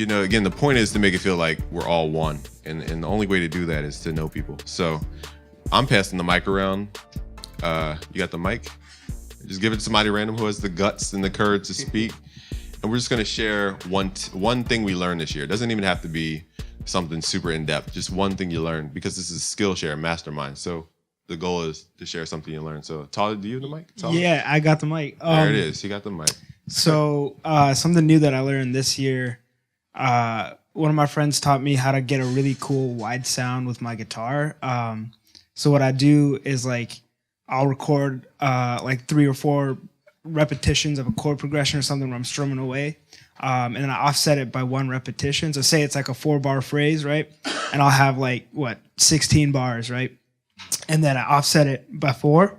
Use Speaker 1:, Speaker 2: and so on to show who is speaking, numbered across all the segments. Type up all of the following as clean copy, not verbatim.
Speaker 1: again, the point is to make it feel like we're all one. And the only way to do that is to know people. So I'm passing the mic around. You got the mic? Just give it to somebody random who has the guts and the courage to speak. And we're just going to share one thing we learned this year. It doesn't even have to be something super in-depth. Just one thing you learned, because this is Skillshare Mastermind. So the goal is to share something you learned. So Tyler, do you have the mic? Tyler?
Speaker 2: Yeah, I got the mic.
Speaker 1: There it is. You got the mic.
Speaker 2: So something new that I learned this year, one of my friends taught me how to get a really cool wide sound with my guitar. So what I do is like I'll record like 3 or 4 repetitions of a chord progression or something where I'm strumming away. And then I offset it by 1 repetition. So say it's like a 4-bar phrase, right? And I'll have like 16 bars, right? And then I offset it by 4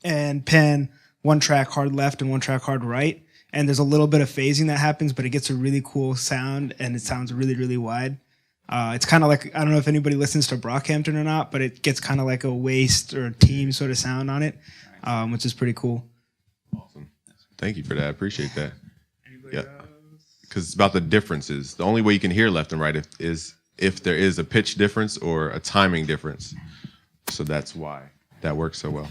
Speaker 2: and pen 1 track hard left and 1 track hard right. And there's a little bit of phasing that happens, but it gets a really cool sound and it sounds really, really wide. It's kind of like, I don't know if anybody listens to Brockhampton or not, but it gets kind of like a Waste or a Team sort of sound on it, which is pretty cool.
Speaker 1: Awesome. Thank you for that. I appreciate that. Yeah. Because it's about the differences. The only way you can hear left and right is if there is a pitch difference or a timing difference. So that's why that works so well.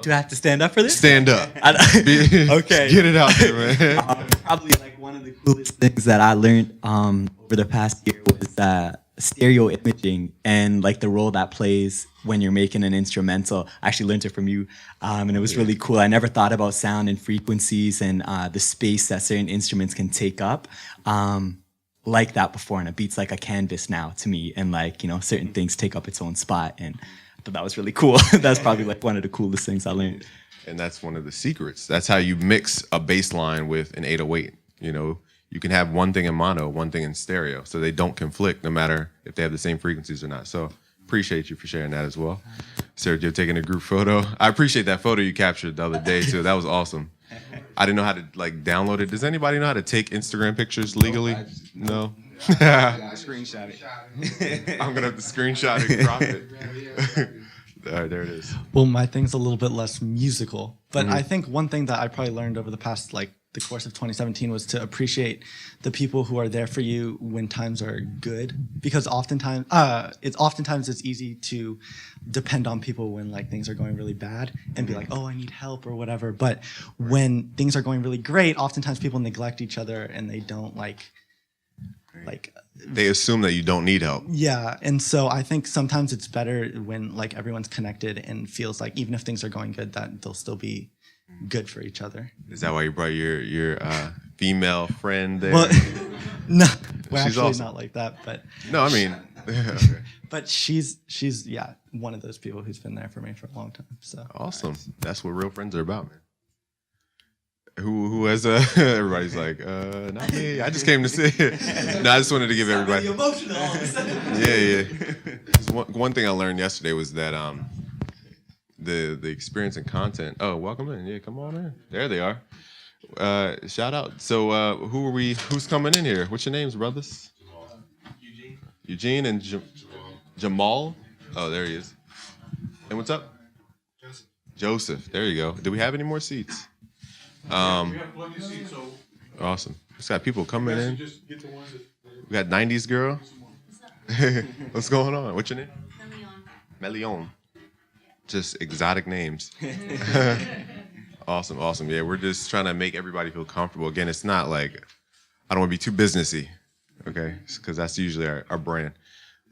Speaker 3: Do I have to stand up for this?
Speaker 1: Stand up.
Speaker 3: Okay.
Speaker 1: Get it out there, man.
Speaker 3: Probably like one of the coolest things that I learned over the past year was stereo imaging and like the role that plays when you're making an instrumental. I actually learned it from you, and it was really cool. I never thought about sound and frequencies and the space that certain instruments can take up like that before, and a beat's like a canvas now to me, and like, certain things take up its own spot, and I thought that was really cool. That's probably like one of the coolest things I learned.
Speaker 1: And that's one of the secrets. That's how you mix a bass line with an 808. You can have one thing in mono, one thing in stereo, so they don't conflict no matter if they have the same frequencies or not. So appreciate you for sharing that as well. Sergio taking a group photo. I appreciate that photo you captured the other day too. That was awesome. I didn't know how to download it. Does anybody know how to take Instagram pictures legally? No.
Speaker 4: Screenshot it.
Speaker 1: I'm gonna have to screenshot it and crop it. All right, there it is.
Speaker 5: Well, my thing's a little bit less musical, but I think one thing that I probably learned over the past the course of 2017 was to appreciate the people who are there for you when times are good, because oftentimes it's easy to depend on people when things are going really bad and be like, oh, I need help or whatever. But when things are going really great, oftentimes people neglect each other and they don't
Speaker 1: they assume that you don't need help.
Speaker 5: Yeah, and so I think sometimes it's better when everyone's connected and feels like even if things are going good, that they'll still be good for each other.
Speaker 1: Is that why you brought your female friend there?
Speaker 5: Well, no, we're
Speaker 1: She's
Speaker 5: actually
Speaker 1: awesome.
Speaker 5: not like that, but
Speaker 1: No, I mean, okay.
Speaker 5: but she's one of those people who's been there for me for a long time. So
Speaker 1: Awesome. That's what real friends are about, man. Who has everybody's like, not me. I just came to see it. No, I just wanted to give everybody.
Speaker 3: Really emotional all of a sudden.
Speaker 1: Yeah. One thing I learned yesterday was that the experience and content. Oh, welcome in. Yeah, come on in. There they are. Shout out. So who's coming in here? What's your names, brothers? Eugene and Jamal. Oh, there he is. And what's up? Joseph. There you go. Do we have any more seats?
Speaker 6: We have plenty of seats, so
Speaker 1: Awesome. Just got people coming in.
Speaker 6: just get the ones that
Speaker 1: We got 90s girl. What's going on? What's your name? Melion. Just exotic names. Awesome. Yeah, we're just trying to make everybody feel comfortable. Again, it's not like, I don't want to be too businessy, okay? Because that's usually our brand.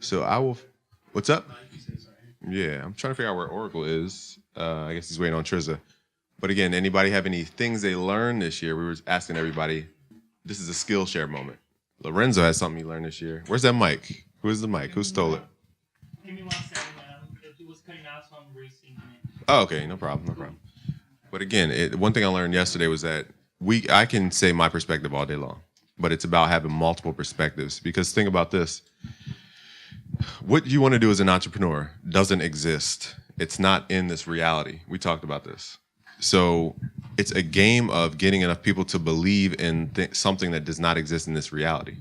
Speaker 1: So what's up? Yeah, I'm trying to figure out where Oracle is. I guess he's waiting on Triza. But again, anybody have any things they learned this year? We were asking everybody. This is a Skillshare moment. Lorenzo has something he learned this year. Where's that mic? Who's the mic? Who stole it?
Speaker 7: Give me 1 second. It was cutting out, so I'm resyncing it.
Speaker 1: Oh, okay, no problem. But again, one thing I learned yesterday was that I can say my perspective all day long, but it's about having multiple perspectives. Because think about this. What you want to do as an entrepreneur doesn't exist. It's not in this reality. We talked about this. So it's a game of getting enough people to believe in something that does not exist in this reality.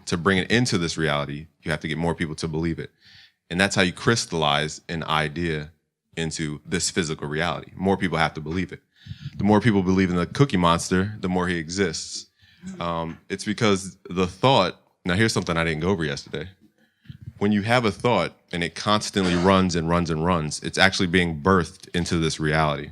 Speaker 1: To bring it into this reality, you have to get more people to believe it. And that's how you crystallize an idea into this physical reality. More people have to believe it. The more people believe in the Cookie Monster, the more he exists. It's because the thought, now here's something I didn't go over yesterday. When you have a thought and it constantly runs and runs and runs, it's actually being birthed into this reality.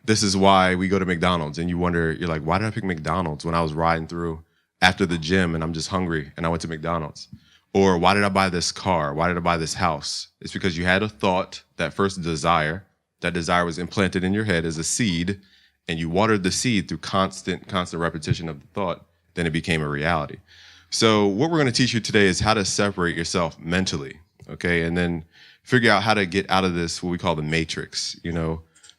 Speaker 1: This is why we go to McDonald's and you wonder, you're like, why did I pick McDonald's when I was riding through after the gym and I'm just hungry and I went to McDonald's? Or why did I buy this car? Why did I buy this house? It's because you had a thought, that first desire. That desire was implanted in your head as a seed, and you watered the seed through constant repetition of the thought. Then it became a reality. So what we're going to teach you today is how to separate yourself mentally, okay? And then figure out how to get out of this, what we call the matrix,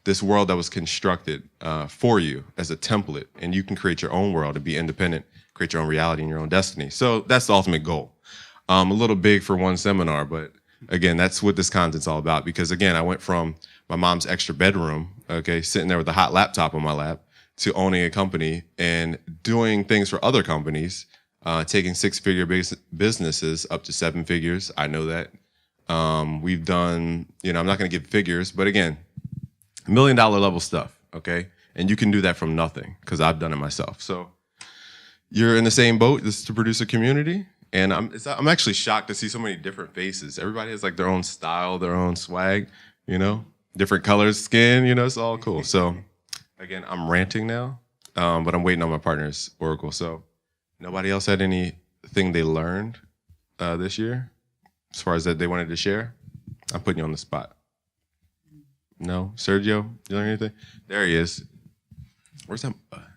Speaker 1: this world that was constructed for you as a template, and you can create your own world and be independent, create your own reality and your own destiny. So that's the ultimate goal. A little big for one seminar, but again, that's what this content's all about. Because again, I went from my mom's extra bedroom, okay, sitting there with a hot laptop on my lap, to owning a company and doing things for other companies, taking six-figure businesses up to seven figures. I know that. We've done, I'm not going to give figures, but again, $1 million level stuff, okay? And you can do that from nothing because I've done it myself. So you're in the same boat. This is the producer community. And I'm actually shocked to see so many different faces. Everybody has like their own style, their own swag, different colors, skin, it's all cool. So again, I'm ranting now, but I'm waiting on my partner's Oracle. So nobody else had anything they learned this year as far as that they wanted to share? I'm putting you on the spot. No? Sergio, you learn anything? There he is. Where's that?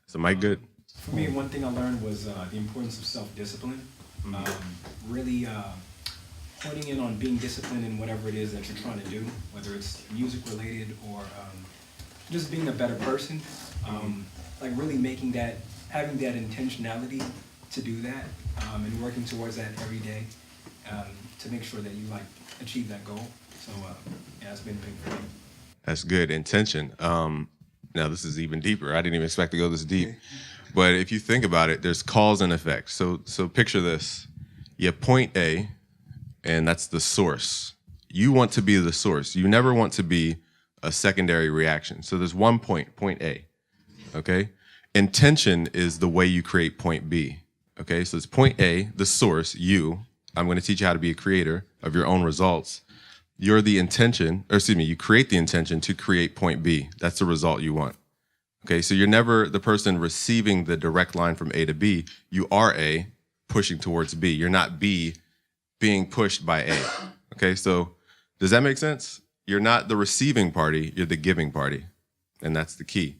Speaker 1: Is the mic good?
Speaker 8: For me, one thing I learned was the importance of self-discipline. Really honing in on being disciplined in whatever it is that you're trying to do, whether it's music related or just being a better person. Like really having that intentionality to do that and working towards that every day to make sure that you achieve that goal. So yeah, it's been big for me.
Speaker 1: That's good. Intention. Now this is even deeper. I didn't even expect to go this deep. But if you think about it, there's cause and effect. So picture this. You have point A, and that's the source. You want to be the source. You never want to be a secondary reaction. So there's one point A, okay? Intention is the way you create point B, okay? So it's point A, the source, you. I'm going to teach you how to be a creator of your own results. You're the intention, you create the intention to create point B. That's the result you want. Okay, so you're never the person receiving the direct line from A to B. You are A pushing towards B. You're not B being pushed by A. Okay, so does that make sense? You're not the receiving party, you're the giving party. And that's the key.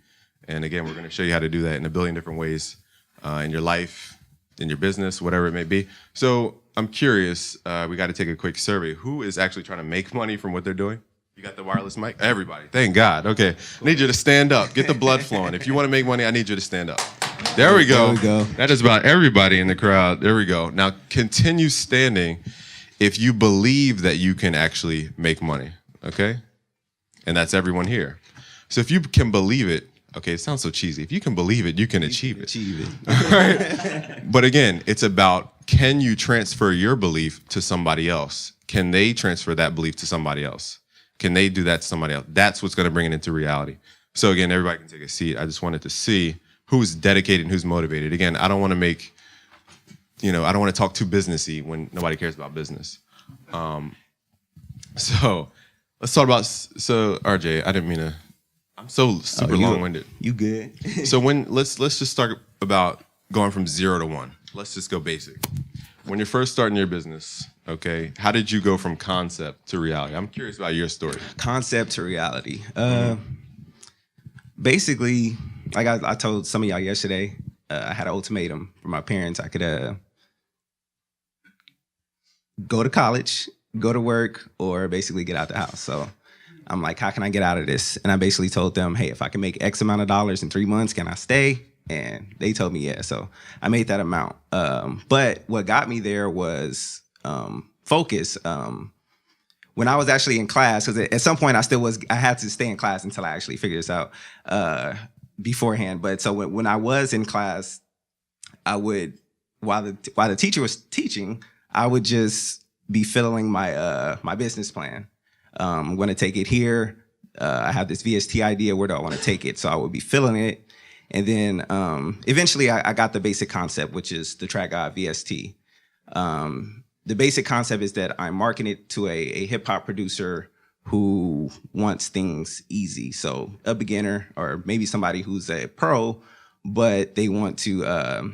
Speaker 1: And again, we're going to show you how to do that in a billion different ways in your life, in your business, whatever it may be. So I'm curious, we got to take a quick survey. Who is actually trying to make money from what they're doing? You got the wireless mic? Everybody. Thank God. Okay. I need you to stand up. Get the blood flowing. If you want to make money, I need you to stand up. There we go.
Speaker 4: There we go.
Speaker 1: That is about everybody in the crowd. There we go. Now continue standing if you believe that you can actually make money. Okay? And that's everyone here. So if you can believe it, okay, it sounds so cheesy. If you can believe it, you can achieve it. All right? But again, it's about, can you transfer your belief to somebody else? Can they transfer that belief to somebody else? Can they do that to somebody else? That's what's going to bring it into reality. So again, everybody can take a seat. I just wanted to see who's dedicated and who's motivated. Again, I don't want to I don't want to talk too businessy when nobody cares about business. So let's talk about, Arjae, I didn't mean to, I'm so super long-winded.
Speaker 4: You good?
Speaker 1: So let's just start about going from 0 to 1. Let's just go basic. When you're first starting your business, okay, how did you go from concept to reality? I'm curious about your story.
Speaker 4: Concept to reality. Basically, like I told some of y'all yesterday, I had an ultimatum from my parents. I could go to college, go to work, or basically get out the house. So I'm like, how can I get out of this? And I basically told them, hey, if I can make X amount of dollars in 3 months, can I stay? And they told me, yeah. So I made that amount. But what got me there was focus. When I was actually in class, because at some point I had to stay in class until I actually figured this out beforehand. But so when I was in class, I would, while the teacher was teaching, I would just be filling my business plan. I'm going to take it here. I have this VST idea. Where do I want to take it? So I would be filling it. And then eventually I got the basic concept, which is the Track God VST. The basic concept is that I market it to a hip hop producer who wants things easy. So a beginner or maybe somebody who's a pro, but they want to,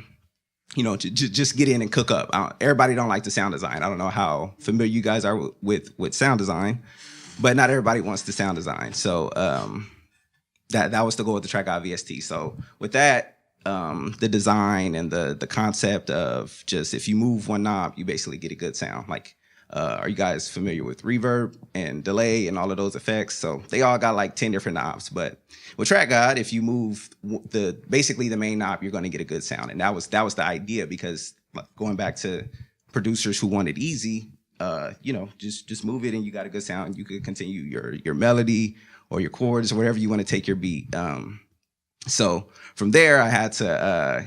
Speaker 4: just get in and cook up. Everybody don't like the sound design. I don't know how familiar you guys are with sound design, but not everybody wants the sound design. So that was the goal with the Track God VST. So with that, the design and the concept of just if you move one knob, you basically get a good sound. Like, are you guys familiar with reverb and delay and all of those effects? So they all got like 10 different knobs. But with Track God, if you move basically the main knob, you're going to get a good sound. And that was the idea, because going back to producers who want it easy, just move it and you got a good sound. You could continue your melody or your chords or whatever you want to take your beat. So from there, I had to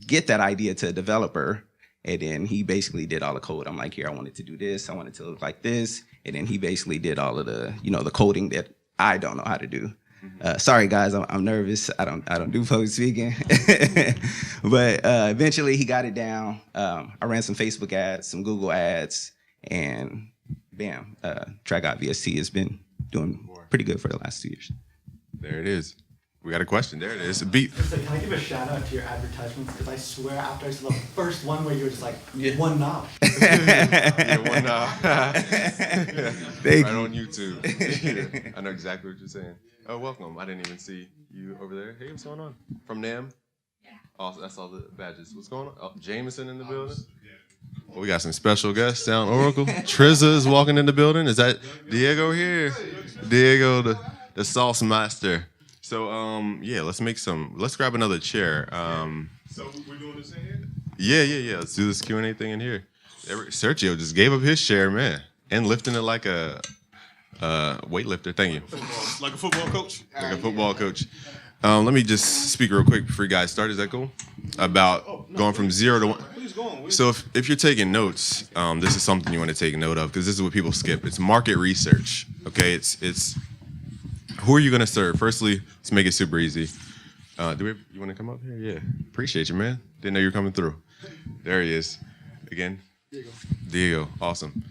Speaker 4: get that idea to a developer, and then he basically did all the code. I'm like, here, I wanted to do this. I wanted to look like this. And then he basically did all of the, the coding that I don't know how to do. Sorry, guys, I'm nervous. I don't do public speaking. But eventually he got it down. I ran some Facebook ads, some Google ads, and bam, Track God VST has been doing pretty good for the last 2 years.
Speaker 1: There it is. We got a question. There it is. A beat.
Speaker 5: Can I give a shout out to your advertisements? Because I swear, after I saw the first one where you were just like, one knob.
Speaker 1: Yeah, one knob.
Speaker 4: Thank
Speaker 1: right
Speaker 4: you.
Speaker 1: on YouTube. I know exactly what you're saying. Oh, welcome. I didn't even see you over there. Hey, what's going on? From NAM? Yeah. Oh, that's all the badges. What's going on? Oh, Jameson in the building? Well, we got some special guests down Oracle. Triza is walking in the building. Is that Diego here? Diego, the sauce master. So, let's grab another chair.
Speaker 6: So we're doing this in here?
Speaker 1: Yeah. Let's do this Q&A thing in here. Sergio just gave up his chair, man, and lifting it like a weightlifter. Thank you.
Speaker 6: Like a football coach?
Speaker 1: Like a football coach. Let me just speak real quick before you guys start. Is that cool? About going from 0 to 1.
Speaker 6: Please go on.
Speaker 1: So if you're taking notes, this is something you want to take note of, because this is what people skip. It's market research. Okay, it's who are you going to serve? Firstly, let's make it super easy. You want to come up here? Yeah. Appreciate you, man. Didn't know you were coming through. There he is. Again. Diego. Awesome.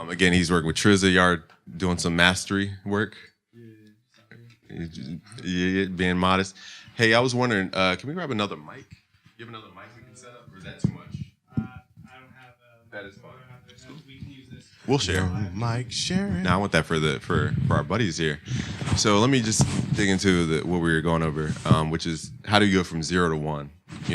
Speaker 1: Again, he's working with Triza. Y'all doing some mastery work. Yeah, being modest. Hey, I was wondering, can we grab another mic? You have another mic we can set up, or is that too much?
Speaker 7: I don't have
Speaker 1: that is fine.
Speaker 7: We can use this.
Speaker 1: We'll share.
Speaker 6: Mike sharing.
Speaker 1: Now I want that for our buddies here. So let me just dig into what we were going over, which is how do you go from 0 to 1?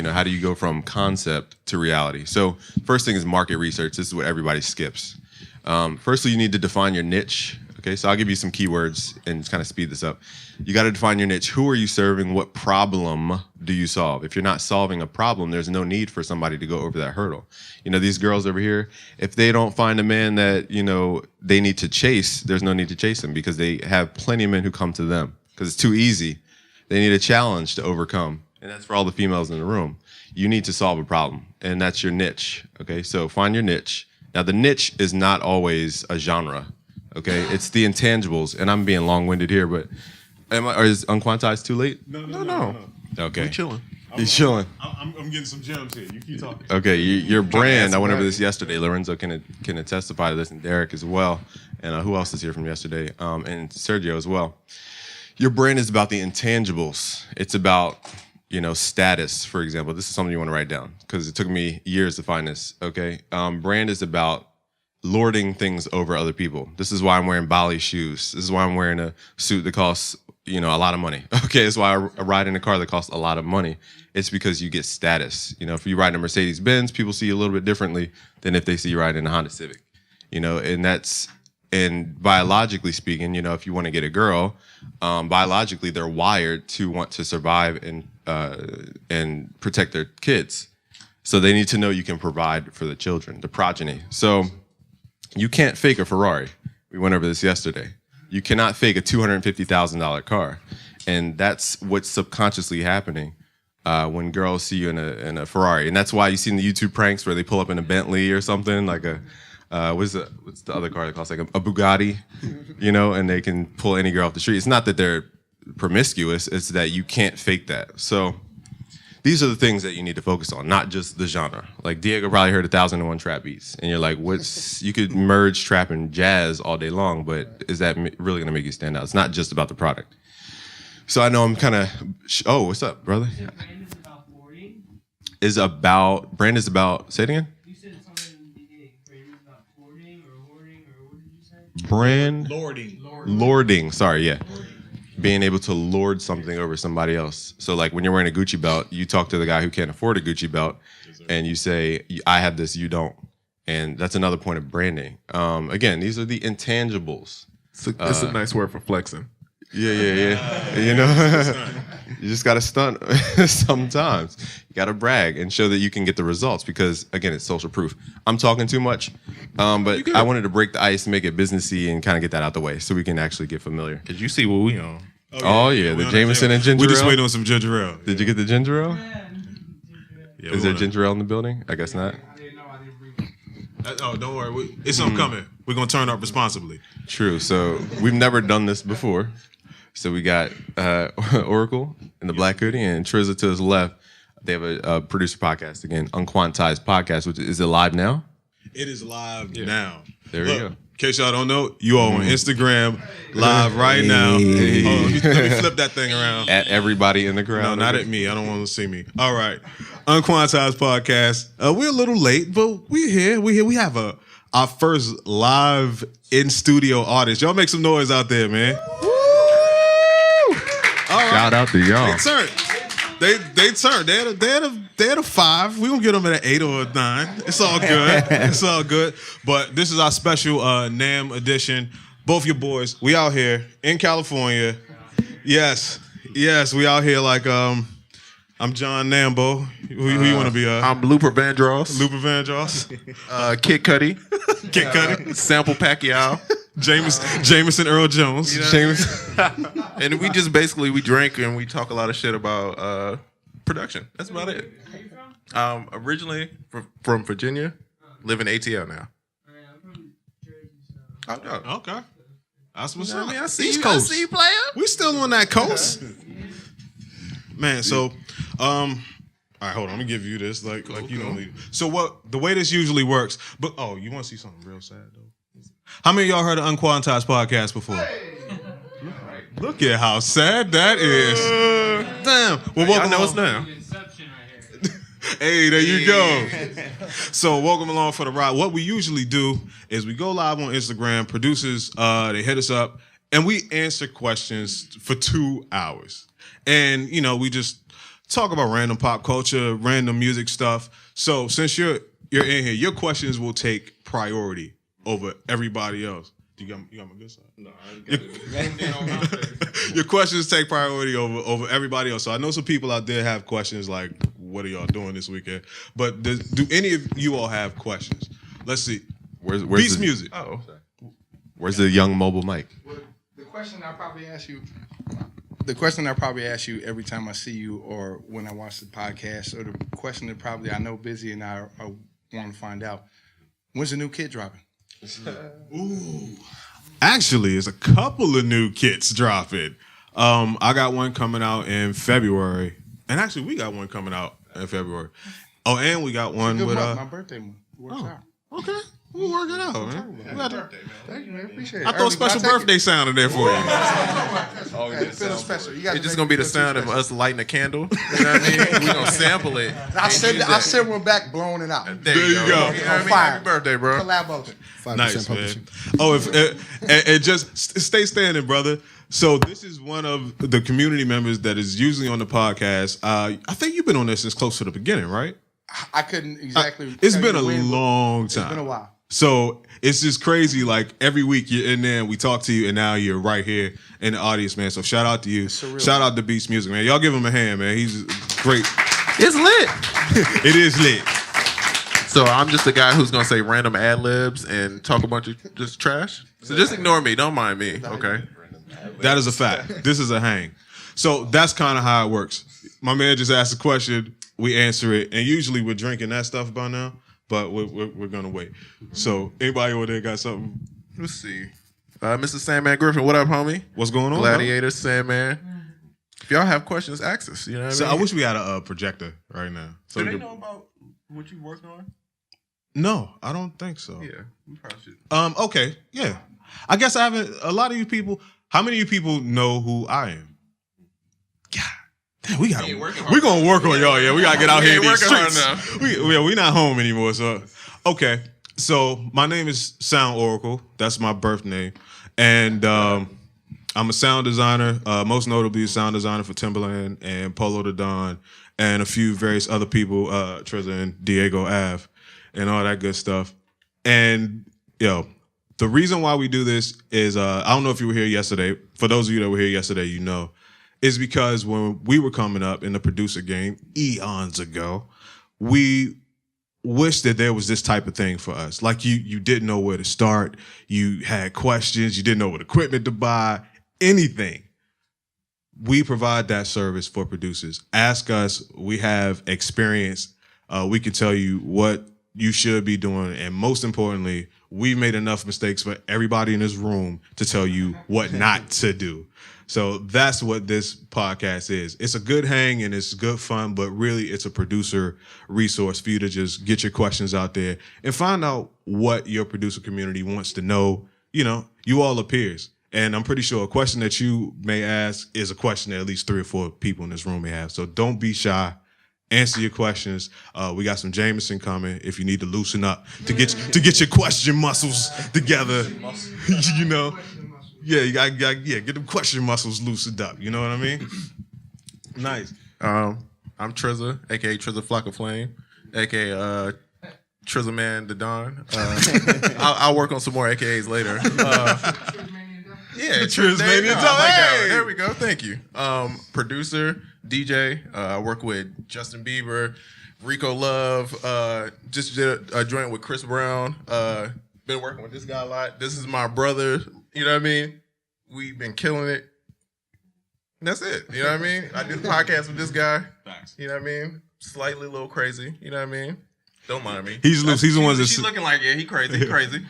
Speaker 1: How do you go from concept to reality? So first thing is market research. This is what everybody skips. Firstly, you need to define your niche. Okay, so I'll give you some keywords and kind of speed this up. You got to define your niche. Who are you serving? What problem do you solve? If you're not solving a problem, there's no need for somebody to go over that hurdle. These girls over here, if they don't find a man that, they need to chase, there's no need to chase them, because they have plenty of men who come to them because it's too easy. They need a challenge to overcome. And that's for all the females in the room. You need to solve a problem, and that's your niche. Okay, so find your niche. Now, the niche is not always a genre. Okay, it's the intangibles, and I'm being long-winded here, but is Unquantized too late?
Speaker 6: No.
Speaker 1: Okay.
Speaker 6: We're chilling.
Speaker 1: He's chilling.
Speaker 6: I'm getting some gems here. You keep talking.
Speaker 1: Okay, your brand, I went over this yesterday. Lorenzo can testify to this, and Derek as well. And who else is here from yesterday? And Sergio as well. Your brand is about the intangibles. It's about, status, for example. This is something you want to write down, because it took me years to find this, okay? Brand is about lording things over other people. This is why I'm wearing Bali shoes. This is why I'm wearing a suit that costs, a lot of money. Okay, it's why I ride in a car that costs a lot of money. It's because you get status. If you ride in a Mercedes Benz, people see you a little bit differently than if they see you riding in a Honda Civic. And biologically speaking, if you want to get a girl, biologically they're wired to want to survive and protect their kids. So they need to know you can provide for the children, the progeny. So you can't fake a Ferrari. We went over this yesterday. You cannot fake a $250,000 car. And that's what's subconsciously happening when girls see you in a Ferrari. And that's why you see in the YouTube pranks where they pull up in a Bentley or something, like what's the other car that costs, like a Bugatti, and they can pull any girl off the street. It's not that they're promiscuous. It's that you can't fake that. So these are the things that you need to focus on, not just the genre. Like Diego probably heard 1,001 trap beats, and you're like, you could merge trap and jazz all day long, but is that really going to make you stand out? It's not just about the product. So I know I'm kind of, what's up, brother?
Speaker 7: Brand is about hoarding.
Speaker 1: Brand is about, say it again?
Speaker 7: You said something in the beginning. Brand is about hoarding, or what did you say?
Speaker 1: Brand?
Speaker 6: Lording.
Speaker 1: Sorry, yeah. Being able to lord something over somebody else. So like when you're wearing a Gucci belt, you talk to the guy who can't afford a Gucci belt and you say, I have this, you don't. And that's another point of branding. Again, these are the intangibles.
Speaker 6: It's a nice word for flexing.
Speaker 1: Yeah. You know, you just got to stunt sometimes. You got to brag and show that you can get the results because, again, it's social proof. I'm talking too much, but I wanted to break the ice, make it businessy, and kind of get that out the way so we can actually get familiar.
Speaker 6: Because you see what we on.
Speaker 1: Oh, yeah. The Jameson and ginger ale.
Speaker 6: We just waiting on some ginger ale.
Speaker 1: Did you get the ginger ale?
Speaker 6: Yeah,
Speaker 1: Is there ginger ale in the building? I guess not.
Speaker 8: I didn't know. I didn't bring it.
Speaker 6: Oh, don't worry. It's something coming. We're going to turn up responsibly.
Speaker 1: True. So we've never done this before. So we got Oracle in the black hoodie and Triza to his left. They have a producer podcast again, Unquantized Podcast, which is it live now?
Speaker 6: It is live now.
Speaker 1: There we go.
Speaker 6: In case y'all don't know, you are on Instagram live right now.
Speaker 1: Hey.
Speaker 6: Hold on, let me flip that thing around.
Speaker 1: At everybody in the crowd.
Speaker 6: No, not at me. I don't want to see me. All right. Unquantized Podcast. We're a little late, but we're here. We have our first live in-studio artist. Y'all make some noise out there, man. All right.
Speaker 1: Shout out to y'all.
Speaker 6: They turned. They turned. They had a 5. We gonna get them at an 8 or a 9. It's all good. It's all good. But this is our special NAMM edition. Both your boys. We out here in California. Yes. We out here like I'm John Nambo. Who you want to be?
Speaker 9: I'm Looper Vandross.
Speaker 6: Looper Vandross.
Speaker 9: Kid Cudi.
Speaker 6: Kid Cudi.
Speaker 9: Sample Pacquiao.
Speaker 6: Jameson Earl Jones.
Speaker 9: And we just basically we drink and we talk a lot of shit about production. That's about it.
Speaker 7: Where you from?
Speaker 9: Originally from Virginia, live in ATL now.
Speaker 7: I'm from Jersey,
Speaker 9: Oh, no.
Speaker 6: Okay. That's what's
Speaker 9: I
Speaker 6: up.
Speaker 9: mean, I see
Speaker 6: East
Speaker 9: you.
Speaker 6: Coast.
Speaker 9: I see you, player.
Speaker 6: We still on that coast. Man, so all right, hold on. Let me give you this like you don't need. So the way this usually works, but you want to see something real sad though? How many of y'all heard of Unquantized Podcast before? Look at how sad that is. Damn. Well, welcome
Speaker 9: know
Speaker 6: along.
Speaker 9: it's now.
Speaker 7: Inception right here.
Speaker 6: Hey, there you go. So welcome along for the ride. What we usually do is we go live on Instagram. Producers, they hit us up, and we answer questions for 2 hours. And, we just talk about random pop culture, random music stuff. So since you're in here, your questions will take priority over everybody else. You got my good side? No, I got it. Your questions take priority over everybody else. So I know some people out there have questions like, what are y'all doing this weekend? But do any of you all have questions? Let's see.
Speaker 1: Where's
Speaker 6: Beats
Speaker 1: the
Speaker 6: music.
Speaker 9: Oh.
Speaker 1: Where's the young mobile mic?
Speaker 10: The question I probably ask you every time I see you or when I watch the podcast, or the question that probably I know busy and I want to find out, when's the new kid dropping?
Speaker 6: Ooh. Actually, it's a couple of new kits dropping. I got one coming out in February. And actually, we got one coming out in February. Oh, and we got one with
Speaker 10: my birthday month. Works out.
Speaker 6: Okay. We'll work it out, man.
Speaker 10: Thank you, man. Appreciate it.
Speaker 6: I throw a special birthday sound in there for you.
Speaker 10: It's feeling special. You
Speaker 9: It's just gonna be the sound of us lighting a candle. You know what I mean? We're gonna sample it.
Speaker 10: I send one back, blowing it out.
Speaker 9: There you go. You know what I mean?
Speaker 10: Fire.
Speaker 9: Happy birthday, bro.
Speaker 10: Collabo.
Speaker 6: Nice, man. Oh, and just stay standing, brother. So this is one of the community members that is usually on the podcast. I think you've been on this since close to the beginning, right?
Speaker 10: I couldn't exactly.
Speaker 6: It's
Speaker 10: tell
Speaker 6: been
Speaker 10: you
Speaker 6: a
Speaker 10: when, but
Speaker 6: long time.
Speaker 10: It's been a while.
Speaker 6: So it's just crazy. Like every week you're in there and we talk to you, and now you're right here in the audience, man. So shout out to you. Shout out to Beats Music, man. Y'all give him a hand, man. He's great.
Speaker 9: It's lit.
Speaker 6: It is lit.
Speaker 9: So I'm just the guy who's gonna say random ad libs and talk a bunch of just trash. So just ignore me. Don't mind me. Okay.
Speaker 6: That is a fact. This is a hang. So that's kind of how it works. My man just asked a question, we answer it, and usually we're drinking that stuff by now, but we're gonna wait. So anybody over there got something?
Speaker 9: Let's see. Mr. Sandman Griffin, what up, homie?
Speaker 6: What's going on?
Speaker 9: Gladiator, Sandman. If y'all have questions, ask us. You know what I mean?
Speaker 6: I wish we had a projector right now. So
Speaker 9: Do they know about what you working on?
Speaker 6: No, I don't think so.
Speaker 9: Yeah, we probably should.
Speaker 6: Okay, yeah. I guess I haven't. A lot of you people. How many of you people know who I am? God, damn, we gonna work on y'all. Yeah, we gotta get out here in these streets. We not home anymore. So, okay. So my name is Sound Oracle. That's my birth name, and I'm a sound designer. Most notably, a sound designer for Timbaland and Polo the Don, and a few various other people, Triza and Diego Ave, and all that good stuff. And the reason why we do this is I don't know if you were here yesterday. For those of you that were here yesterday, you know, is because when we were coming up in the producer game eons ago, we wish that there was this type of thing for us. Like you didn't know where to start. You had questions. You didn't know what equipment to buy. Anything. We provide that service for producers. Ask us. We have experience. We can tell you what you should be doing. And most importantly, we've made enough mistakes for everybody in this room to tell you what not to do. So that's what this podcast is. It's a good hang and it's good fun, but really it's a producer resource for you to just get your questions out there and find out what your producer community wants to know. You know, you all are peers. And I'm pretty sure a question that you may ask is a question that at least 3 or 4 people in this room may have. So don't be shy. Answer your questions. We got some Jameson coming if you need to loosen up to get your question muscles together. You know, you got get them question muscles loosened up. You know what I mean? Nice.
Speaker 9: I'm Triza, aka Triza Flock of Flame, aka Triza Man the Don. I'll work on some more AKAs later. Yeah,
Speaker 6: Trismania.
Speaker 9: Hey! There we go. Thank you. Producer, DJ. I work with Justin Bieber, Rico Love. Just did a joint with Chris Brown. Been working with this guy a lot. This is my brother. You know what I mean? We've been killing it. And that's it. You know what I mean? I did a podcast with this guy.
Speaker 6: Facts.
Speaker 9: You know what I mean? Slightly a little crazy. You know what I mean? Don't mind me.
Speaker 6: He's loose. He's the one
Speaker 9: She's looking like, yeah, he crazy. He crazy.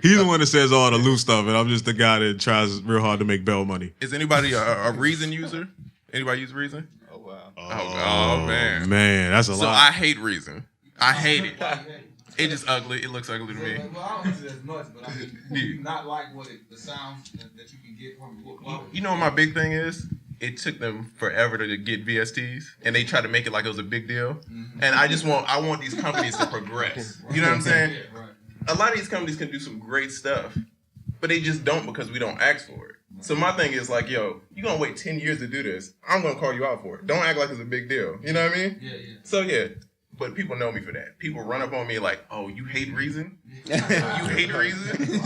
Speaker 6: He's the one that says all the loose stuff, and I'm just the guy that tries real hard to make bail money.
Speaker 9: Is anybody a Reason user? Anybody use Reason? Oh, wow. Oh man.
Speaker 6: Man, that's a lot.
Speaker 9: So I hate Reason. I hate it. It just ugly. It looks ugly to me.
Speaker 11: Well, I don't use it as much, but I mean, do you not like the sound that you can get from it?
Speaker 9: You know what my big thing is? It took them forever to get VSTs, and they tried to make it like it was a big deal. Mm-hmm. And I want these companies to progress. You know what I'm saying? Yeah, right. A lot of these companies can do some great stuff, but they just don't because we don't ask for it. So my thing is like, yo, you're going to wait 10 years to do this. I'm going to call you out for it. Don't act like it's a big deal. You know what I mean? Yeah. So, yeah. But people know me for that. People run up on me like, oh, you hate Reason? You hate Reason?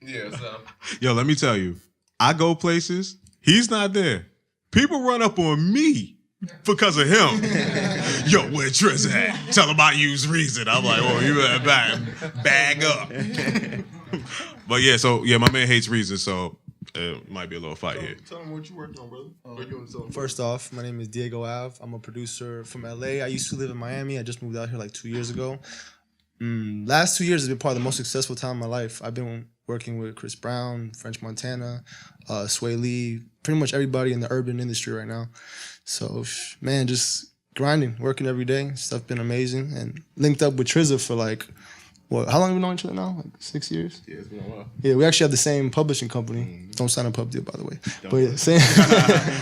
Speaker 9: Yeah, so.
Speaker 6: Yo, let me tell you. I go places. He's not there. People run up on me because of him. Yo, where Triz at? Tell him I use Reason. I'm like, oh, you better bag up. But yeah, my man hates Reason, so it might be a little fight here.
Speaker 9: Tell him what you worked on, brother.
Speaker 12: First off, my name is Diego Ave. I'm a producer from LA. I used to live in Miami. I just moved out here like 2 years ago. Last 2 years has been probably the most successful time of my life. I've been working with Chris Brown, French Montana, Sway Lee, pretty much everybody in the urban industry right now. So, man, just grinding, working every day. Stuff been amazing. And linked up with Triza for like, how long have we known each other now? Like 6 years?
Speaker 9: Yeah, it's been a while.
Speaker 12: Yeah, we actually have the same publishing company. Don't sign a pub deal, by the way. But yeah, same.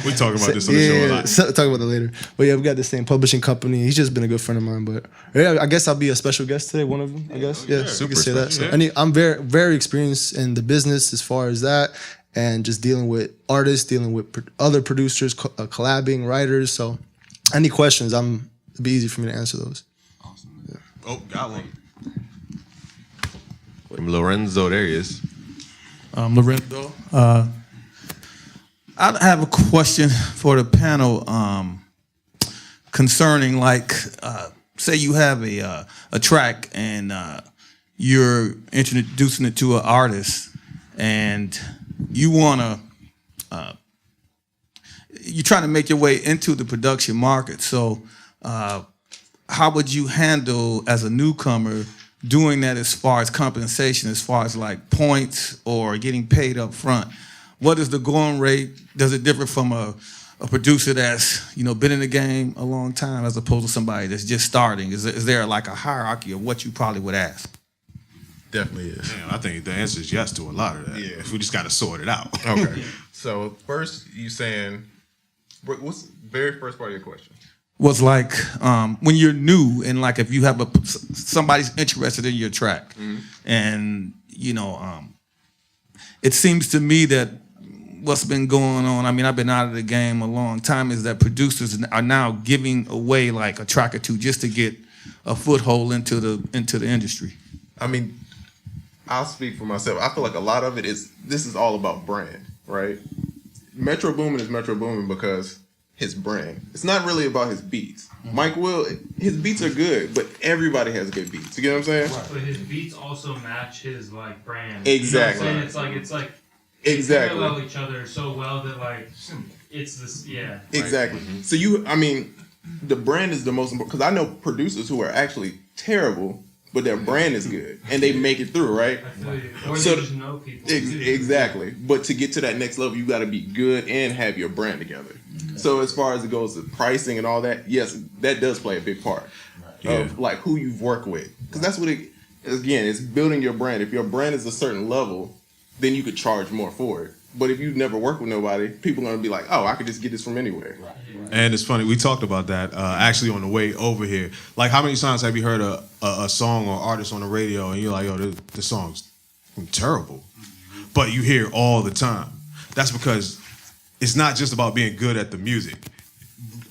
Speaker 6: We talking about this on the show a lot.
Speaker 12: Talk about that later. But yeah, we got the same publishing company. He's just been a good friend of mine. But yeah, I guess I'll be a special guest today, one of them, I guess. Yeah, so you can say that. So I'm very, very experienced in the business as far as that. And just dealing with artists, dealing with other producers, collabing, writers. So any questions, it'd be easy for me to answer those.
Speaker 6: Awesome. Yeah. Oh, got one.
Speaker 1: Lorenzo, there he is.
Speaker 13: Lorenzo. I have a question for the panel concerning, like, say you have a track and you're introducing it to an artist, and you want to, you're trying to make your way into the production market. So how would you handle, as a newcomer, doing that as far as compensation, as far as like points or getting paid up front? What is the going rate? Does it differ from a producer that's been in the game a long time as opposed to somebody that's just starting? Is there like a hierarchy of what you probably would ask?
Speaker 9: Definitely is.
Speaker 6: Damn, I think the answer is yes to a lot of that.
Speaker 9: Yeah.
Speaker 6: We just got to sort it out.
Speaker 9: Okay. So first, you saying, what's the very first part of your question?
Speaker 13: Was like when you're new and like if you have somebody's interested in your track, and it seems to me that what's been going on, I mean, I've been out of the game a long time, is that producers are now giving away like a track or two just to get a foothold into the industry.
Speaker 9: I mean, I'll speak for myself. I feel like a lot of it this is all about brand, right? Metro Boomin is Metro Boomin because his brand. It's not really about his beats. Mike Will, his beats are good, but everybody has good beats. You get what I'm saying?
Speaker 7: Right. But his beats also match his like brand.
Speaker 9: Exactly.
Speaker 7: You know what I'm saying? It's like
Speaker 9: exactly.
Speaker 7: They parallel each other so well that like it's this
Speaker 9: Exactly. Right. So the brand is the most important, because I know producers who are actually terrible, but their brand is good and they make it through, right?
Speaker 7: I feel you. Or they just know people.
Speaker 9: Exactly. But to get to that next level, you got to be good and have your brand together. So as far as it goes to pricing and all that, yes, that does play a big part of like who you've worked with, because that's what it's building your brand. If your brand is a certain level, then you could charge more for it. But if you've never worked with nobody, people are going to be like, oh, I could just get this from anywhere. Right.
Speaker 6: And it's funny, we talked about that actually on the way over here. Like, how many times have you heard a song or artist on the radio and you're like, yo, this song's terrible, but you hear it all the time? That's because it's not just about being good at the music.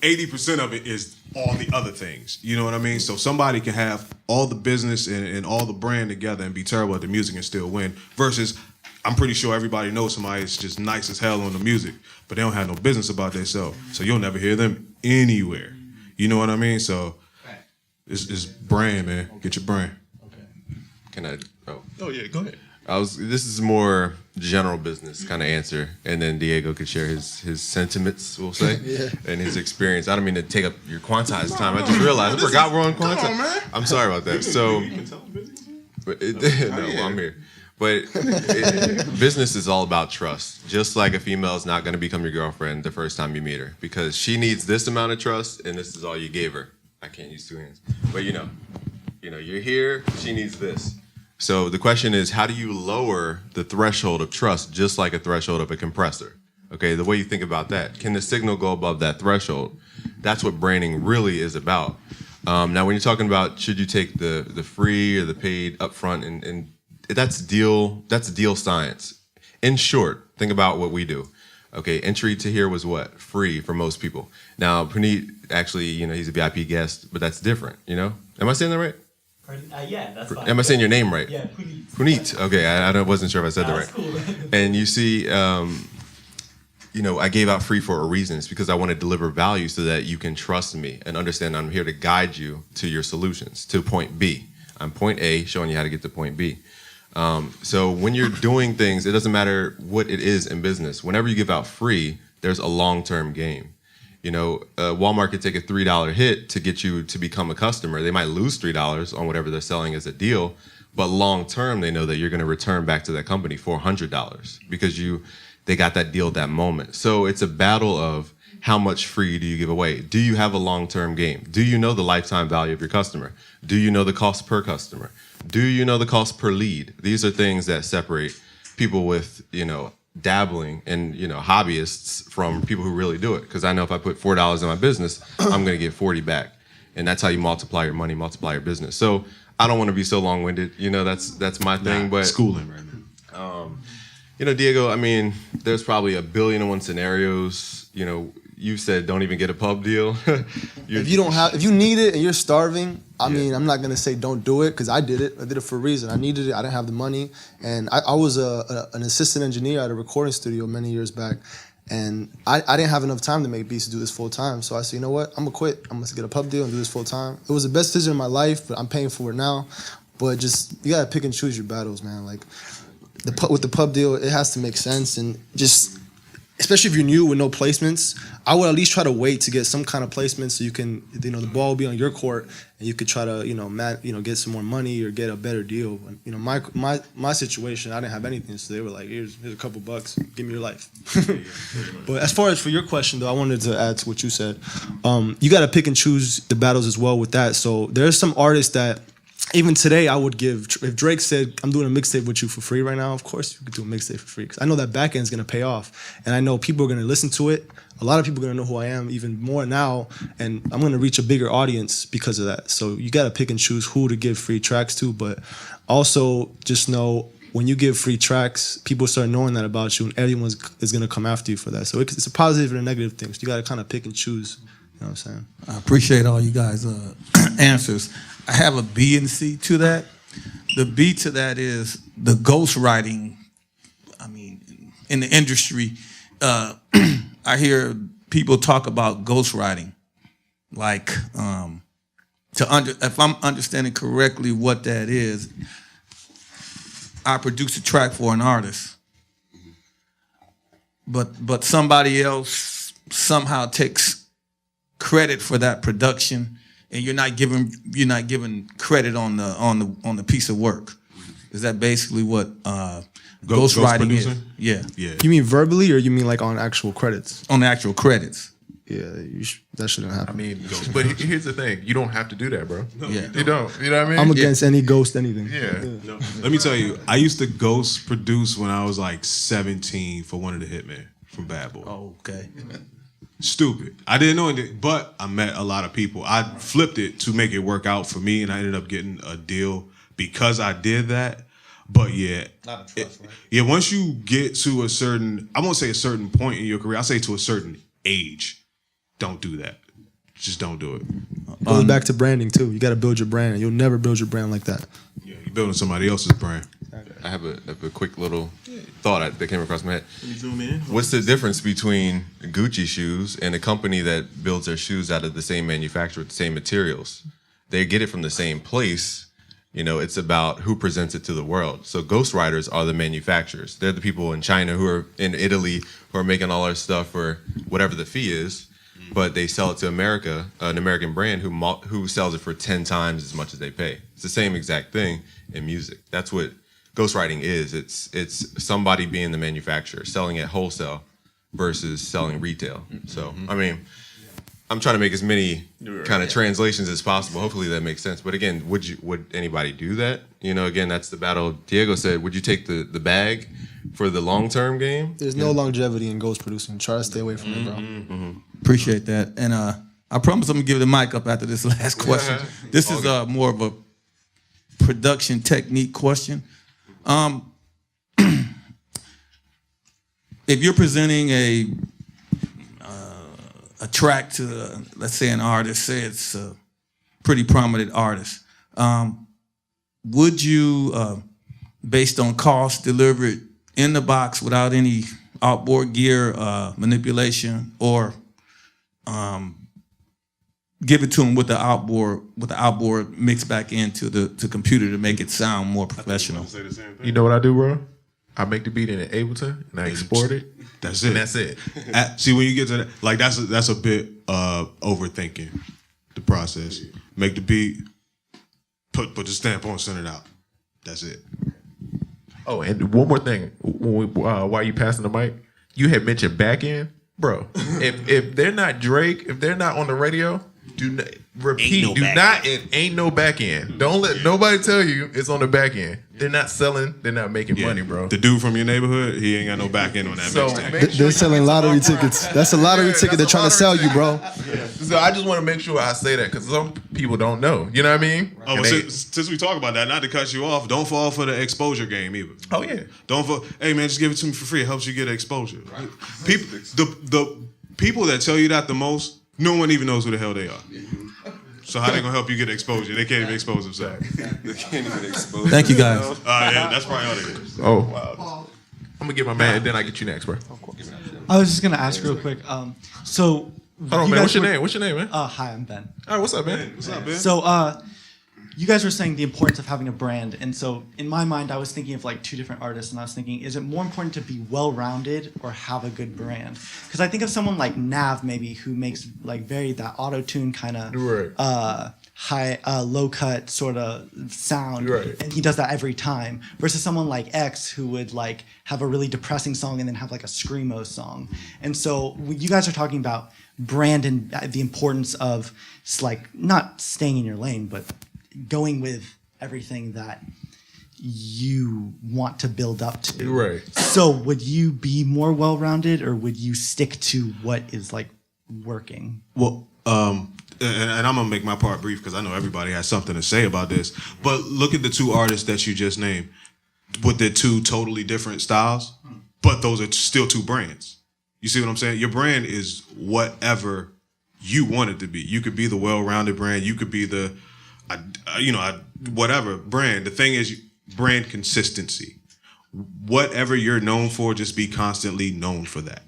Speaker 6: 80% of it is all the other things. You know what I mean? So somebody can have all the business and all the brand together and be terrible at the music and still win, versus I'm pretty sure everybody knows somebody that's just nice as hell on the music, but they don't have no business about themselves. So you'll never hear them anywhere. You know what I mean? So it's brand, man. Get your brand.
Speaker 1: Okay. Can I?
Speaker 9: Oh yeah, go ahead.
Speaker 1: This is more general business kind of answer, and then Diego could share his sentiments, we'll say, and his experience. I don't mean to take up your quantized time. I just realized I forgot we're on quantized. I'm sorry about that. So, I'm here. But business is all about trust. Just like a female is not going to become your girlfriend the first time you meet her, because she needs this amount of trust, and this is all you gave her. I can't use two hands, but you're here. She needs this. So the question is, how do you lower the threshold of trust, just like a threshold of a compressor? Okay, the way you think about that, can the signal go above that threshold? That's what branding really is about. Now, when you're talking about should you take the free or the paid upfront, and that's deal science. In short, think about what we do. Okay, entry to here was what? Free for most people. Now, Puneet, actually, he's a VIP guest, but that's different, Am I saying that right?
Speaker 3: Yeah, that's fine.
Speaker 1: Am I saying your name right?
Speaker 3: Yeah, Puneet.
Speaker 1: Puneet. Okay, I wasn't sure if I said that right.
Speaker 3: Cool.
Speaker 1: And you see, I gave out free for a reason. It's because I want to deliver value so that you can trust me and understand I'm here to guide you to your solutions, to point B. I'm point A, showing you how to get to point B. So when you're doing things, it doesn't matter what it is in business. Whenever you give out free, there's a long-term game. Walmart could take a $3 hit to get you to become a customer. They might lose $3 on whatever they're selling as a deal, but long-term, they know that you're going to return back to that company $400 because they got that deal at that moment. So it's a battle of how much free do you give away? Do you have a long-term game? Do you know the lifetime value of your customer? Do you know the cost per customer? Do you know the cost per lead? These are things that separate people with, dabbling and, hobbyists from people who really do it. Because I know if I put $4 in my business, I'm going to get 40 back. And that's how you multiply your money, multiply your business. So I don't want to be so long-winded. That's my thing. But
Speaker 6: schooling right now.
Speaker 1: Diego, I mean, there's probably 1,000,000,001 scenarios. You said don't even get a pub deal.
Speaker 12: If you need it and you're starving, I mean, I'm not gonna say don't do it, because I did it. I did it for a reason. I needed it. I didn't have the money, and I was an assistant engineer at a recording studio many years back, and I didn't have enough time to make beats to do this full time. So I said, you know what? I'm gonna quit. I'm gonna get a pub deal and do this full time. It was the best decision of my life, but I'm paying for it now. But you gotta pick and choose your battles, man. Like with the pub deal, it has to make sense, and just especially if you're new with no placements, I would at least try to wait to get some kind of placement so you can, the ball will be on your court and you could try to, get some more money or get a better deal. My situation, I didn't have anything, so they were like, here's a couple bucks, give me your life. But as far as for your question, though, I wanted to add to what you said. You got to pick and choose the battles as well with that. So there's some artists that, even today, I would give, if Drake said, I'm doing a mixtape with you for free right now, of course you could do a mixtape for free. Because I know that back end's going to pay off. And I know people are going to listen to it. A lot of people are going to know who I am even more now. And I'm going to reach a bigger audience because of that. So you got to pick and choose who to give free tracks to. But also just know when you give free tracks, people start knowing that about you and everyone is going to come after you for that. So it's a positive and a negative thing. So you got to kind of pick and choose. You know what I'm saying?
Speaker 13: I appreciate all you guys' answers. I have a B and C to that. The B to that is the ghostwriting. I mean, in the industry, I hear people talk about ghostwriting. Like, if I'm understanding correctly what that is, I produce a track for an artist, but somebody else somehow takes credit for that production, and you're not giving credit on the piece of work. Is that basically what ghostwriting is? Yeah.
Speaker 12: You mean verbally, or you mean like on actual credits?
Speaker 13: On the actual credits.
Speaker 12: Yeah, that shouldn't happen.
Speaker 9: I mean, but here's the thing: you don't have to do that, bro.
Speaker 13: No, yeah,
Speaker 9: you don't. You know what I mean?
Speaker 12: I'm against any ghost anything.
Speaker 9: Yeah.
Speaker 6: No. Let me tell you, I used to ghost produce when I was like 17 for one of the Hitmen from Bad Boy.
Speaker 13: Oh, okay.
Speaker 6: Stupid. I didn't know anything, but I met a lot of people. I flipped it to make it work out for me, and I ended up getting a deal because I did that. But yeah,
Speaker 11: not a trust, right?
Speaker 6: Yeah, once you get to a certain, I won't say a certain point in your career, I'll say to a certain age, don't do that. Just don't do it.
Speaker 12: Goes back to branding too. You got to build your brand. You'll never build your brand like that.
Speaker 6: Yeah, you're building somebody else's brand.
Speaker 1: I have a quick little thought that came across my head.
Speaker 6: Can you zoom in?
Speaker 1: What's the difference between Gucci shoes and a company that builds their shoes out of the same manufacturer with the same materials? They get it from the same place. It's about who presents it to the world. So ghostwriters are the manufacturers. They're the people in China who are in Italy who are making all our stuff for whatever the fee is, but they sell it to America, an American brand who sells it for 10 times as much as they pay. It's the same exact thing in music. That's what ghostwriting is. It's somebody being the manufacturer, selling at wholesale versus selling retail. So, I mean, I'm trying to make as many kind of translations as possible. Hopefully that makes sense. But again, would anybody do that? Again, that's the battle. Diego said, would you take the bag for the long-term game?
Speaker 12: There's no longevity in ghost producing. Try to stay away from it, bro.
Speaker 13: Appreciate that. And I promise I'm going to give the mic up after this last question. This is more of a production technique question. If you're presenting a track to, let's say, an artist, say it's a pretty prominent artist, would you, based on cost, deliver it in the box without any outboard gear manipulation, or give it to them with the outboard mixed back into the computer to make it sound more professional?
Speaker 9: You know what I do, bro? I make the beat in Ableton and I export it.
Speaker 6: That's it.
Speaker 9: And that's it.
Speaker 6: See, when you get to that, that's a bit overthinking the process. Make the beat, put the stamp on, send it out. That's it.
Speaker 9: Oh, and one more thing. While you passing the mic, you had mentioned back end, bro. if they're not Drake, if they're not on the radio, do not repeat. Ain't no back end. Don't let nobody tell you it's on the back end. They're not selling. They're not making money, bro.
Speaker 6: The dude from your neighborhood, he ain't got no back end on that mixtape.
Speaker 12: They're selling lottery tickets. That's a lottery ticket they're trying to sell you, bro.
Speaker 9: Yeah. So I just want to make sure I say that because some people don't know. You know what I mean?
Speaker 6: Oh, well, since we talk about that, not to cut you off, don't fall for the exposure game either.
Speaker 9: Oh yeah.
Speaker 6: Don't fall. Hey man, just give it to me for free. It helps you get exposure. Right. People, the people that tell you that the most, no one even knows who the hell they are. So how they gonna help you get exposure? They can't even expose themselves.
Speaker 1: They can't even expose.
Speaker 13: Thank you guys.
Speaker 6: Yeah, that's probably all it is.
Speaker 9: Oh, wow. I'm gonna get my man, and then I get you next, bro.
Speaker 5: I was just gonna ask real quick. So,
Speaker 9: hold on, man. What's your name? What's your name, man?
Speaker 5: Hi, I'm Ben.
Speaker 9: All right, what's up, man?
Speaker 6: What's up, Ben?
Speaker 5: So, you guys were saying the importance of having a brand, and so in my mind, I was thinking of like two different artists, and I was thinking, is it more important to be well-rounded or have a good brand? Because I think of someone like Nav, maybe, who makes like very that auto-tune kind of high, low-cut sort of sound, and he does that every time. Versus someone like X, who would like have a really depressing song and then have like a screamo song. And so you guys are talking about brand and the importance of like not staying in your lane, but going with everything that you want to build up to.
Speaker 6: Right.
Speaker 5: So would you be more well-rounded, or would you stick to what is like working?
Speaker 6: Well, and I'm gonna make my part brief because I know everybody has something to say about this. But look at the two artists that you just named, with their two totally different styles, but those are still two brands. You see what I'm saying? Your brand is whatever you want it to be. You could be the well-rounded brand. You could be the, whatever brand. The thing is, brand consistency. Whatever you're known for, just be constantly known for that.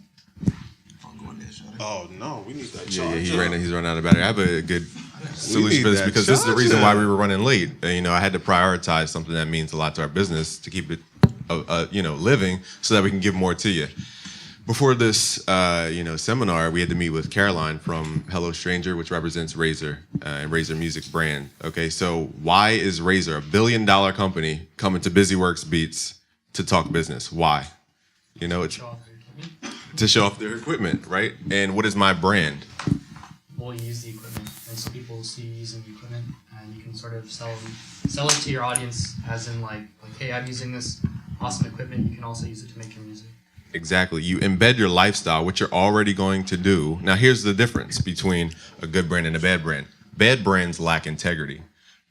Speaker 6: Oh no, we need that charger.
Speaker 1: Yeah, he's running out of battery. I have a good solution for this because this is the reason why we were running late. I had to prioritize something that means a lot to our business to keep it, living, so that we can give more to you. Before this, seminar, we had to meet with Caroline from Hello Stranger, which represents Razor and Razor Music brand. Okay, so why is Razor, $1 billion company, coming to BusyWorks Beats to talk business? Why? It's to show off their equipment, right? And what is my brand?
Speaker 14: Well, you use the equipment, and so people see you using the equipment, and you can sort of sell it to your audience, as in like, hey, I'm using this awesome equipment. You can also use it to make your music.
Speaker 1: Exactly. You embed your lifestyle, what you're already going to do. Now, here's the difference between a good brand and a bad brand. Bad brands lack integrity.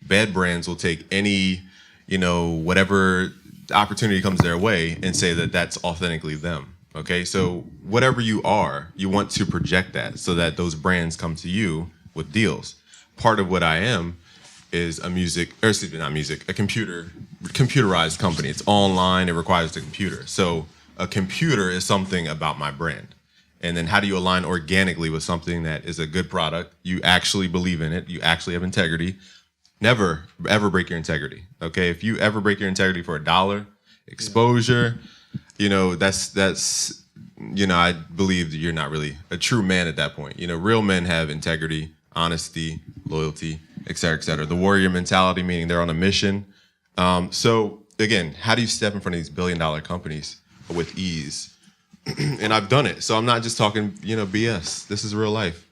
Speaker 1: Bad brands will take any, whatever opportunity comes their way and say that that's authentically them. Okay, so whatever you are, you want to project that so that those brands come to you with deals. Part of what I am is a computerized company. It's online, it requires a computer. So a computer is something about my brand. And then how do you align organically with something that is a good product? You actually believe in it, you actually have integrity. Never, ever break your integrity, okay? If you ever break your integrity for $1, exposure, that's I believe that you're not really a true man at that point. Real men have integrity, honesty, loyalty, et cetera, et cetera. The warrior mentality, meaning they're on a mission. So again, how do you step in front of these $1 billion companies with ease? And I've done it. So I'm not just talking, BS. This is real life.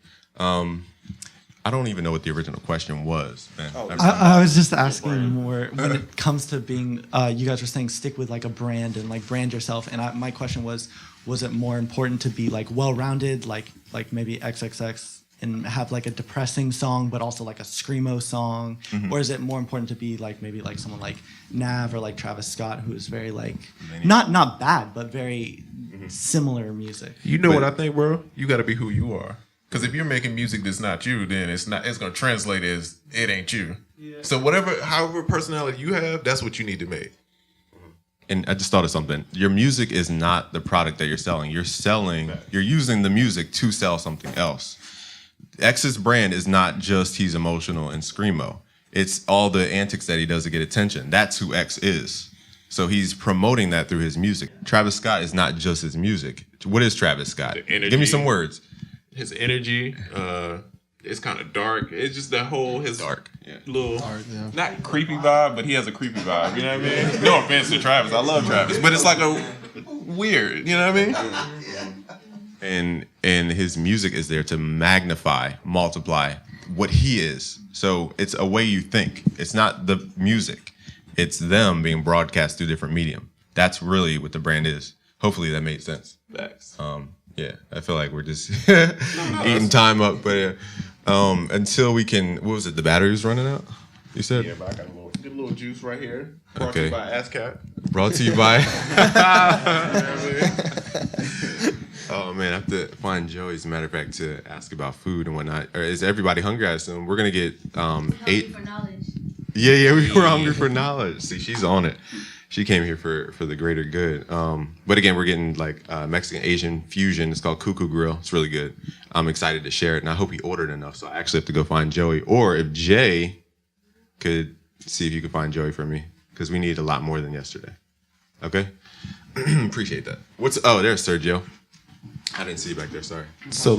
Speaker 1: I don't even know what the original question was.
Speaker 5: I was just asking more when it comes to being, you guys were saying stick with like a brand and like brand yourself. And my question was it more important to be like well-rounded, like maybe XXX and have like a depressing song, but also like a screamo song? Mm-hmm. Or is it more important to be like maybe like someone like Nav or like Travis Scott, who is very like, not bad, but very similar music?
Speaker 9: What I think, bro? You got to be who you are. Because if you're making music that's not you, then it's going to translate as it ain't you. Yeah. So however personality you have, that's what you need to make.
Speaker 1: And I just thought of something. Your music is not the product that you're selling. You're using the music to sell something else. X's brand is not just he's emotional and screamo. It's all the antics that he does to get attention. That's who X is. So he's promoting that through his music. Travis Scott is not just his music. What is Travis Scott? Give me some words.
Speaker 9: His energy, it's kind of dark. It's just that whole little not creepy vibe, but he has a creepy vibe. You know what I mean? No offense to Travis, I love Travis, but it's like a weird. You know what I
Speaker 1: mean? And his music is there to multiply what he is. So it's a way you think. It's not the music. It's them being broadcast through different medium. That's really what the brand is. Hopefully that made sense.
Speaker 9: Thanks.
Speaker 1: Yeah, I feel like we're just eating time up, but until we can, what was it? The battery's running out. You said?
Speaker 9: Yeah, but I got a little juice right here. Brought to you by ASCAP.
Speaker 1: Brought to you by. Oh man, I have to find Joey, as a matter of fact, to ask about food and whatnot. Or is everybody hungry? I assume we're gonna get 8.
Speaker 15: For knowledge.
Speaker 1: Yeah, we were hungry for knowledge. See, she's on it. She came here for the greater good. But again, we're getting like Mexican Asian fusion. It's called Cuckoo Grill. It's really good. I'm excited to share it, and I hope he ordered enough. So I actually have to go find Joey, or if Jay could see if you could find Joey for me, because we need a lot more than yesterday. Okay? Appreciate that. There's Sergio. I didn't see you back there, sorry. So,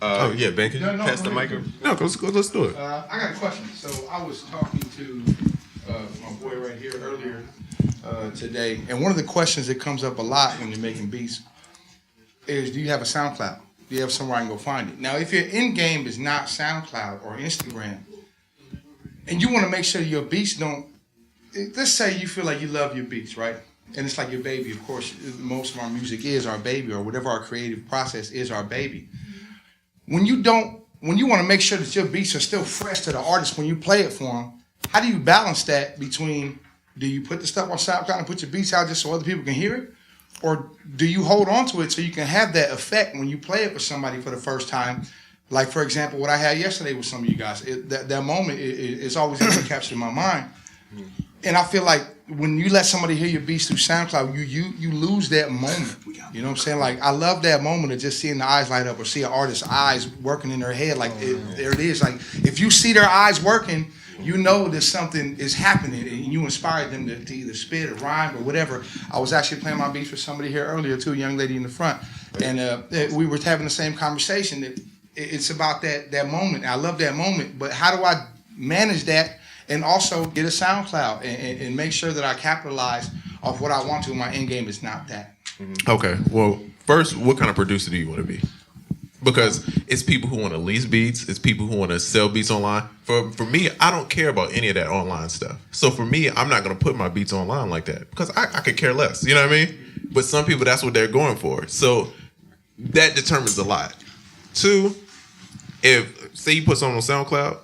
Speaker 1: yeah, Ben, can you pass the mic? No, let's do it.
Speaker 10: I got a question. So I was talking to my boy right here earlier today, and one of the questions that comes up a lot when you're making beats is, do you have a SoundCloud? Do you have somewhere I can go find it? Now, if your end game is not SoundCloud or Instagram, and you want to make sure your beats don't, let's say you feel like you love your beats, right? And it's like your baby. Of course, most of our music is our baby, or whatever our creative process is our baby. When you want to make sure that your beats are still fresh to the artist when you play it for them, how do you balance that between, do you put the stuff on SoundCloud and put your beats out just so other people can hear it? Or do you hold on to it so you can have that effect when you play it with somebody for the first time? Like, for example, what I had yesterday with some of you guys. That moment is always going to capture in my mind. And I feel like when you let somebody hear your beats through SoundCloud, you lose that moment. You know what I'm saying? Like, I love that moment of just seeing the eyes light up, or see an artist's eyes working in their head. Like, there it is. Like, if you see their eyes working, you know that something is happening, and you inspired them to either spit or rhyme or whatever. I was actually playing my beats for somebody here earlier too, a young lady in the front, and we were having the same conversation. That it's about that moment. I love that moment, but how do I manage that and also get a SoundCloud and make sure that I capitalize off what I want to? My end game is not that.
Speaker 9: Okay, well, first, what kind of producer do you want to be? Because it's people who want to lease beats, it's people who want to sell beats online. For me, I don't care about any of that online stuff. So for me, I'm not going to put my beats online like that, because I could care less. You know what I mean? But some people, that's what they're going for. So that determines a lot. Two, if, say you put something on SoundCloud,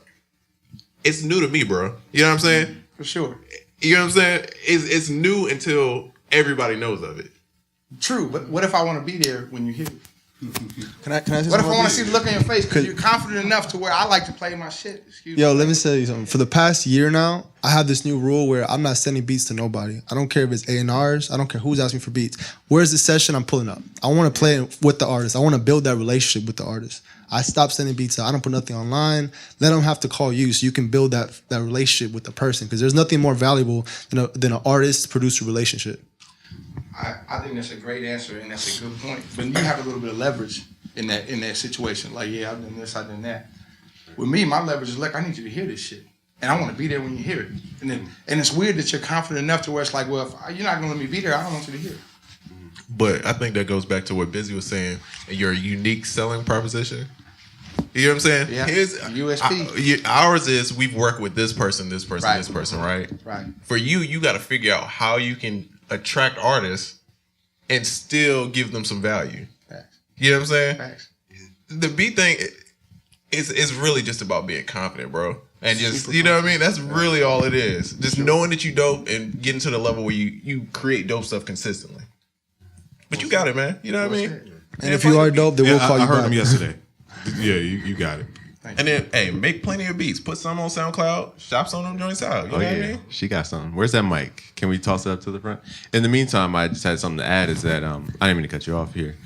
Speaker 9: it's new to me, bro. You know what I'm saying?
Speaker 10: For sure.
Speaker 9: You know what I'm saying? It's new until everybody knows of it.
Speaker 10: True, but what if I want to be there when you hear it?
Speaker 12: Can I
Speaker 10: What if I want to see the look on your face because you're confident enough to where I like to play my shit?
Speaker 12: Let me tell you something. For the past year now, I have this new rule where I'm not sending beats to nobody. I don't care if it's A&Rs. I don't care who's asking for beats. Where's the session I'm pulling up? I want to play it with the artist. I want to build that relationship with the artist. I stopped sending beats out. I don't put nothing online. Let them have to call you so you can build that relationship with the person, because there's nothing more valuable than an artist-producer relationship.
Speaker 10: I think that's a great answer, and that's a good point. But you have a little bit of leverage in that situation. Like, yeah, I've done this, I've done that. With me, my leverage is, look, I need you to hear this shit, and I want to be there when you hear it. And it's weird that you're confident enough to where it's like, well, if you're not gonna let me be there, I don't want you to hear it.
Speaker 9: But I think that goes back to what Busy was saying, your unique selling proposition. You know what I'm saying?
Speaker 10: Yeah. USP.
Speaker 9: Ours is, we've worked with this person,
Speaker 10: Right.
Speaker 9: this person, right?
Speaker 10: Right.
Speaker 9: For you got to figure out how you can attract artists and still give them some value.
Speaker 10: Facts.
Speaker 9: You know what I'm saying?
Speaker 10: Facts.
Speaker 9: The beat thing is really just about being confident, bro. And just, you know what I mean? That's really all it is. Just knowing that you dope and getting to the level where you create dope stuff consistently. But you got it, man. You know what I mean?
Speaker 12: And if you are dope, then we'll call you back.
Speaker 6: I heard him yesterday. Yeah, you got it.
Speaker 9: And then, hey, make plenty of beats. Put some on SoundCloud. Shop some of them joints out. You know what I mean?
Speaker 1: She got something. Where's that mic? Can we toss it up to the front? In the meantime, I just had something to add. Is that I didn't mean to cut you off here.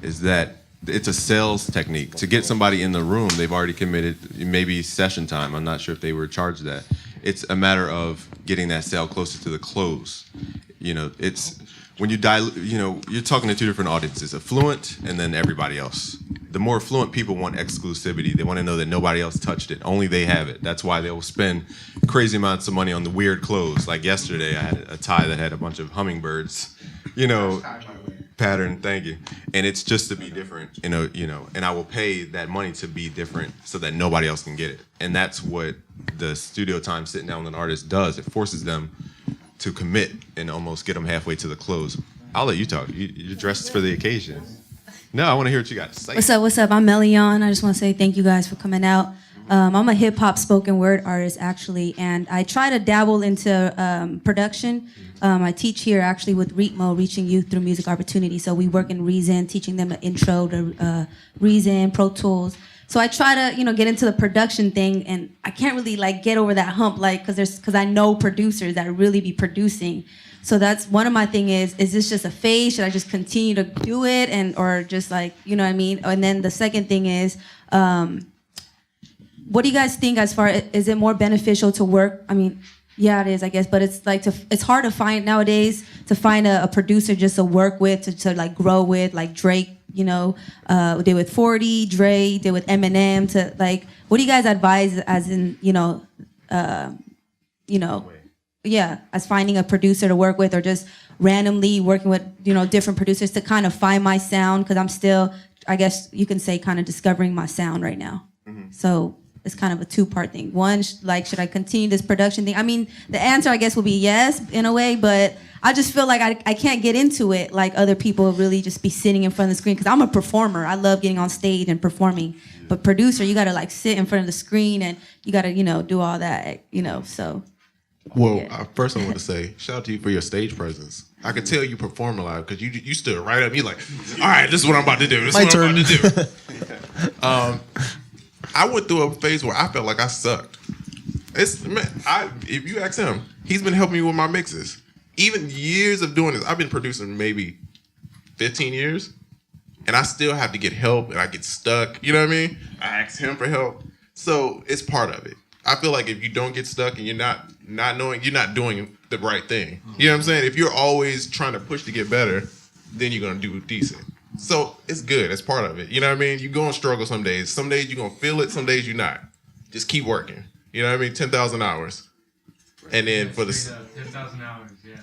Speaker 1: Is that it's a sales technique to get somebody in the room. They've already committed, maybe session time. I'm not sure if they were charged that. It's a matter of getting that sale closer to the close. You know, it's when you dilute. You know, you're talking to two different audiences: affluent and then everybody else. The more affluent people want exclusivity. They want to know that nobody else touched it. Only they have it. That's why they'll spend crazy amounts of money on the weird clothes. Like yesterday, I had a tie that had a bunch of hummingbirds, pattern. Thank you. And it's just to be different, and I will pay that money to be different so that nobody else can get it. And that's what the studio time sitting down with an artist does. It forces them to commit and almost get them halfway to the close. I'll let you talk. You're dressed for the occasion. No, I want to hear what you got to say.
Speaker 15: What's up? I'm Melion. I just want to say thank you guys for coming out. I'm a hip hop spoken word artist, actually, and I try to dabble into production. I teach here actually with Rico, Reaching Youth Through Music Opportunity. So we work in Reason, teaching them an intro to Reason, Pro Tools. So I try to, get into the production thing, and I can't really get over that hump, because I know producers that really be producing. So that's one of my thing is this just a phase? Should I just continue to do it or just you know what I mean? And then the second thing is, what do you guys think as far is it more beneficial to work? I mean, yeah, it is, I guess, but it's like it's hard to find nowadays to find a producer just to work with, to like grow with, like Drake, you know, did with 40, Dre did with Eminem. To like, what do you guys advise as in, yeah, as finding a producer to work with, or just randomly working with, different producers to kind of find my sound? Because I'm still, I guess you can say, kind of discovering my sound right now. So it's kind of a two-part thing. One, should I continue this production thing? I mean, the answer, I guess, will be yes, in a way, but I just feel like I can't get into it like other people really just be sitting in front of the screen, because I'm a performer. I love getting on stage and performing. But producer, you got to like sit in front of the screen and you got to, do all that, so.
Speaker 9: Well,
Speaker 15: Yeah.
Speaker 9: first I want to say, shout out to you for your stage presence. I could tell you perform live because you stood right up. You like, all right, this is what I'm about to do. This is what I'm about to do. I went through a phase where I felt like I sucked. If you ask him, he's been helping me with my mixes. Even years of doing this, I've been producing maybe 15 years, and I still have to get help, and I get stuck. You know what I mean? I ask him for help, so it's part of it. I feel like if you don't get stuck and you're not knowing, you're not doing the right thing. You know what I'm saying? If you're always trying to push to get better, then you're gonna do decent. So it's good. It's part of it. You know what I mean? You're gonna struggle some days. Some days you're gonna feel it. Some days you're not. Just keep working. You know what I mean? 10,000 hours. And then for the
Speaker 16: 10,000 hours, yeah.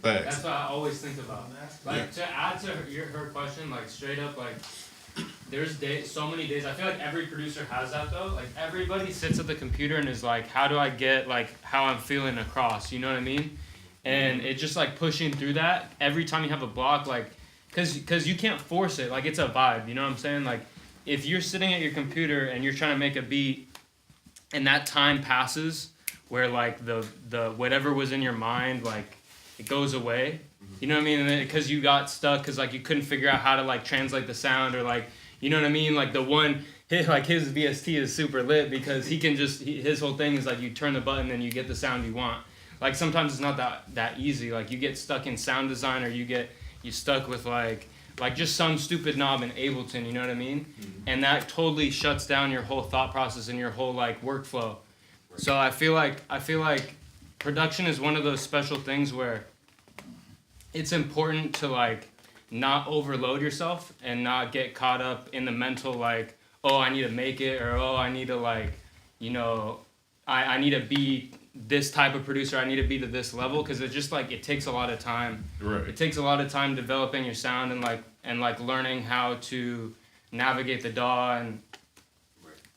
Speaker 9: facts.
Speaker 16: That's what I always think about. Like to add to her question, like straight up, like there's so many days. I feel like every producer has that though. Like everybody sits at the computer and is like, how do I get like how I'm feeling across? You know what I mean? And it's just like pushing through that every time you have a block, like, cause you can't force it. Like it's a vibe. You know what I'm saying? Like if you're sitting at your computer and you're trying to make a beat, and that time passes where like the whatever was in your mind, like it goes away. You know what I mean? Because you got stuck because like you couldn't figure out how to like translate the sound, or like, you know what I mean? Like his VST is super lit because he can his whole thing is like you turn the button and you get the sound you want. Like sometimes it's not that easy. Like you get stuck in sound design, or you stuck with like just some stupid knob in Ableton, you know what I mean? And that totally shuts down your whole thought process and your whole like workflow. So I feel like production is one of those special things where it's important to like not overload yourself and not get caught up in the mental like, oh, I need to make it, or oh, I need to like, I need to be this type of producer, I need to be to this level, because it's just like it takes a lot of time.
Speaker 9: Right.
Speaker 16: It takes a lot of time developing your sound and learning how to navigate the DAW, and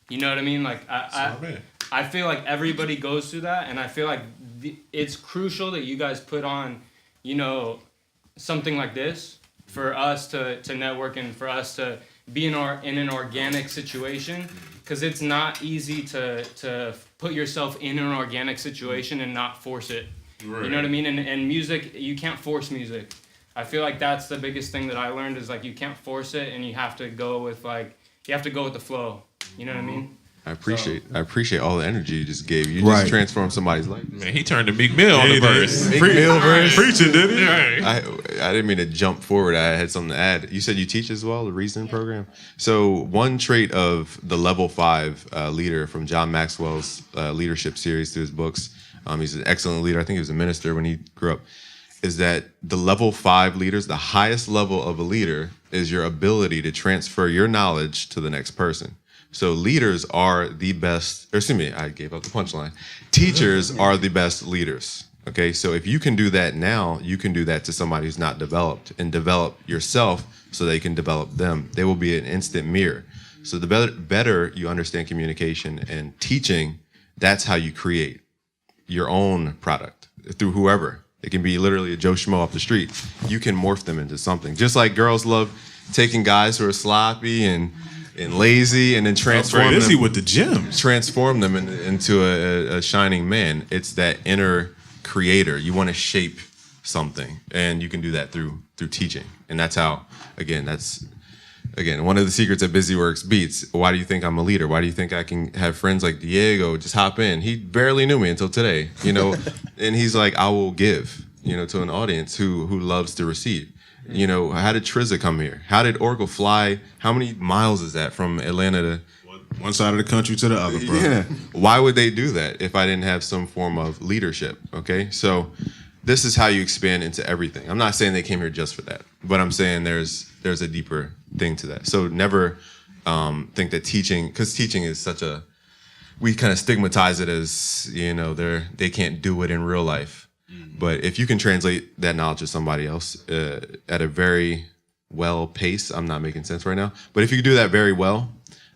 Speaker 16: you know what I mean? Like I feel like everybody goes through that, and I feel like it's crucial that you guys put on, something like this for us to network and for us to be in an organic situation, because it's not easy to put yourself in an organic situation and not force it. Right. You know what I mean? And music, you can't force music. I feel like that's the biggest thing that I learned is like you can't force it, and you have to go with the flow. You know what I mean?
Speaker 1: I appreciate all the energy you just gave. You just transformed somebody's life.
Speaker 6: Man, he turned to Meek Mill on the verse.
Speaker 1: Meek Mill verse.
Speaker 6: Preaching, didn't he?
Speaker 1: I didn't mean to jump forward. I had something to add. You said you teach as well, the reasoning program. So one trait of the Level 5 leader from John Maxwell's leadership series through his books, he's an excellent leader. I think he was a minister when he grew up, is that the Level 5 leaders, the highest level of a leader is your ability to transfer your knowledge to the next person. So leaders are the best, I gave up the punchline. Teachers are the best leaders, okay? So if you can do that now, you can do that to somebody who's not developed, and develop yourself so they can develop them. They will be an instant mirror. So the better you understand communication and teaching, that's how you create your own product through whoever. It can be literally a Joe Schmo off the street. You can morph them into something. Just like girls love taking guys who are sloppy and lazy, and then transform them
Speaker 6: with the gym.
Speaker 1: Transform them into a shining man. It's that inner creator. You want to shape something, and you can do that through teaching. And that's how, that's one of the secrets of BusyWorks Beats. Why do you think I'm a leader? Why do you think I can have friends like Diego just hop in? He barely knew me until today, and he's like, I will give, to an audience who loves to receive. How did Triza come here? How did Oracle fly? How many miles is that from Atlanta
Speaker 6: One side of the country to the other, bro.
Speaker 1: Yeah. Why would they do that if I didn't have some form of leadership? Okay. So this is how you expand into everything. I'm not saying they came here just for that, but I'm saying there's a deeper thing to that. So never think that teaching, because teaching is such a, we kind of stigmatize it as, you know, they can't do it in real life. But if you can translate that knowledge to somebody else at a very well pace, I'm not making sense right now, but if you can do that very well,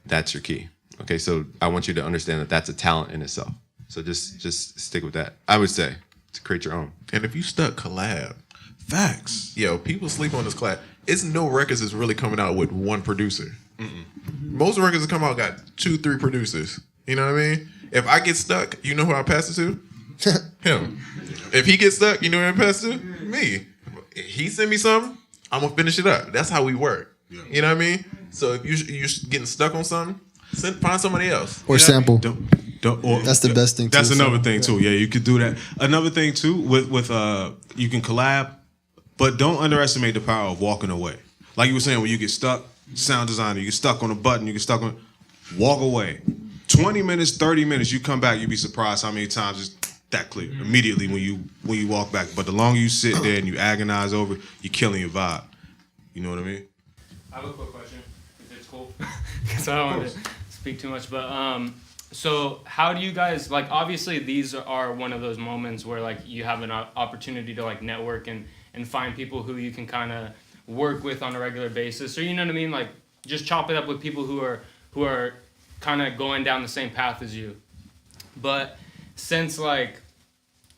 Speaker 1: that's your key. Okay, so I want you to understand that that's a talent in itself. So just stick with that. I would say to create your own.
Speaker 9: And if you stuck, collab.
Speaker 6: Facts.
Speaker 9: Yo, people sleep on this collab. It's no records is really coming out with one producer. Most records that come out got 2-3 producers. You know what I mean? If I get stuck, you know who I pass it to? Him. If he gets stuck, you know who I pass it to? Me. If he send me something, I'm gonna finish it up. That's how we work. Yeah. You know what I mean? So if you're getting stuck on something, find somebody else.
Speaker 12: Or sample.
Speaker 6: That's
Speaker 12: the best thing too.
Speaker 6: That's another thing too. Yeah, you could do that. Another thing too with you can collab, but don't underestimate the power of walking away. Like you were saying, when you get stuck, sound designer, you get stuck on a button, you get stuck on, walk away. 20 minutes, 30 minutes, you come back, you'd be surprised how many times it's that clear immediately when you walk back. But the longer you sit there and you agonize over it, you're killing your vibe. You know what I mean?
Speaker 16: I have a quick question, if it's cool, because I don't want to speak too much. But so how do you guys, like, obviously these are one of those moments where like you have an opportunity to like network and find people who you can kind of work with on a regular basis, or you know what I mean, like just chop it up with people who are kind of going down the same path as you. But since like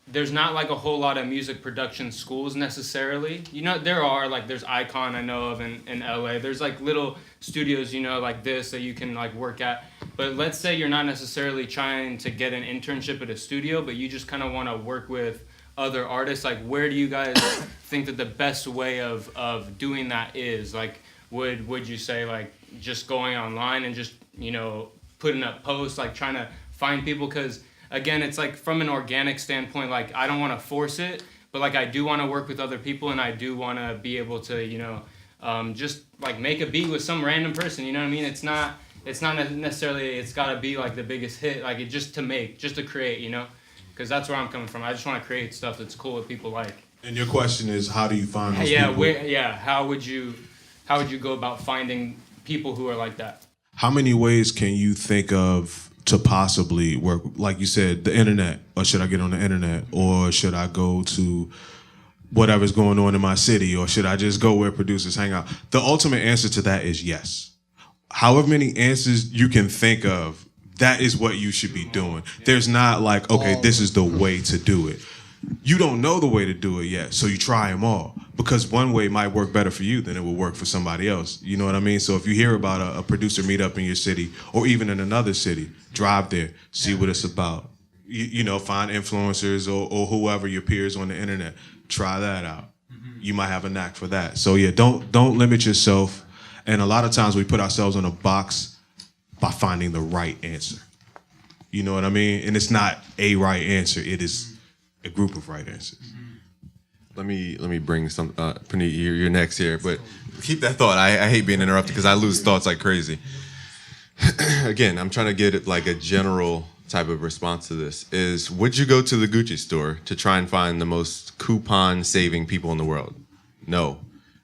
Speaker 16: there's not like a whole lot of music production schools necessarily, you know, there's Icon I know of in LA, there's like little studios, you know, like this that you can like work at. But let's say you're not necessarily trying to get an internship at a studio, but you just kind of want to work with other artists. Like, where do you guys think that the best way of doing that is? Like, would you say like just going online and just, you know, putting up posts, like trying to find people? Because again, it's like from an organic standpoint, like I don't want to force it, but like I do want to work with other people, and I do want to be able to, you know, just like make a beat with some random person. You know what I mean? It's not necessarily it's got to be like the biggest hit, like it just to create, you know, because that's where I'm coming from. I just want to create stuff that's cool that people like.
Speaker 6: And your question is, how do you find those people?
Speaker 16: How would you go about finding people who are like that?
Speaker 6: How many ways can you think of to possibly work? Like you said, the internet, or should I get on the internet, or should I go to whatever's going on in my city, or should I just go where producers hang out? The ultimate answer to that is yes. However many answers you can think of, that is what you should be doing. There's not like, okay, this is the way to do it. You don't know the way to do it yet, so you try them all. Because one way might work better for you than it will work for somebody else. You know what I mean? So if you hear about a producer meetup in your city, or even in another city, drive there, see what it's about. You know, find influencers or whoever, your peers on the internet. Try that out. You might have a knack for that. So yeah, don't limit yourself. And a lot of times we put ourselves in a box by finding the right answer. You know what I mean? And it's not a right answer. It is a group of right answers.
Speaker 1: Let me bring some, Praneet, you're next here, but keep that thought. I hate being interrupted because I lose thoughts like crazy. Again, I'm trying to get it like a general type of response to this is, would you go to the Gucci store to try and find the most coupon saving people in the world? No.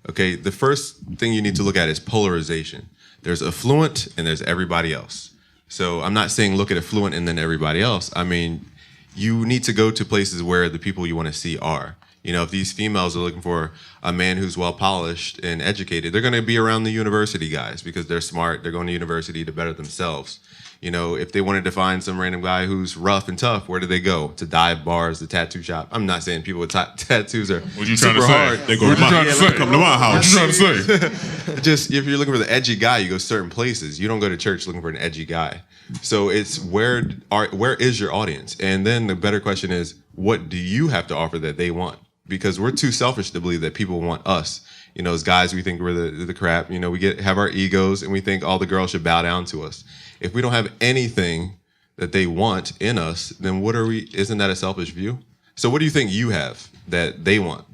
Speaker 1: Okay, the first thing you need to look at is polarization. There's affluent and there's everybody else. So I'm not saying look at affluent and then everybody else. I mean, you need to go to places where the people you want to see are. You know, if these females are looking for a man who's well polished and educated, they're going to be around the university guys because they're smart. They're going to university to better themselves. You know, if they wanted to find some random guy who's rough and tough, where do they go? To dive bars, the tattoo shop. I'm not saying people with tattoos are
Speaker 6: what you
Speaker 1: super
Speaker 6: trying to
Speaker 1: hard.
Speaker 6: Say? They go to my house. Come to my house. What you trying to say?
Speaker 1: Just if you're looking for the edgy guy, you go certain places. You don't go to church looking for an edgy guy. So it's where is your audience? And then the better question is, what do you have to offer that they want? Because we're too selfish to believe that people want us. You know, as guys, we think we're the crap. You know, we have our egos and we think all the girls should bow down to us. If we don't have anything that they want in us, then what are we? Isn't that a selfish view? So what do you think you have that they want?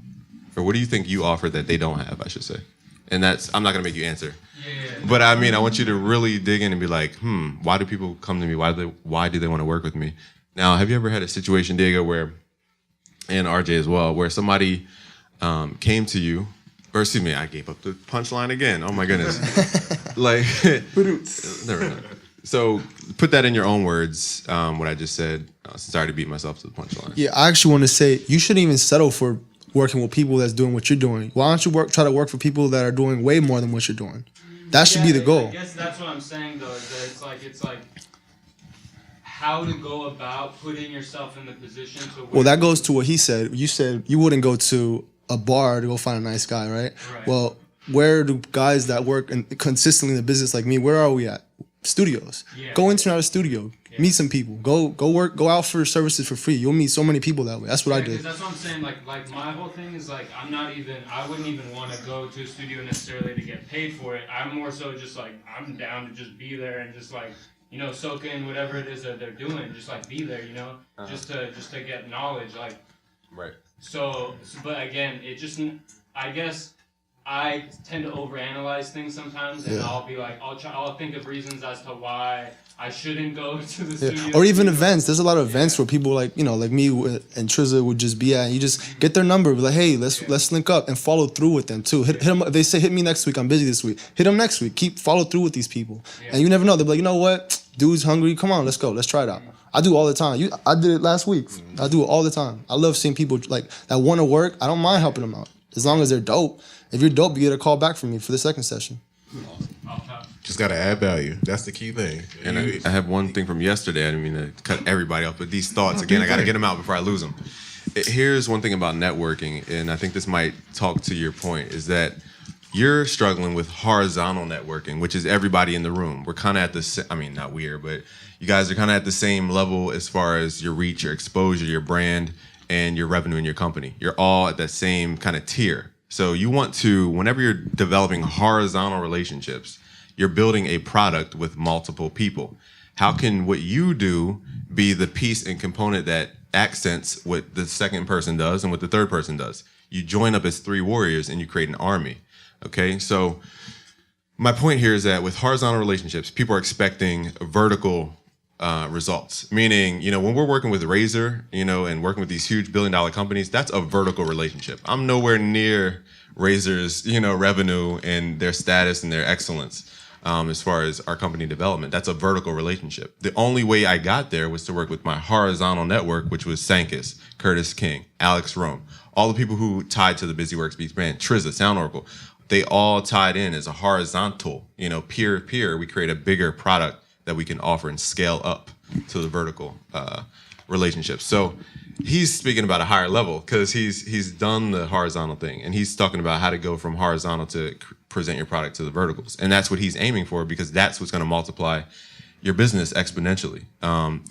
Speaker 1: Or what do you think you offer that they don't have, I should say? And I'm not gonna make you answer. But I mean, I want you to really dig in and be like, why do people come to me? Why do they want to work with me? Now, have you ever had a situation, Diego, where, and RJ as well, where somebody came to you, or excuse me, I gave up the punchline again. Oh my goodness. Like, never mind. So put that in your own words, what I just said. Sorry to beat myself to the punchline.
Speaker 12: Yeah, I actually want to say you shouldn't even settle for working with people that's doing what you're doing. Why don't you try to work for people that are doing way more than what you're doing? That should be the goal.
Speaker 16: I guess that's what I'm saying though, is that it's like how to go about putting yourself in the position to.
Speaker 12: Well, that goes to what he said. You said you wouldn't go to a bar to go find a nice guy, right? Well, where do guys that work consistently in the business like me? Where are we at? Studios. Go intern at a studio. Meet some people. Go work. Go out for services for free. You'll meet so many people that way. That's what I did.
Speaker 16: That's what I'm saying. Like my whole thing is like I wouldn't even want to go to a studio necessarily to get paid for it. I'm more so just like I'm down to just be there and just like soak in whatever it is that they're doing. Just like be there, just to get knowledge. Like
Speaker 1: right.
Speaker 16: So but again, I guess I tend to overanalyze things sometimes, and I'll be like, I'll think of reasons as to why I shouldn't go to the studio.
Speaker 12: Or even events. There's a lot of events where people like me and Triza would just be at. You just get their number, be like, hey, let's link up and follow through with them too. Hit them. They say hit me next week. I'm busy this week. Hit them next week. Follow through with these people, and you never know. They'll be like, you know what, dude's hungry. Come on, let's go. Let's try it out. I do all the time. I did it last week. I do it all the time. I love seeing people like that want to work. I don't mind helping them out as long as they're dope. If you're dope, you get a call back from me for the second session.
Speaker 6: Just got to add value. That's the key thing.
Speaker 1: And I have one thing from yesterday. I didn't mean to cut everybody off, but these thoughts, again, I got to get them out before I lose them. Here's one thing about networking, and I think this might talk to your point, is that you're struggling with horizontal networking, which is everybody in the room. We're kind of at the, not weird, but you guys are kind of at the same level as far as your reach, your exposure, your brand, and your revenue in your company. You're all at that same kind of tier. So you want to, whenever you're developing horizontal relationships, you're building a product with multiple people. How can what you do be the piece and component that accents what the second person does and what the third person does? You join up as three warriors and you create an army. Okay, so my point here is that with horizontal relationships, people are expecting vertical results. Meaning, when we're working with Razor, and working with these huge billion-dollar companies, that's a vertical relationship. I'm nowhere near Razor's, revenue and their status and their excellence as far as our company development. That's a vertical relationship. The only way I got there was to work with my horizontal network, which was Sankis, Curtis King, Alex Rome, all the people who tied to the Busy Works Beats brand, Triza, Sound Oracle. They all tied in as a horizontal, peer-to-peer. We create a bigger product that we can offer and scale up to the vertical relationships. So he's speaking about a higher level because he's done the horizontal thing, and he's talking about how to go from horizontal to present your product to the verticals. And that's what he's aiming for, because that's what's going to multiply your business exponentially. And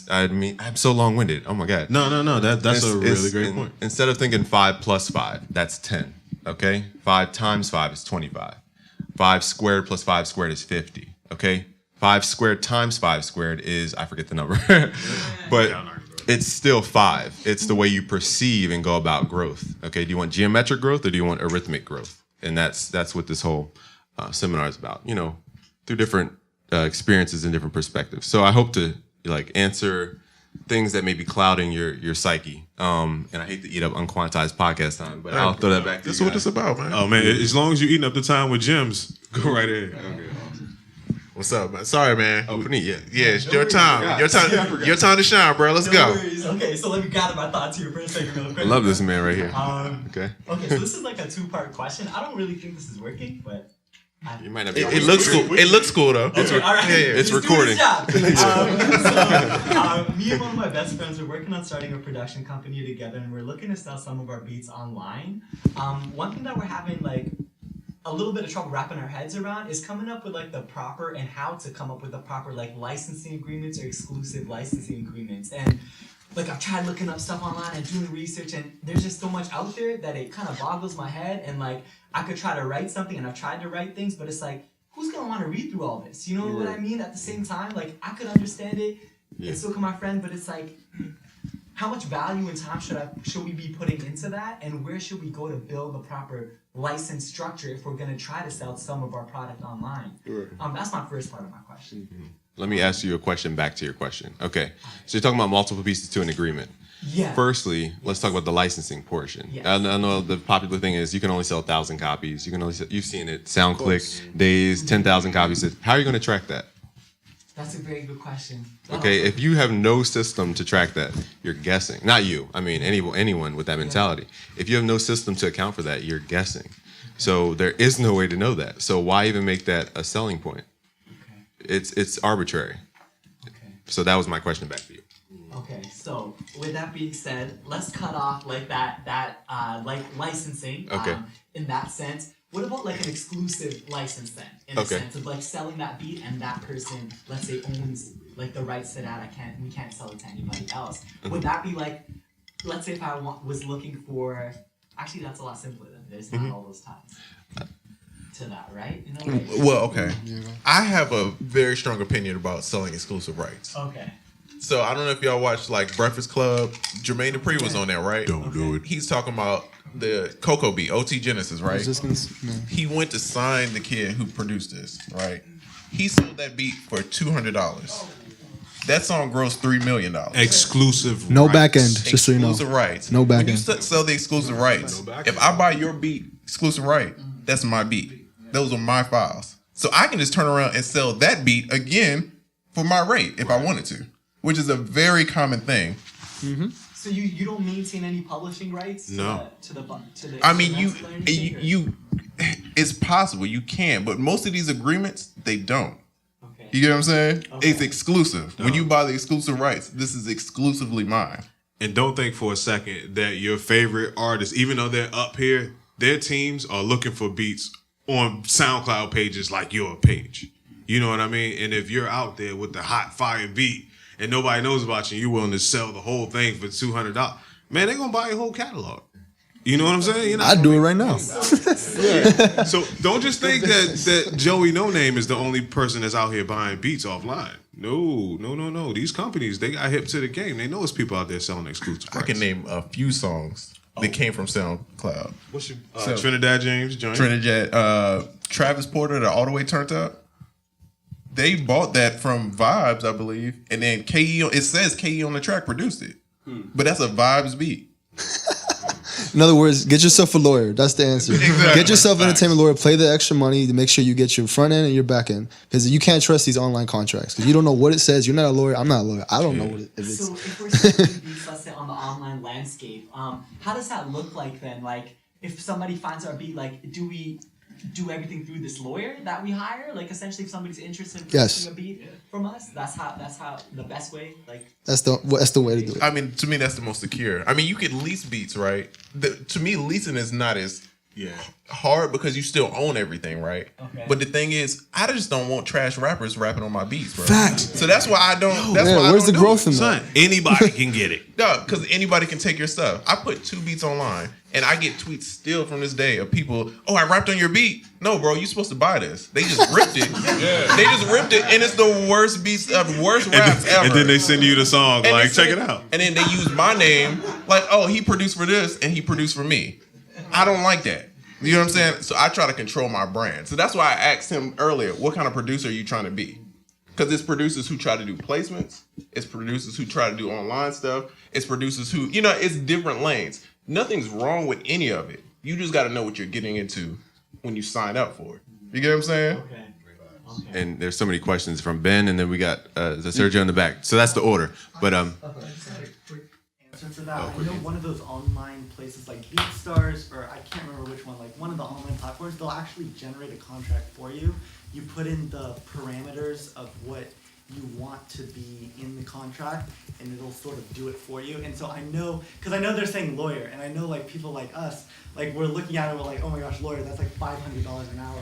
Speaker 1: I'm so long-winded. Oh my God.
Speaker 6: No. That's a really great point.
Speaker 1: Instead of thinking 5 plus 5, that's 10. Okay? 5 times 5 is 25. 5 squared plus 5 squared is 50. Okay? 5 squared times 5 squared is, I forget the number, but it's still 5. It's the way you perceive and go about growth. Okay, do you want geometric growth or do you want arithmetic growth? And that's what this whole seminar is about. Through different experiences and different perspectives. So I hope to answer things that may be clouding your psyche. And I hate to eat up Unquantized Podcast time, but I'll throw that back to you.
Speaker 6: That's what it's about, man. Oh man, as long as you're eating up the time with gems, go right ahead. Okay. What's up, man? Sorry, man.
Speaker 1: Oh, Panit, yeah.
Speaker 6: Yeah, it's your time. Your time to shine, bro. Let's go.
Speaker 3: Worries. Okay, so let me gather my thoughts here for a second real quick.
Speaker 1: I love this man right here. Okay,
Speaker 3: so this is like a 2-part question. I don't really think this is working, but
Speaker 1: you might not be.
Speaker 6: It looks cool. It looks cool though.
Speaker 3: Okay, all right.
Speaker 1: It's recording.
Speaker 3: Me and one of my best friends are working on starting a production company together, and we're looking to sell some of our beats online. One thing that we're having a little bit of trouble wrapping our heads around is coming up with the proper and how to come up with the proper licensing agreements or exclusive licensing agreements. And I've tried looking up stuff online and doing research, and there's just so much out there that it kind of boggles my head. And I could try to write something, and I've tried to write things, but it's who's gonna want to read through all this? You know what I mean? At the same time, I could understand it, and so can my friend, but it's how much value and time should we be putting into that, and where should we go to build the proper
Speaker 17: license structure if we're going to try to sell some of our product online? That's my first part of my question.
Speaker 1: Let me ask you a question back to your question. Okay, so you're talking about multiple pieces to an agreement.
Speaker 17: Yeah.
Speaker 1: Firstly, let's talk about the licensing portion.
Speaker 17: Yes.
Speaker 1: I know the popular thing is you can only sell 1,000 copies. You can only you've seen it. SoundClick, days, 10,000 copies. How are you going to track that?
Speaker 17: That's a very good question.
Speaker 1: Okay, if you have no system to track that, you're guessing. Not you. I mean, anyone with that mentality. If you have no system to account for that, you're guessing. So there is no way to know that. So why even make that a selling point? It's arbitrary. So that was my question back to you.
Speaker 17: Okay, so with that being said, let's cut off like that like licensing.
Speaker 1: Okay.
Speaker 17: In that sense, what about like an exclusive license then? In the sense of like selling that beat and that person, let's say, owns like the rights to that. We can't sell it to anybody else. Would that be like, let's say if I was looking for, actually that's a lot simpler than there's not all those ties to that, right? In a way.
Speaker 9: Well, okay. I have a very strong opinion about selling exclusive rights.
Speaker 17: Okay.
Speaker 9: So I don't know if y'all watched like Breakfast Club. Jermaine Dupri was on there, right? Don't do it. He's talking about the Coco beat, OT Genesis, right? He went to sign the kid who produced this, right? He sold that beat for $200. That song grossed $3 million.
Speaker 6: Exclusive
Speaker 12: No
Speaker 6: rights.
Speaker 12: back end, just so you know.
Speaker 9: Exclusive rights.
Speaker 12: No back
Speaker 9: When you
Speaker 12: end.
Speaker 9: sell the exclusive rights, if I buy your beat exclusive right, that's my beat. Those are my files. So I can just turn around and sell that beat again for my rate if I wanted to, which is a very common thing.
Speaker 17: So you don't maintain any publishing rights?
Speaker 9: No.
Speaker 17: To the
Speaker 9: I mean, you it's possible you can, but most of these agreements they don't.
Speaker 17: Okay.
Speaker 9: You get what I'm saying? Okay. It's exclusive. When you buy the exclusive rights, this is exclusively mine.
Speaker 6: And don't think for a second that your favorite artists, even though they're up here, their teams are looking for beats on SoundCloud pages like your page. You know what I mean? And if you're out there with the hot fire beat and nobody knows about you, you're willing to sell the whole thing for $200, man, they're gonna buy your whole catalog. You know what I'm saying?
Speaker 12: I'd do it right now.
Speaker 6: Yeah. So don't just think that Joey No Name is the only person that's out here buying beats offline. No. These companies, they got hip to the game. They know it's people out there selling exclusive rights.
Speaker 9: I can name a few songs that came from SoundCloud.
Speaker 6: What's your Trinidad James joint?
Speaker 9: Trinidad, Travis Porter, the All the Way Turned Up. They bought that from Vibes, I believe, and then KE. It says KE on the track produced it, but that's a Vibes beat.
Speaker 12: In other words, get yourself a lawyer. That's the answer.
Speaker 9: Exactly.
Speaker 12: Get yourself an entertainment lawyer. Pay the extra money to make sure you get your front end and your back end, because you can't trust these online contracts because you don't know what it says. You're not a lawyer. I'm not a lawyer. I don't know what it is.
Speaker 17: So if we're selling beats, let's say on the online landscape, how does that look like then? Like if somebody finds our beat, like do we do everything through this lawyer that we hire? Like essentially, if somebody's interested in purchasing a beat from us, that's how the best way. Like
Speaker 12: That's the way to do it.
Speaker 9: I mean, to me, that's the most secure. I mean, you could lease beats, right? To me, leasing is not as hard because you still own everything, right?
Speaker 17: Okay.
Speaker 9: But the thing is, I just don't want trash rappers rapping on my beats, bro.
Speaker 12: Fact.
Speaker 9: So that's why I don't.
Speaker 12: Where's the growth in
Speaker 6: Son,
Speaker 12: that?
Speaker 6: anybody can get it.
Speaker 9: No, because anybody can take your stuff. I put 2 beats online, and I get tweets still from this day of people, oh, I rapped on your beat. No, bro, you supposed to buy this. They just ripped it. They just ripped it, and it's the worst beats, worst raps ever.
Speaker 6: And then they send you the song,
Speaker 9: And
Speaker 6: like,
Speaker 9: they
Speaker 6: check
Speaker 9: say-
Speaker 6: it out.
Speaker 9: And then they use my name, like, oh, he produced for this, and he produced for me. I don't like that. You know what I'm saying? So I try to control my brand. So that's why I asked him earlier, what kind of producer are you trying to be? Because it's producers who try to do placements. It's producers who try to do online stuff. It's producers who, it's different lanes. Nothing's wrong with any of it. You just got to know what you're getting into when you sign up for it. You get what I'm saying?
Speaker 17: Okay.
Speaker 1: And there's so many questions from Ben, and then we got the Sergio in the back. So that's the order. But
Speaker 5: Answer for that. I know one of those online places like BeatStars, or I can't remember which one, like one of the online platforms, they'll actually generate a contract for you. You put in the parameters of what you want to be in the contract, and it'll sort of do it for you. And so I know, because I know they're saying lawyer, and I know like people like us, like we're looking at it, we're like, oh my gosh, lawyer, that's like $500 an hour,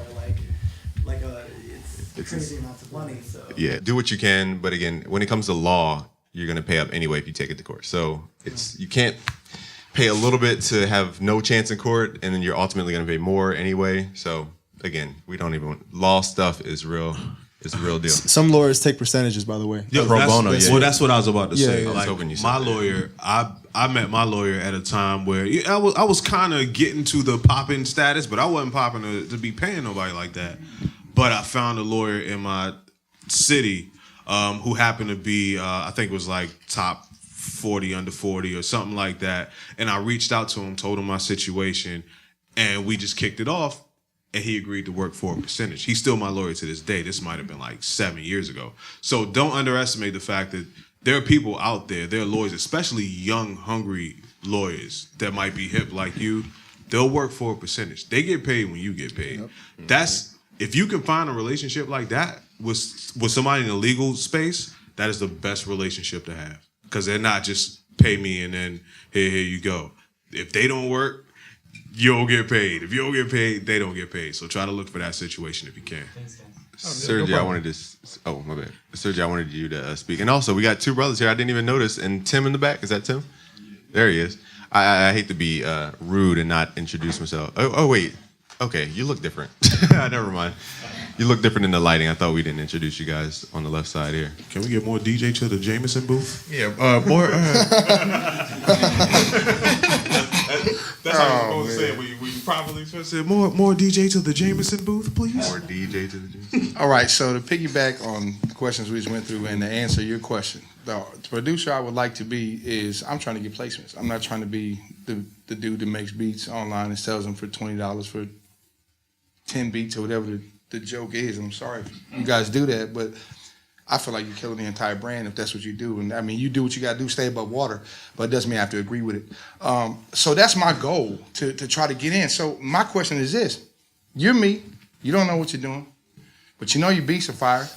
Speaker 5: it's crazy amounts of money. So
Speaker 1: yeah, do what you can. But again, when it comes to law, you're going to pay up anyway if you take it to court. So you can't pay a little bit to have no chance in court, and then you're ultimately going to pay more anyway. So again, law stuff is real. It's a real deal.
Speaker 12: Some lawyers take percentages, by the way.
Speaker 6: Yeah,
Speaker 1: Pro bono,
Speaker 6: well, that's what I was about to say.
Speaker 12: Yeah.
Speaker 6: Like,
Speaker 1: I was hoping you said
Speaker 6: my
Speaker 1: that.
Speaker 6: lawyer, I met my lawyer at a time where I was kind of getting to the popping status, but I wasn't popping to be paying nobody like that. But I found a lawyer in my city who happened to be, I think it was like top 40 under 40 or something like that. And I reached out to him, told him my situation, and we just kicked it off. And he agreed to work for a percentage. He's still my lawyer to this day. This might have been like 7 years ago. So don't underestimate the fact that there are people out there, there are lawyers, especially young, hungry lawyers that might be hip like you. They'll work for a percentage. They get paid when you get paid. Yep. That's, if you can find a relationship like that with somebody in the legal space, that is the best relationship to have. Because they're not just pay me and then here you go. If they don't work, you don't get paid. If you don't get paid, they don't get paid. So try to look for that situation if you can.
Speaker 14: Thanks, guys.
Speaker 1: Sergio, I wanted to. Oh, my bad. Sergio, I wanted you to speak. And also, we got two brothers here I didn't even notice. And Tim in the back. Is that Tim? There he is. I hate to be rude and not introduce myself. Oh, wait. Okay, you look different. Never mind. You look different in the lighting. I thought we didn't introduce you guys on the left side here.
Speaker 6: Can we get more DJ to the Jameson booth?
Speaker 9: Yeah, more.
Speaker 6: That's how you're supposed to say it. When you properly supposed to say more DJ to the Jameson booth, please.
Speaker 1: More DJ to the Jameson.
Speaker 10: All right, so to piggyback on the questions we just went through and to answer your question, the producer I would like to be is I'm trying to get placements. I'm not trying to be the dude that makes beats online and sells them for $20 for 10 beats or whatever the joke is. I'm sorry if you guys do that, but I feel like you're killing the entire brand if that's what you do. And I mean, you do what you got to do, stay above water, but it doesn't mean I have to agree with it. So that's my goal, to try to get in. So my question is this. You're me. You don't know what you're doing, but you know your beats are fire.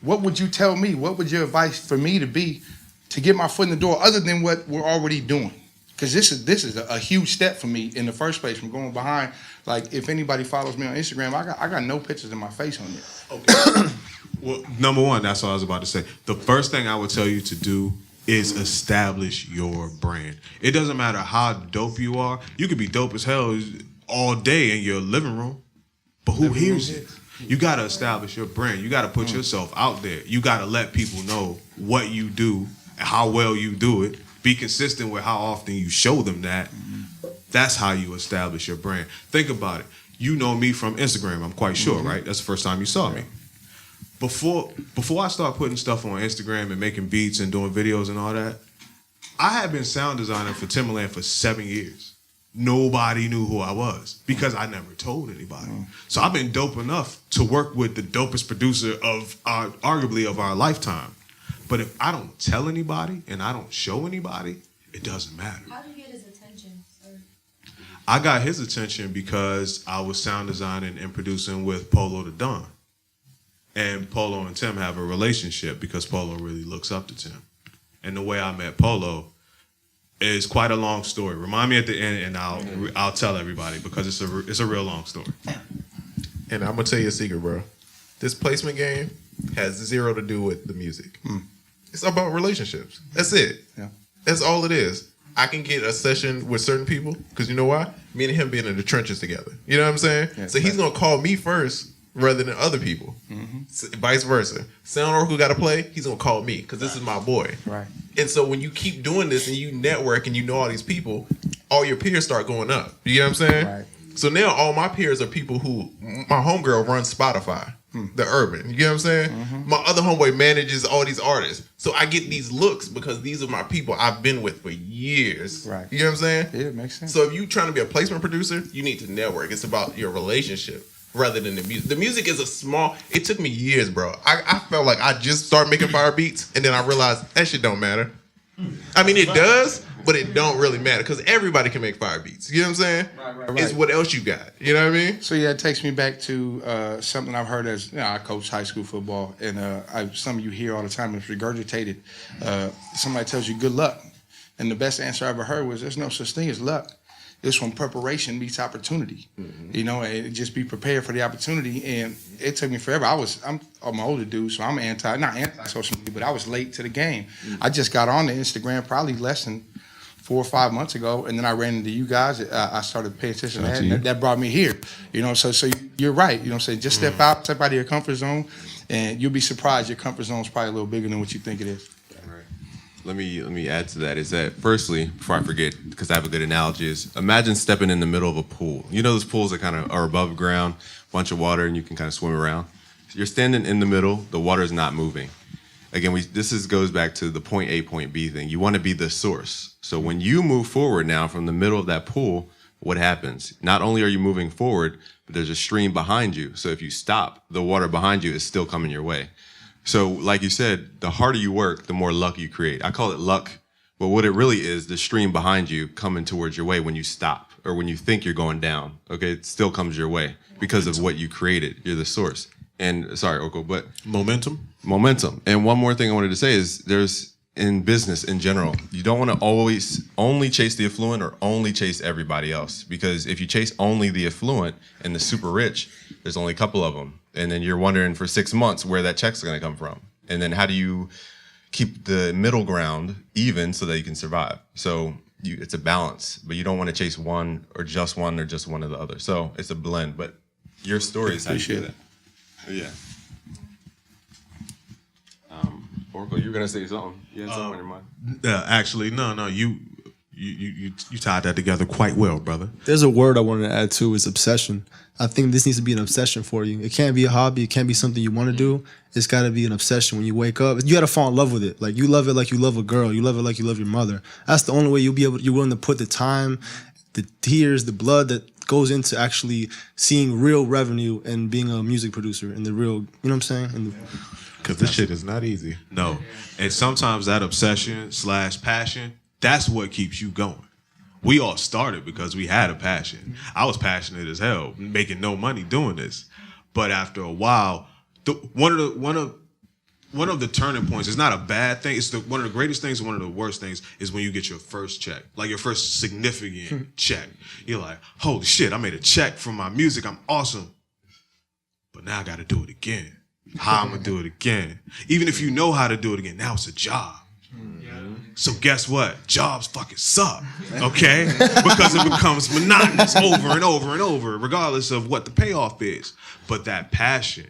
Speaker 10: What would you tell me? What would your advice for me to be to get my foot in the door other than what we're already doing? Because this is a huge step for me in the first place from going behind. Like, if anybody follows me on Instagram, I got no pictures of my face on there.
Speaker 6: Okay. Well, number one, that's what I was about to say. The first thing I would tell you to do is establish your brand. It doesn't matter how dope you are. You could be dope as hell all day in your living room, but who hears it? You got to establish your brand. You got to put yourself out there. You got to let people know what you do, how well you do it. Be consistent with how often you show them that. That's how you establish your brand. Think about it. You know me from Instagram, I'm quite sure, right? That's the first time you saw me. Before I start putting stuff on Instagram and making beats and doing videos and all that, I had been sound designer for Timbaland for 7 years. Nobody knew who I was because I never told anybody. So I've been dope enough to work with the dopest producer of arguably of our lifetime. But if I don't tell anybody and I don't show anybody, it doesn't matter.
Speaker 15: How did you get his attention, sir?
Speaker 6: I got his attention because I was sound designing and producing with Polo the Don. And Polo and Tim have a relationship because Polo really looks up to Tim. And the way I met Polo is quite a long story. Remind me at the end, and I'll tell everybody because it's a real long story.
Speaker 9: And I'm gonna tell you a secret, bro. This placement game has zero to do with the music. It's about relationships. That's it.
Speaker 10: Yeah.
Speaker 9: That's all it is. I can get a session with certain people because you know why? Me and him being in the trenches together. You know what I'm saying?
Speaker 10: Yeah,
Speaker 9: so he's gonna call me first rather than other people. Vice versa. Sound Oracle got to play. He's gonna call me because this is my boy.
Speaker 10: Right.
Speaker 9: And so when you keep doing this and you network and you know all these people, all your peers start going up. You know what I'm saying?
Speaker 10: Right.
Speaker 9: So now all my peers are people who my homegirl runs Spotify. The Urban. You get what I'm saying? My other homeboy manages all these artists. So I get these looks because these are my people I've been with for years.
Speaker 10: Right.
Speaker 9: You know what I'm saying?
Speaker 10: Yeah, it makes sense.
Speaker 9: So if you're trying to be a placement producer, you need to network. It's about your relationship rather than the music. The music is it took me years, bro. I felt like I just started making fire beats and then I realized that shit don't matter. I mean, it does, but it don't really matter because everybody can make fire beats. You know what I'm saying?
Speaker 10: Right.
Speaker 9: It's what else you got. You know what I mean?
Speaker 10: So yeah, it takes me back to something I've heard as I coached high school football, and some of you hear all the time. It's regurgitated. Somebody tells you good luck, and the best answer I ever heard was, "There's no such thing as luck. It's when preparation meets opportunity. You know, and just be prepared for the opportunity." And it took me forever. I'm an older dude, so I'm not anti social media, but I was late to the game. I just got on the Instagram probably less than 4 or 5 months ago, and then I ran into you guys. I started paying attention to that,
Speaker 6: to you.
Speaker 10: and that brought me here. You know, so you're right. You know what I'm saying? Just step out of your comfort zone, and you'll be surprised. Your comfort zone is probably a little bigger than what you think it is.
Speaker 1: Let me add to that. Is that firstly, before I forget, because I have a good analogy, is imagine stepping in the middle of a pool. You know those pools that kind of are above ground, bunch of water, and you can kind of swim around. You're standing in the middle. The water is not moving. Again, goes back to the point A, point B thing. You want to be the source. So when you move forward now from the middle of that pool, what happens? Not only are you moving forward, but there's a stream behind you. So if you stop, the water behind you is still coming your way. So like you said, the harder you work, the more luck you create. I call it luck, but what it really is, the stream behind you coming towards your way when you stop or when you think you're going down, okay, it still comes your way because of what you created. You're the source. And sorry, Oko, but momentum. And one more thing I wanted to say is there's in business in general, you don't want to always only chase the affluent or only chase everybody else, because if you chase only the affluent and the super rich, there's only a couple of them. And then you're wondering for 6 months where that check's going to come from. And then how do you keep the middle ground even so that you can survive? So it's a balance, but you don't want to chase one or just one or the other. So it's a blend, but your story is how you do that. Yeah. Oracle, you were going to say something. You had something on your mind.
Speaker 6: Actually, no. You tied that together quite well, brother.
Speaker 12: There's a word I wanted to add too, is obsession. I think this needs to be an obsession for you. It can't be a hobby. It can't be something you want to do. It's got to be an obsession. When you wake up, you got to fall in love with it. Like you love it like you love a girl. You love it like you love your mother. That's the only way you're willing to put the time, the tears, the blood that goes into actually seeing real revenue and being a music producer and the real, you know what I'm saying?
Speaker 6: Because this shit is not easy. No. And sometimes that obsession / passion, that's what keeps you going. We all started because we had a passion. I was passionate as hell, making no money doing this. But after a while, one of the turning points, it's not a bad thing. It's one of the greatest things and one of the worst things is when you get your first check, like your first significant check. You're like, holy shit, I made a check from my music. I'm awesome. But now I got to do it again. How I'm going to do it again? Even if you know how to do it again, now it's a job. So guess what? Jobs fucking suck, okay? Because it becomes monotonous over and over and over, regardless of what the payoff is. But that passion,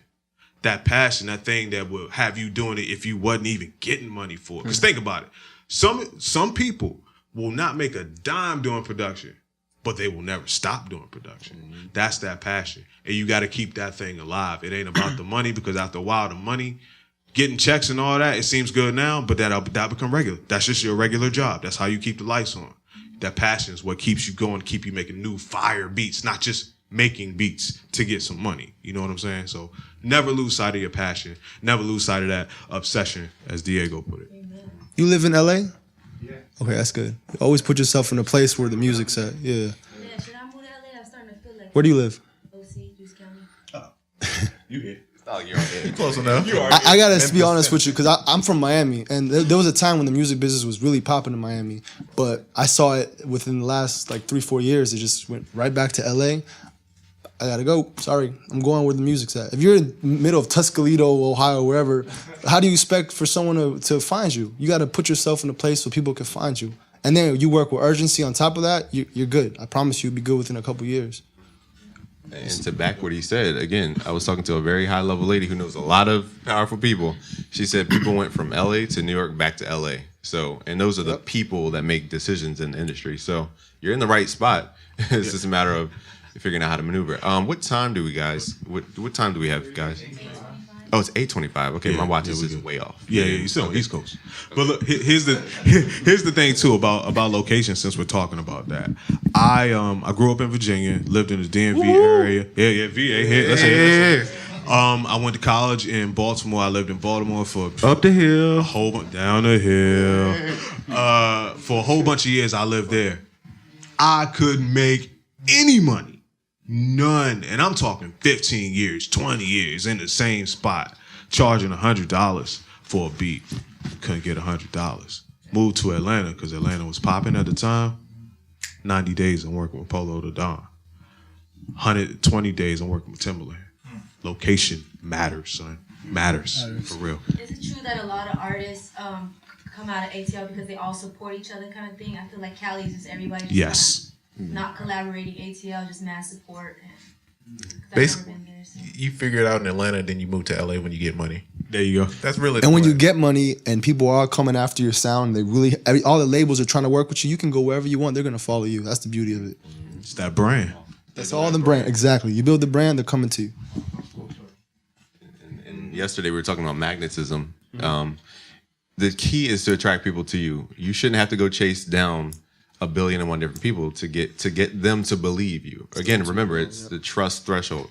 Speaker 6: that thing that will have you doing it if you wasn't even getting money for it. Because think about it. Some people will not make a dime doing production, but they will never stop doing production. That's that passion. And you got to keep that thing alive. It ain't about the money, because after a while, the money, getting checks and all that, it seems good now, but that become regular. That's just your regular job. That's how you keep the lights on. That passion is what keeps you going, keep you making new fire beats, not just making beats to get some money. You know what I'm saying? So never lose sight of your passion. Never lose sight of that obsession, as Diego put it.
Speaker 12: You live in LA? Yeah. Okay, that's good. Always put yourself in a place where the music's at. Yeah.
Speaker 15: Should I move to LA? I'm starting to feel like.
Speaker 12: Where do you live?
Speaker 15: OC, Juice County.
Speaker 6: You hit.
Speaker 1: Oh, you're
Speaker 6: close enough.
Speaker 12: I gotta be honest with you, because I'm from Miami, and there was a time when the music business was really popping in Miami, but I saw it within the last like 3-4 years. It just went right back to LA. I gotta go. Sorry, I'm going where the music's at. If you're in the middle of Tuscaloosa, Ohio, wherever, how do you expect for someone to find you? You gotta put yourself in a place where people can find you, and then you work with urgency on top of that. You're good. I promise you'll be good within a couple years.
Speaker 1: And to back what he said, again, I was talking to a very high level lady who knows a lot of powerful people. She said people went from LA to New York back to LA. So, and those are the people that make decisions in the industry. So you're in the right spot. It's just a matter of figuring out how to maneuver. What time do we guys? What time do we have, guys? Oh, it's 8:25. Okay, my watch is just way off.
Speaker 6: Yeah, you're still on East Coast. But look, here's the thing too about location. Since we're talking about that, I grew up in Virginia, lived in the DMV area. Yeah, VA. Here, let's hear it. I went to college in Baltimore. I lived in Baltimore for
Speaker 1: up the hill,
Speaker 6: down the hill. For a whole bunch of years, I lived there. I couldn't make any money. None. And I'm talking 15 years, 20 years in the same spot, charging $100 for a beat. Couldn't get $100. Moved to Atlanta because Atlanta was popping at the time. 90 days I'm working with Polo the Don. 120 days I'm working with Timbaland. Location matters, son. Matters. For real.
Speaker 15: Is it true that a lot of artists come out of ATL because they all support each other kind of thing. I feel like Cali is just everybody just
Speaker 6: Yes.
Speaker 15: not collaborating. ATL, just mass support.
Speaker 18: Basically, you figure it out in Atlanta, then you move to LA when you get money.
Speaker 6: There you go.
Speaker 18: That's really.
Speaker 12: And when you get money and people are coming after your sound, all the labels are trying to work with you. You can go wherever you want. They're gonna follow you. That's the beauty of it.
Speaker 6: It's that brand.
Speaker 12: That's all the brand. Exactly. You build the brand, they're coming to you.
Speaker 1: And yesterday we were talking about magnetism. The key is to attract people to you. You shouldn't have to go chase down 1,000,000,001 different people to get them to believe you. Again, remember, it's the trust threshold.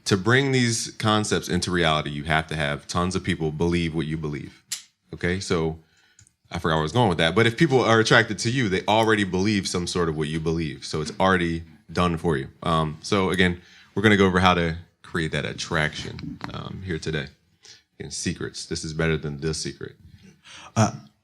Speaker 1: To bring these concepts into reality, you have to have tons of people believe what you believe. Okay, so I forgot where I was going with that. But if people are attracted to you, they already believe some sort of what you believe. So it's already done for you. So again, we're going to go over how to create that attraction here today. And secrets. This is better than this secret.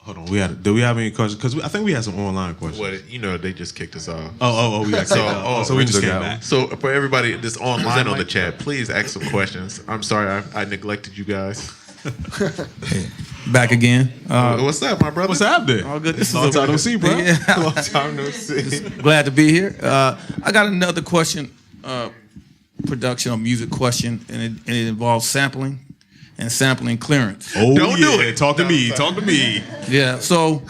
Speaker 6: Hold on. Do we have any questions? Because I think we had some online questions.
Speaker 18: Well, they just kicked us off.
Speaker 6: We got kicked off.
Speaker 18: So
Speaker 6: we
Speaker 18: we
Speaker 6: just
Speaker 18: just
Speaker 6: came back.
Speaker 18: So for everybody that's online on the chat, please ask some questions. I'm sorry I neglected you guys.
Speaker 13: Back again.
Speaker 18: What's up, my brother?
Speaker 6: What's happening?
Speaker 13: All good. This
Speaker 6: Long
Speaker 13: is
Speaker 6: time no see, bro.
Speaker 13: Yeah.
Speaker 6: Long time no see.
Speaker 13: Glad to be here. I got another question, production or music question, and it involves sampling and sampling clearance.
Speaker 6: Don't do it. Talk to me. Talk to me.
Speaker 13: Yeah. So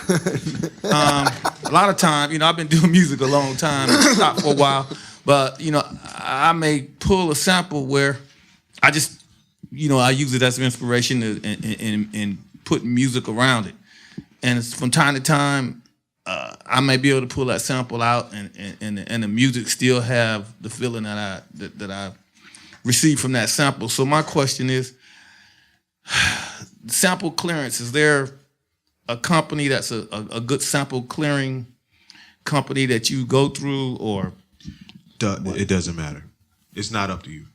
Speaker 13: a lot of time, I've been doing music a long time, stopped for a while, but I may pull a sample where I just, I use it as an inspiration and put music around it. And from time to time, I may be able to pull that sample out and the music still have the feeling that I received from that sample. So my question is, sample clearance, is there a company that's a good sample clearing company that you go through, or?
Speaker 6: It doesn't matter. It's not up to you.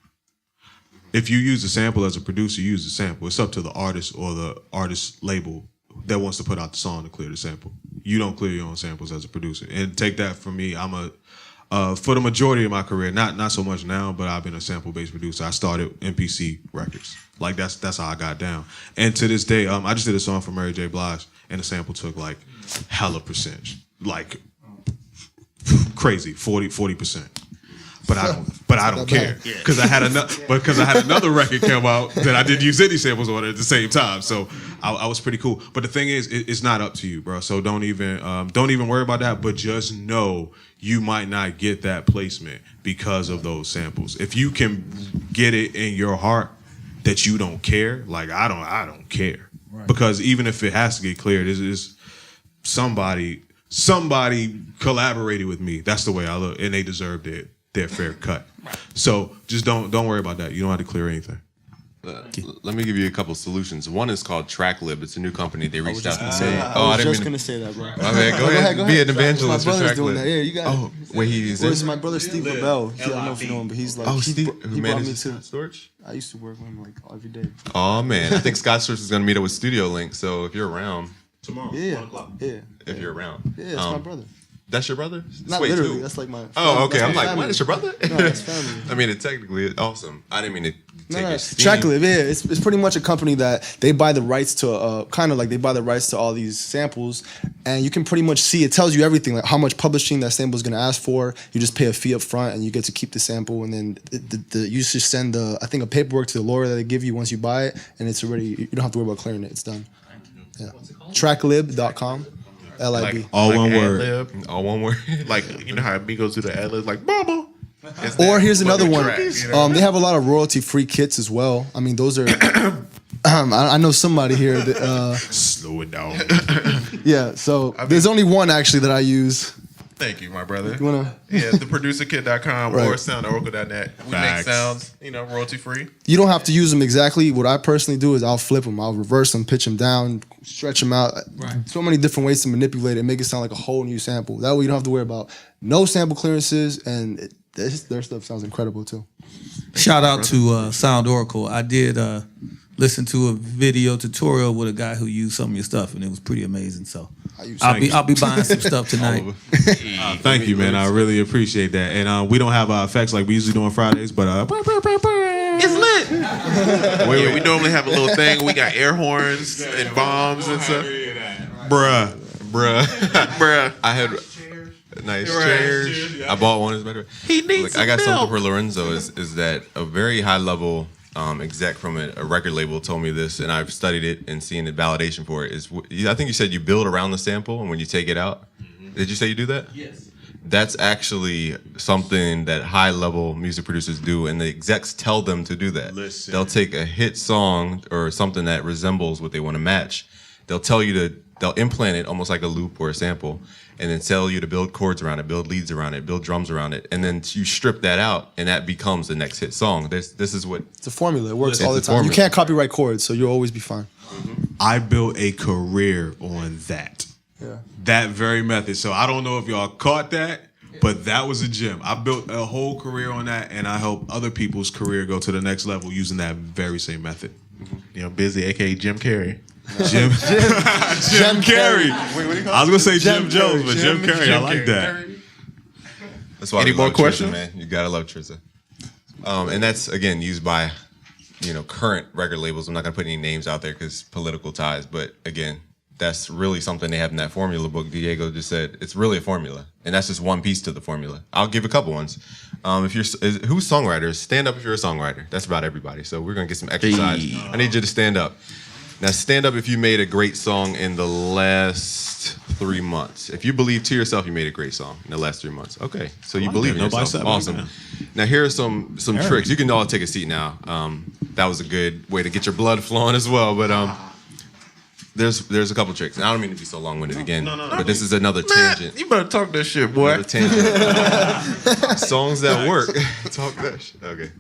Speaker 6: If you use a sample as a producer, use the sample. It's up to the artist or the artist label that wants to put out the song to clear the sample. You don't clear your own samples as a producer. And take that from me, I'm for the majority of my career, not so much now, but I've been a sample-based producer. I started MPC Records. Like that's how I got down. And to this day, I just did a song for Mary J. Blige, and the sample took like hella percentage, like crazy, 40%. But I don't care because I had another record come out that I didn't use any samples on it at the same time. So I was pretty cool. But the thing is, it's not up to you, bro. So don't even worry about that. But just know you might not get that placement because of those samples. If you can get it in your heart that you don't care, like I don't care, right. Because even if it has to get cleared, is somebody collaborated with me. That's the way I look, and they deserved it. Their fair cut. So just don't worry about that. You don't have to clear anything.
Speaker 1: Let me give you a couple solutions. One is called TrackLib. It's a new company. They reached out to say,
Speaker 12: I was just gonna say that, bro.
Speaker 1: Okay, go ahead. Be an evangelist for
Speaker 12: My brother's doing
Speaker 1: TrackLib.
Speaker 12: that. Yeah, you got it.
Speaker 1: Oh, wait, he's
Speaker 12: It's my brother Steve LaBelle. I don't know if you know him, but he's like he brought me
Speaker 1: manages
Speaker 12: to
Speaker 1: Storage.
Speaker 12: I used to work with him like every day.
Speaker 1: Oh man, I think Scott Storch is gonna meet up with Studio Link. So if you're around
Speaker 18: tomorrow,
Speaker 12: yeah.
Speaker 1: If you're around,
Speaker 12: Yeah, that's my brother.
Speaker 1: That's your brother?
Speaker 12: Not
Speaker 1: Wait,
Speaker 12: literally.
Speaker 1: who?
Speaker 12: That's like my.
Speaker 1: Oh, okay.
Speaker 12: That's
Speaker 1: I'm
Speaker 12: my
Speaker 1: like,
Speaker 12: family.
Speaker 1: what? It's your brother?
Speaker 12: No, it's family.
Speaker 1: I mean, it technically is awesome. I didn't mean to take your steam.
Speaker 12: TrackLib, yeah, it's pretty much a company that they buy the rights to, kind of like they buy the rights to all these samples, and you can pretty much see it tells you everything, like how much publishing that sample is going to ask for. You just pay a fee up front, and you get to keep the sample, and then you just send I think a paperwork to the lawyer that they give you once you buy it, and it's already you don't have to worry about clearing it. It's done. Yeah. Tracklib.com. LIB.
Speaker 18: Like,
Speaker 6: all
Speaker 18: like
Speaker 6: one word.
Speaker 18: ad-lib.
Speaker 1: All one word.
Speaker 18: Like, you know how Migos do the ad-libs, like, Mama.
Speaker 12: Or here's another one.
Speaker 18: Track, you know?
Speaker 12: They have a lot of royalty-free kits as well. I mean, those are. I know somebody here that.
Speaker 6: Slow it down.
Speaker 12: Yeah, so there's only one actually that I use.
Speaker 18: Thank you, my brother.
Speaker 12: You wanna?
Speaker 18: Yeah, theproducerkit.com
Speaker 12: Right.
Speaker 18: or soundoracle.net. We
Speaker 6: Facts.
Speaker 18: make sounds, royalty-free.
Speaker 12: You don't have to use them exactly. What I personally do is I'll flip them. I'll reverse them, pitch them down, stretch them out.
Speaker 13: Right.
Speaker 12: So many different ways to manipulate it, make it sound like a whole new sample. That way you don't have to worry about no sample clearances, and their stuff sounds incredible too.
Speaker 13: Shout out to Sound Oracle. I did listen to a video tutorial with a guy who used some of your stuff, and it was pretty amazing. So I'll be buying some stuff tonight.
Speaker 6: Thank you, man. I really appreciate that. And we don't have effects like we usually do on Fridays, but
Speaker 18: It's lit. We normally have a little thing. We got air horns and bombs and stuff.
Speaker 1: bruh. I had nice chairs.
Speaker 18: Yeah.
Speaker 1: I bought one. As a matter of
Speaker 18: He needs
Speaker 1: I got
Speaker 18: some
Speaker 1: something
Speaker 18: milk.
Speaker 1: for Lorenzo. Is that a very high level exec from a record label told me this, and I've studied it and seen the validation for it. I think you said you build around the sample, and when you take it out, did you say you do that?
Speaker 17: Yes.
Speaker 1: That's actually something that high-level music producers do, and the execs tell them to do that.
Speaker 6: Listen.
Speaker 1: They'll take a hit song or something that resembles what they want to match. They'll implant it almost like a loop or a sample, and then tell you to build chords around it, build leads around it, build drums around it, and then you strip that out, and that becomes the next hit song. This is what
Speaker 12: It's a formula. It works
Speaker 1: It's
Speaker 12: all the
Speaker 1: a
Speaker 12: time. You
Speaker 1: formula.
Speaker 12: can't copyright chords, so you'll always be fine.
Speaker 6: I built a career on that.
Speaker 12: Yeah.
Speaker 6: That very method. So I don't know if y'all caught that, but that was a gem. I built a whole career on that, and I help other people's career go to the next level using that very same method.
Speaker 18: You know, Busy, aka Jim Carrey.
Speaker 6: Jim Carrey.
Speaker 18: Wait, what do you call
Speaker 6: I was gonna say
Speaker 18: Jim
Speaker 6: Jim Jones,
Speaker 18: Carrey.
Speaker 6: but Jim Carrey, I like that.
Speaker 1: That's why
Speaker 18: Any
Speaker 1: we
Speaker 18: more
Speaker 1: love
Speaker 18: questions?
Speaker 1: Triza, man. You gotta love Triza. And that's again used by, current record labels. I'm not gonna put any names out there because political ties. But again, that's really something they have in that formula book. Diego just said it's really a formula, and that's just one piece to the formula. I'll give a couple ones. Who's songwriters? Stand up if you're a songwriter. That's about everybody. So we're gonna get some exercise.
Speaker 18: Hey.
Speaker 1: I need you to stand up. Now stand up if you made a great song in the last 3 months. If you believe to yourself you made a great song in the last 3 months. Okay, so you
Speaker 6: like
Speaker 1: believe
Speaker 6: that.
Speaker 1: in
Speaker 6: Nobody
Speaker 1: yourself.
Speaker 6: said
Speaker 1: Awesome.
Speaker 6: like
Speaker 1: Now here are some tricks. You can all take a seat now. That was a good way to get your blood flowing as well. But there's a couple tricks. And I don't mean to be so long-winded again. But this is another tangent.
Speaker 18: You better talk that shit, boy.
Speaker 1: Another tangent. Songs that work. Talk that shit. Okay.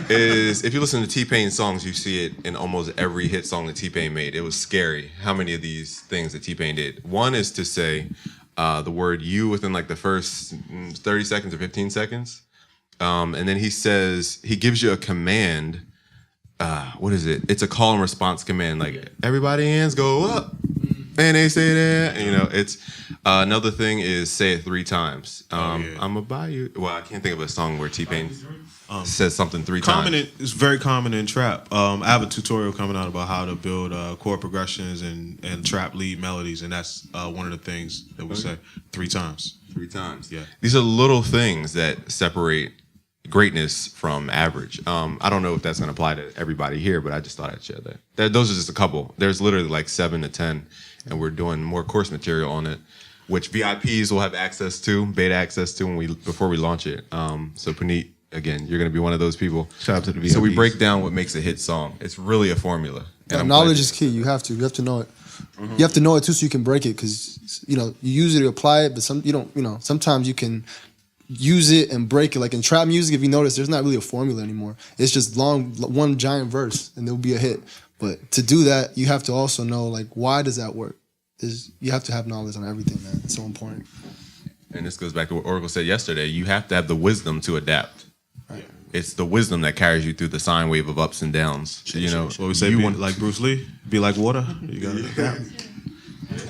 Speaker 1: Is if you listen to T-Pain songs, you see it in almost every hit song that T-Pain made. It was scary how many of these things that T-Pain did. One is to say the word "you" within like the first 30 seconds or 15 seconds. And then he gives you a command. What is it? It's a call and response command. Like everybody hands go up, and they say that. It's another thing is say it 3 times. I'm gonna buy you. Well, I can't think of a song where T-Pain says something 3 times.
Speaker 6: It's very common in trap. I have a tutorial coming out about how to build chord progressions and trap lead melodies, and that's one of the things that we say 3 times.
Speaker 1: 3 times.
Speaker 6: Yeah.
Speaker 1: These are little things that separate greatness from average. I don't know if that's going to apply to everybody here, but I just thought I'd share that. Those are just a couple. There's literally like 7 to 10, and we're doing more course material on it, which VIPs will have access to, beta access to before we launch it. So Puneet, again, you're going to be one of those people.
Speaker 18: Shout out to the VIPs.
Speaker 1: So we break down what makes a hit song. It's really a formula. And I'm
Speaker 12: knowledge
Speaker 1: glad-
Speaker 12: is key. You have to know it. You have to know it too, so you can break it. Because you use it to apply it, but sometimes you can use it and break it. Like in trap music, if you notice, there's not really a formula anymore. It's just one giant verse, and there'll be a hit. But to do that, you have to also know like why does that work. You have to have knowledge on everything, man. It's so important.
Speaker 1: And this goes back to what Oracle said yesterday. You have to have the wisdom to adapt. Right. It's the wisdom that carries you through the sine wave of ups and downs.
Speaker 6: What we say, like Bruce Lee, be like water. You got it.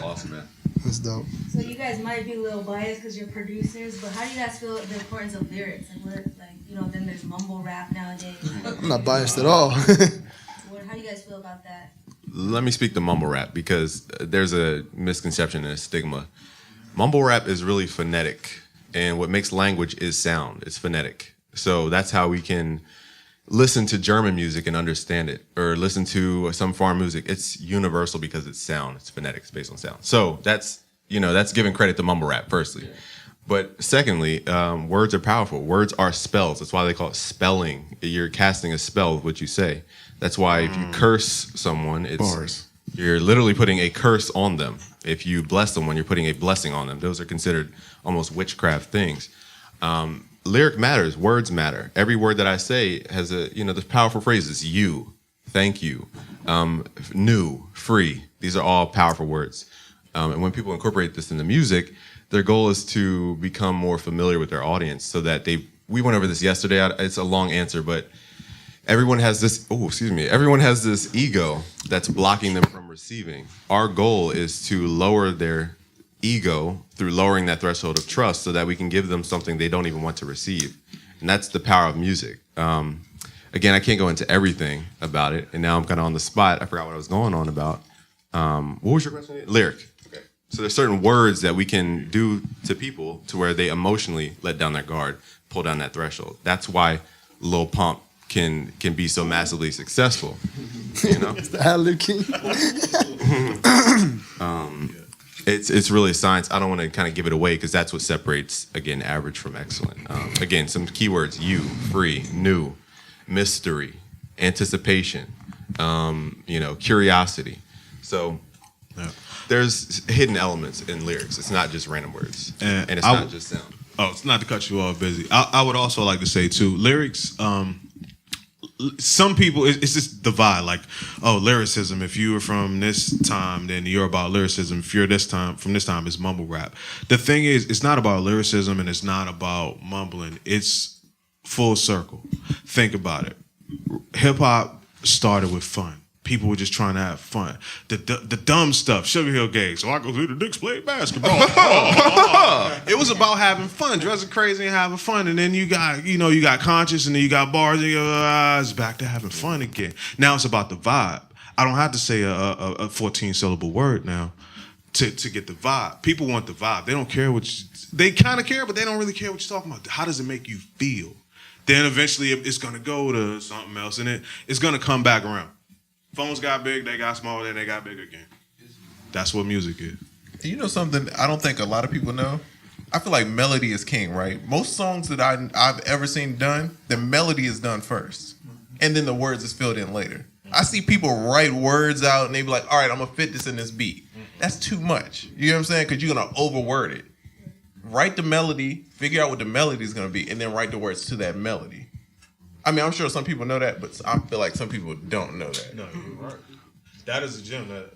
Speaker 1: Awesome, man.
Speaker 12: That's dope.
Speaker 15: So you guys might be a little biased because you're producers, but how do you guys feel the importance of lyrics? Then there's mumble rap nowadays.
Speaker 12: I'm not biased at all.
Speaker 15: How do you guys feel about that?
Speaker 1: Let me speak to mumble rap because there's a misconception and a stigma. Mumble rap is really phonetic, and what makes language is sound. It's phonetic. So that's how we can listen to German music and understand it, or listen to some foreign music. It's universal because it's sound. It's phonetic. It's based on sound. So that's giving credit to mumble rap, firstly. Yeah. But secondly, words are powerful. Words are spells. That's why they call it spelling. You're casting a spell with what you say. That's why if you curse someone, you're literally putting a curse on them. If you bless someone, you're putting a blessing on them. Those are considered almost witchcraft things. Lyric matters. Words matter. Every word that I say has there's powerful phrases. You, thank you, new, free. These are all powerful words. And when people incorporate this into music, their goal is to become more familiar with their audience so that we went over this yesterday. It's a long answer, but everyone has this ego that's blocking them from receiving. Our goal is to lower their ego through lowering that threshold of trust so that we can give them something they don't even want to receive. And that's the power of music. Again, I can't go into everything about it, and now I'm kind of on the spot. I forgot what I was going on about. What was your question? Lyric. Okay. So there's certain words that we can do to people to where they emotionally let down their guard, pull down that threshold. That's why Lil Pump can be so massively successful. You know,
Speaker 12: It's the ad-lib king.
Speaker 1: It's really science. I don't want to kind of give it away because that's what separates, again, average from excellent. Again, some keywords: you, free, new, mystery, anticipation, curiosity. So there's hidden elements in lyrics. It's not just random words, and it's not just sound.
Speaker 6: Oh, it's not to cut you off, Busy. I would also like to say too, lyrics. Some people, it's just the vibe. Like, oh, lyricism. If you were from this time, then you're about lyricism. If you're from this time, it's mumble rap. The thing is, it's not about lyricism and it's not about mumbling. It's full circle. Think about it. Hip hop started with fun. People were just trying to have fun. The dumb stuff, Sugar Hill Gang. So I go through the Knicks play basketball. It was about having fun, dressing crazy and having fun. And then you got conscious, and then you got bars. And it's back to having fun again. Now it's about the vibe. I don't have to say a 14-syllable word now to get the vibe. People want the vibe. They don't care they kind of care, but they don't really care what you're talking about. How does it make you feel? Then eventually it's going to go to something else, and it's going to come back around. Phones got big, they got small, then they got big again. That's what music is.
Speaker 18: You know something I don't think a lot of people know? I feel like melody is king, right? Most songs that I've ever seen done, the melody is done first. And then the words is filled in later. I see people write words out and they be like, all right, I'm going to fit this in this beat. That's too much. You know what I'm saying? Because you're going to overword it. Write the melody, figure out what the melody is going to be, and then write the words to that melody. I mean, I'm sure some people know that, but I feel like some people don't know that.
Speaker 6: No, you're right. That is a gem. That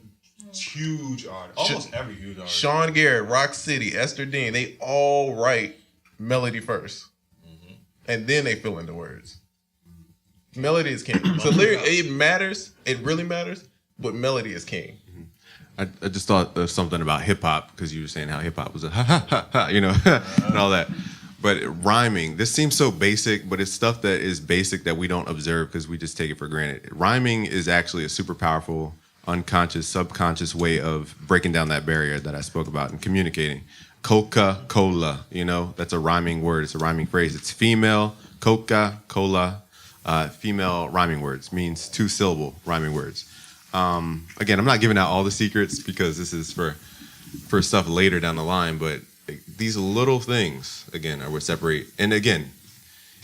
Speaker 6: huge artist. Almost every huge artist.
Speaker 18: Sean Garrett, Rock City, Esther Dean, they all write melody first. And then they fill in the words. Melody is king. So it matters. It really matters, but melody is king.
Speaker 1: I just thought of something about hip hop because you were saying how hip hop was a ha ha ha ha, and all that. But rhyming, this seems so basic, but it's stuff that is basic that we don't observe because we just take it for granted. Rhyming is actually a super powerful, unconscious, subconscious way of breaking down that barrier that I spoke about and communicating. Coca-Cola, that's a rhyming word. It's a rhyming phrase. It's female, Coca-Cola, female rhyming words, means 2-syllable rhyming words. Again, I'm not giving out all the secrets because this is for stuff later down the line, but these little things, again, are what separate. And again,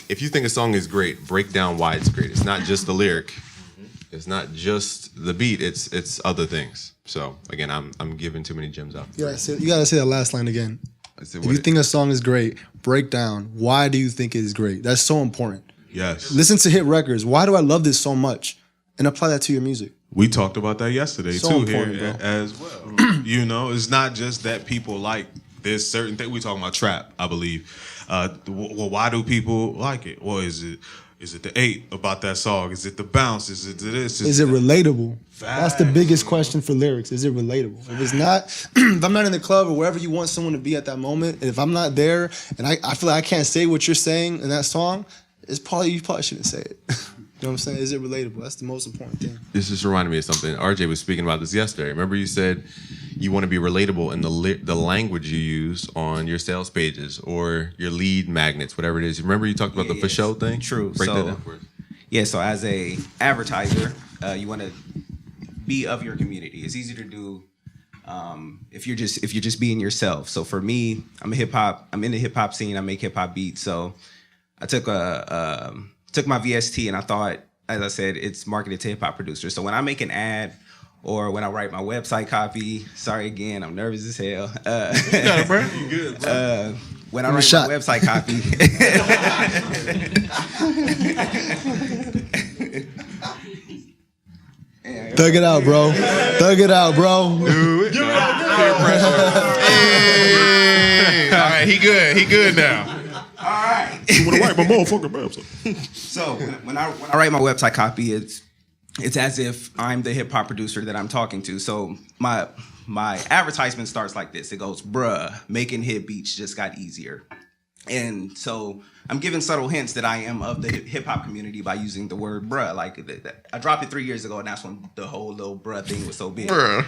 Speaker 1: if you think a song is great, break down why it's great. It's not just the lyric. It's not just the beat. It's other things. So again, I'm giving too many gems out.
Speaker 12: You gotta say that last line again. If you think a song is great, break down why do you think it is great. That's so important.
Speaker 6: Yes.
Speaker 12: Listen to hit records. Why do I love this so much? And apply that to your music.
Speaker 6: We talked about that yesterday
Speaker 12: So
Speaker 6: too
Speaker 12: important,
Speaker 6: here
Speaker 12: bro.
Speaker 6: as well. It's not just that people like this certain thing. We talking about trap, I believe. Well, why do people like it? Well, is it the 8 about that song? Is it the bounce? Is it this?
Speaker 12: Is it relatable? That's the biggest question for lyrics. Is it relatable? If it's not, if I'm not in the club or wherever you want someone to be at that moment, and if I'm not there and I feel like I can't say what you're saying in that song, you probably shouldn't say it. You know what I'm saying? Is it relatable? That's the most important thing.
Speaker 1: This just reminded me of something. Arjae was speaking about this yesterday. Remember you said you want to be relatable in the language you use on your sales pages or your lead magnets, whatever it is. Remember you talked about the for show thing?
Speaker 4: True.
Speaker 1: Break that down for us.
Speaker 4: Yeah, so as a advertiser, you want to be of your community. It's easy to do if you're just being yourself. So for me, I'm in the hip hop scene. I make hip hop beats. So I took my VST and I thought, as I said, it's marketed to hip hop producers. So when I make an ad or when I write my website copy, sorry again, I'm nervous as hell.
Speaker 6: You got it, bro. You good, bro.
Speaker 4: When I write my website copy.
Speaker 12: Thug it out, bro. Thug it out, bro.
Speaker 18: Do it. Peer pressure. Hey. All right, he good now.
Speaker 4: All right.
Speaker 6: You want to write my motherfucking website?
Speaker 4: So when I write my website copy, it's as if I'm the hip hop producer that I'm talking to. So my advertisement starts like this. It goes, bruh, making hit beats just got easier. And so I'm giving subtle hints that I am of the hip hop community by using the word bruh. Like I dropped it 3 years ago, and that's when the whole little bruh thing was so big.
Speaker 18: Bruh.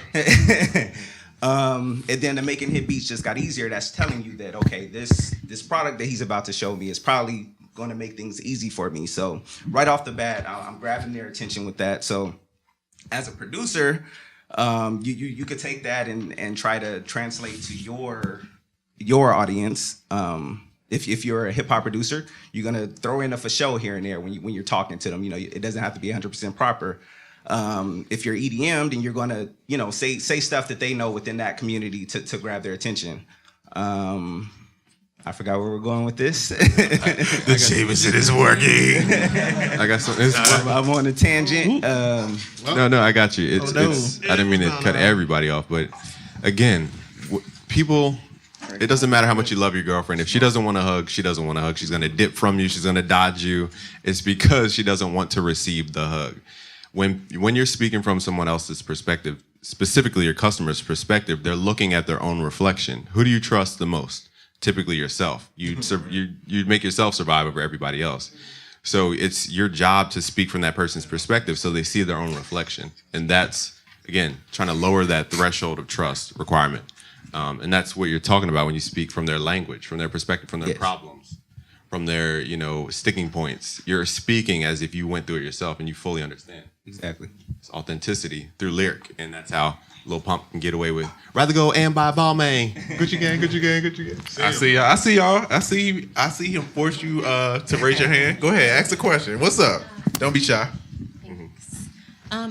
Speaker 4: And then the making hit beats just got easier. That's telling you that, okay, this product that he's about to show me is probably going to make things easy for me. So right off the bat, I'm grabbing their attention with that. So as a producer, you could take that and try to translate to your audience. If you're a hip hop producer, you're gonna throw in a for show here and there when you're talking to them. You know, it doesn't have to be 100% proper. If you're EDM, then you're gonna, you know, say stuff that they know within that community to grab their attention. I forgot where we're going with this.
Speaker 6: The Jameson is working.
Speaker 1: I got some.
Speaker 4: I'm on a tangent.
Speaker 1: No, I got you. It's. I didn't mean to cut everybody off, but again, people. It doesn't matter how much you love your girlfriend. If she doesn't want to hug, she doesn't want to hug. She's gonna dip from you. She's gonna dodge you. It's because she doesn't want to receive the hug. When you're speaking from someone else's perspective, specifically your customer's perspective, they're looking at their own reflection. Who do you trust the most? Typically yourself. You make yourself survive over everybody else. So it's your job to speak from that person's perspective so they see their own reflection. And that's, again, trying to lower that threshold of trust requirement. And that's what you're talking about when you speak from their language, from their perspective, from their problems, from their, sticking points. You're speaking as if you went through it yourself and you fully understand.
Speaker 4: Exactly.
Speaker 1: It's authenticity through lyric. And that's how Lil Pump can get away with rather go and buy Balmain. Gucci gang, Gucci gang, Gucci gang.
Speaker 18: I see y'all. I see him force you to raise your hand. Go ahead, ask the question. What's up? Don't be shy.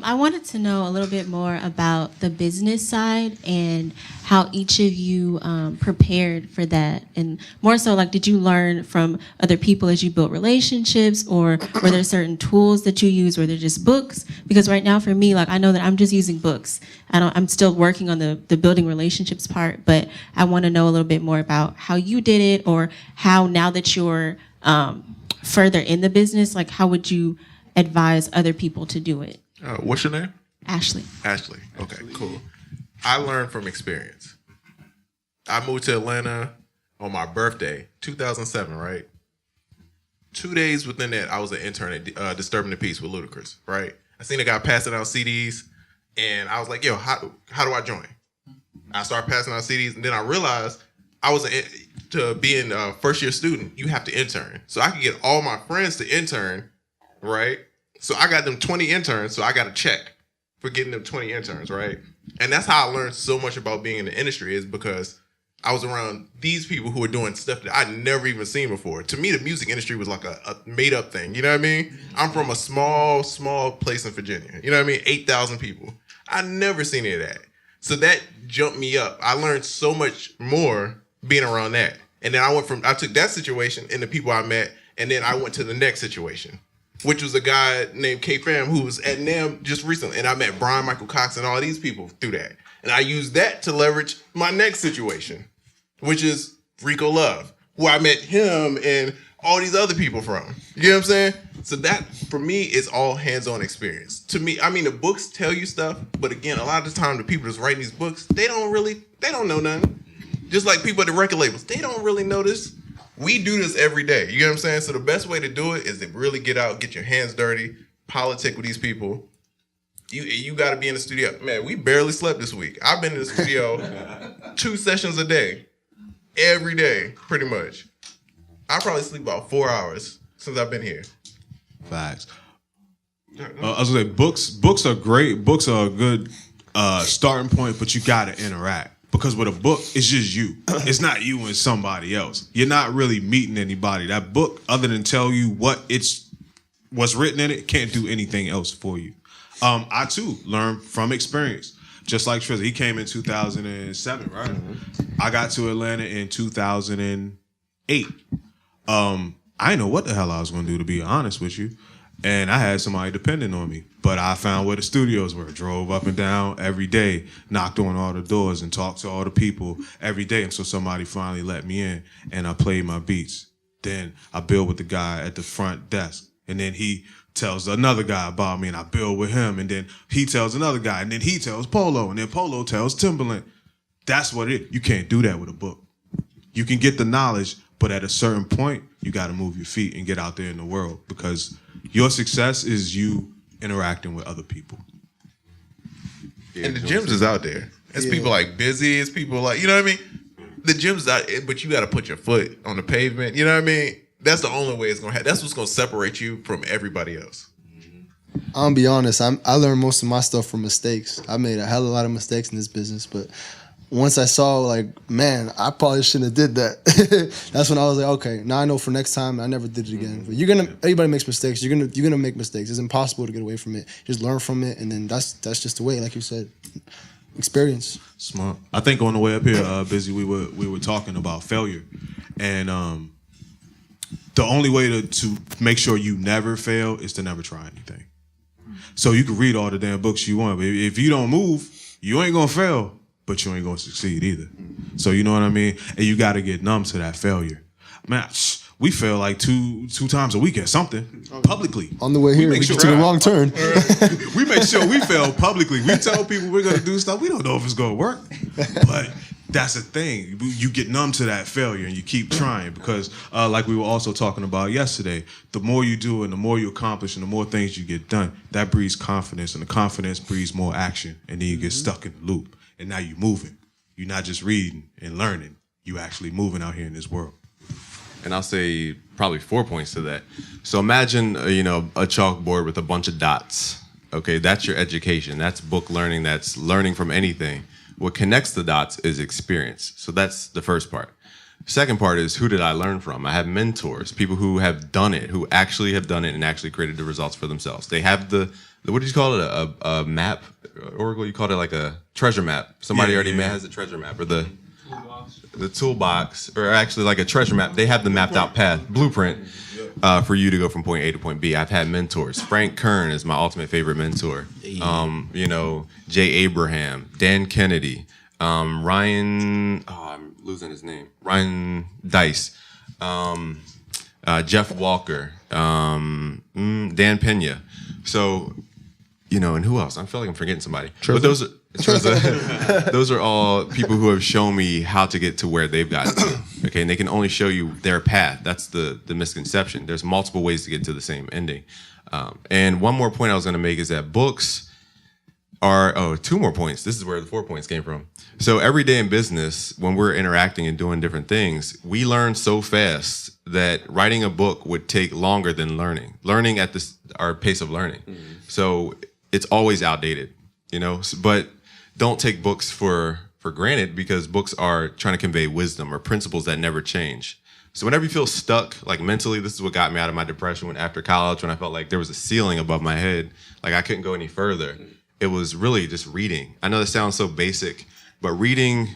Speaker 19: I wanted to know a little bit more about the business side and how each of you prepared for that. And more so, like, did you learn from other people as you built relationships, or were there certain tools that you use? Were there just books? Because right now for me, like, I know that I'm just using books. I'm still working on the building relationships part, but I want to know a little bit more about how you did it, or how now that you're further in the business, like, how would you advise other people to do it?
Speaker 18: What's your name?
Speaker 19: Ashley.
Speaker 18: Ashley. Okay, cool. I learned from experience. I moved to Atlanta on my birthday, 2007, right? 2 days within that, I was an intern at Disturbing the Peace with Ludacris, right? I seen a guy passing out CDs, and I was like, yo, how do I join? I started passing out CDs, and then I realized to being a first-year student, you have to intern. So I could get all my friends to intern, right? So I got them 20 interns, so I got a check for getting them 20 interns, right? And that's how I learned so much about being in the industry, is because I was around these people who were doing stuff that I'd never even seen before. To me, the music industry was like a made-up thing, you know what I mean? I'm from a small place in Virginia, you know what I mean? 8,000 people. I'd never seen any of that. So that jumped me up. I learned so much more being around that. And then I took that situation and the people I met, and then I went to the next situation, which was a guy named K-Fam who was at NAMM just recently. And I met Brian Michael Cox and all these people through that. And I used that to leverage my next situation, which is Rico Love, who I met him and all these other people from. You know what I'm saying? So that, for me, is all hands-on experience. To me, I mean, the books tell you stuff, but again, a lot of the time, the people that's writing these books, they don't know nothing. Just like people at the record labels, they don't really know this. We do this every day. You know what I'm saying? So the best way to do it is to really get out, get your hands dirty, politic with these people. You got to be in the studio. Man, we barely slept this week. I've been in the studio 2 sessions a day, every day, pretty much. I probably sleep about 4 hours since I've been here.
Speaker 6: Facts. I was gonna say books are great. Books are a good starting point, but you got to interact. Because with a book, it's just you. It's not you and somebody else. You're not really meeting anybody. That book, other than tell you what's written in it, can't do anything else for you. I too learned from experience. Just like Triza, he came in 2007, right? I got to Atlanta in 2008. I didn't know what the hell I was going to do, to be honest with you. And I had somebody depending on me. But I found where the studios were, drove up and down every day, knocked on all the doors and talked to all the people every day until somebody finally let me in and I played my beats. Then I build with the guy at the front desk. And then he tells another guy about me and I build with him. And then he tells another guy. And then he tells Polo. And then Polo tells Timbaland. That's what it is. You can't do that with a book. You can get the knowledge, but at a certain point, you got to move your feet and get out there in the world, because your success is you interacting with other people.
Speaker 18: And the gems is out there. It's people like busy. It's people like, you know what I mean? The gym's not, but you got to put your foot on the pavement. You know what I mean? That's the only way it's going to happen. That's what's going to separate you from everybody else.
Speaker 12: I'm gonna be honest. I learned most of my stuff from mistakes. I made a hell of a lot of mistakes in this business, but once I saw, like, man, I probably shouldn't have did that. That's when I was like, okay, now I know for next time I never did it again. But everybody makes mistakes. You're gonna make mistakes. It's impossible to get away from it. Just learn from it, and then that's just the way. Like you said, experience.
Speaker 6: Smart. I think on the way up here, Busy, we were talking about failure, and the only way to make sure you never fail is to never try anything. So you can read all the damn books you want, but if you don't move, you ain't gonna fail, but you ain't gonna succeed either. So you know what I mean? And you gotta get numb to that failure. Man, we fail like two times a week at something publicly.
Speaker 12: On the way here, we took the wrong turn.
Speaker 6: We make sure we fail publicly. We tell people we're gonna do stuff. We don't know if it's gonna work, but that's the thing. You get numb to that failure and you keep trying because, like we were also talking about yesterday, the more you do and the more you accomplish and the more things you get done, that breeds confidence, and the confidence breeds more action, and then you get stuck in the loop. And now you're moving. You're not just reading and learning. You actually moving out here in this world.
Speaker 1: And I'll say probably 4 points to that. So imagine, a chalkboard with a bunch of dots. Okay, that's your education. That's book learning. That's learning from anything. What connects the dots is experience. So that's the first part. Second part is, who did I learn from? I have mentors, people who have done it, who actually have done it and actually created the results for themselves. They have the what did you call it? A map? Oracle, you called it like a treasure map. Somebody already has a treasure map, or the toolbox, or actually like a treasure map. They have the mapped out path, blueprint, for you to go from point A to point B. I've had mentors. Frank Kern is my ultimate favorite mentor. Jay Abraham, Dan Kennedy, Ryan, I'm losing his name, Ryan Dice, Jeff Walker, Dan Pena. So, and who else? I feel like I'm forgetting somebody.
Speaker 12: Triza.
Speaker 1: But those are all people who have shown me how to get to where they've gotten to. Okay, and they can only show you their path. That's the misconception. There's multiple ways to get to the same ending. And one more point I was going to make is that books are, 2 more points. This is where the 4 points came from. So every day in business, when we're interacting and doing different things, we learn so fast that writing a book would take longer than learning at our pace of learning. So it's always outdated, but don't take books for granted, because books are trying to convey wisdom or principles that never change. So whenever you feel stuck, like mentally, this is what got me out of my depression after college, when I felt like there was a ceiling above my head, like I couldn't go any further. It was really just reading. I know that sounds so basic, but reading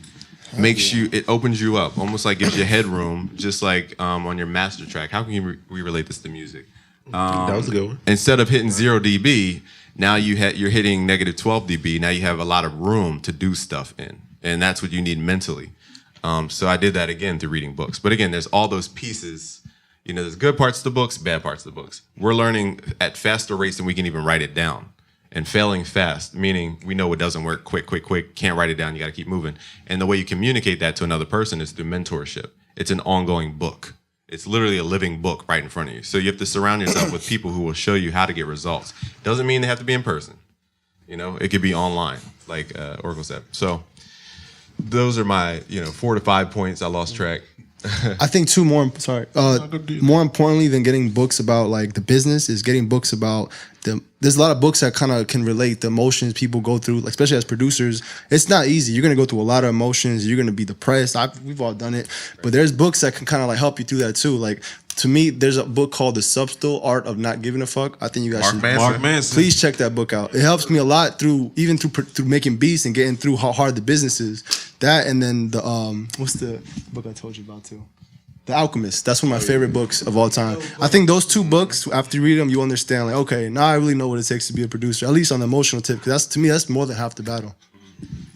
Speaker 1: it opens you up, almost like gives you headroom, just like on your master track. How can we relate this to music?
Speaker 18: That was a good one.
Speaker 1: Instead of hitting 0 dB, now you're hitting negative 12 dB. Now you have a lot of room to do stuff in, and that's what you need mentally. So I did that again through reading books. But again, there's all those pieces. There's good parts of the books, bad parts of the books. We're learning at faster rates than we can even write it down. And failing fast, meaning we know it doesn't work quick, can't write it down, you got to keep moving. And the way you communicate that to another person is through mentorship. It's an ongoing book. It's literally a living book right in front of you. So you have to surround yourself with people who will show you how to get results. Doesn't mean they have to be in person. It could be online, like Oracle said. So those are my 4 to 5 points. I lost track.
Speaker 12: I think more importantly than getting books about like the business is getting books about there's a lot of books that kind of can relate the emotions people go through, like, especially as producers. It's not easy. You're going to go through a lot of emotions. You're going to be depressed. We've all done it. But there's books that can kind of like help you through that too. Like, to me, there's a book called The Subtle Art of Not Giving a Fuck. I think you guys should.
Speaker 6: Mark Manson.
Speaker 12: Please check that book out. It helps me a lot through making beats and getting through how hard the business is. That, and then the what's the book I told you about too? The Alchemist. That's one of my favorite books of all time. I think those 2 books, after you read them, you understand, like, okay, now I really know what it takes to be a producer, at least on the emotional tip, because to me, that's more than half the battle.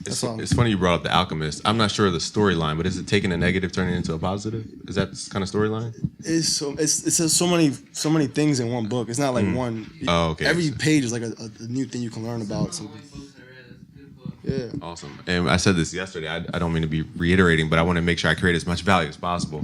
Speaker 1: It's funny you brought up The Alchemist. I'm not sure of the storyline, but is it taking a negative, turning it into a positive? Is that kind of storyline?
Speaker 12: It's so many things in one book. It's not like one.
Speaker 1: Oh, okay.
Speaker 12: Every page is like a new thing you can learn about something. Yeah.
Speaker 1: Awesome. And I said this yesterday. I don't mean to be reiterating, but I want to make sure I create as much value as possible.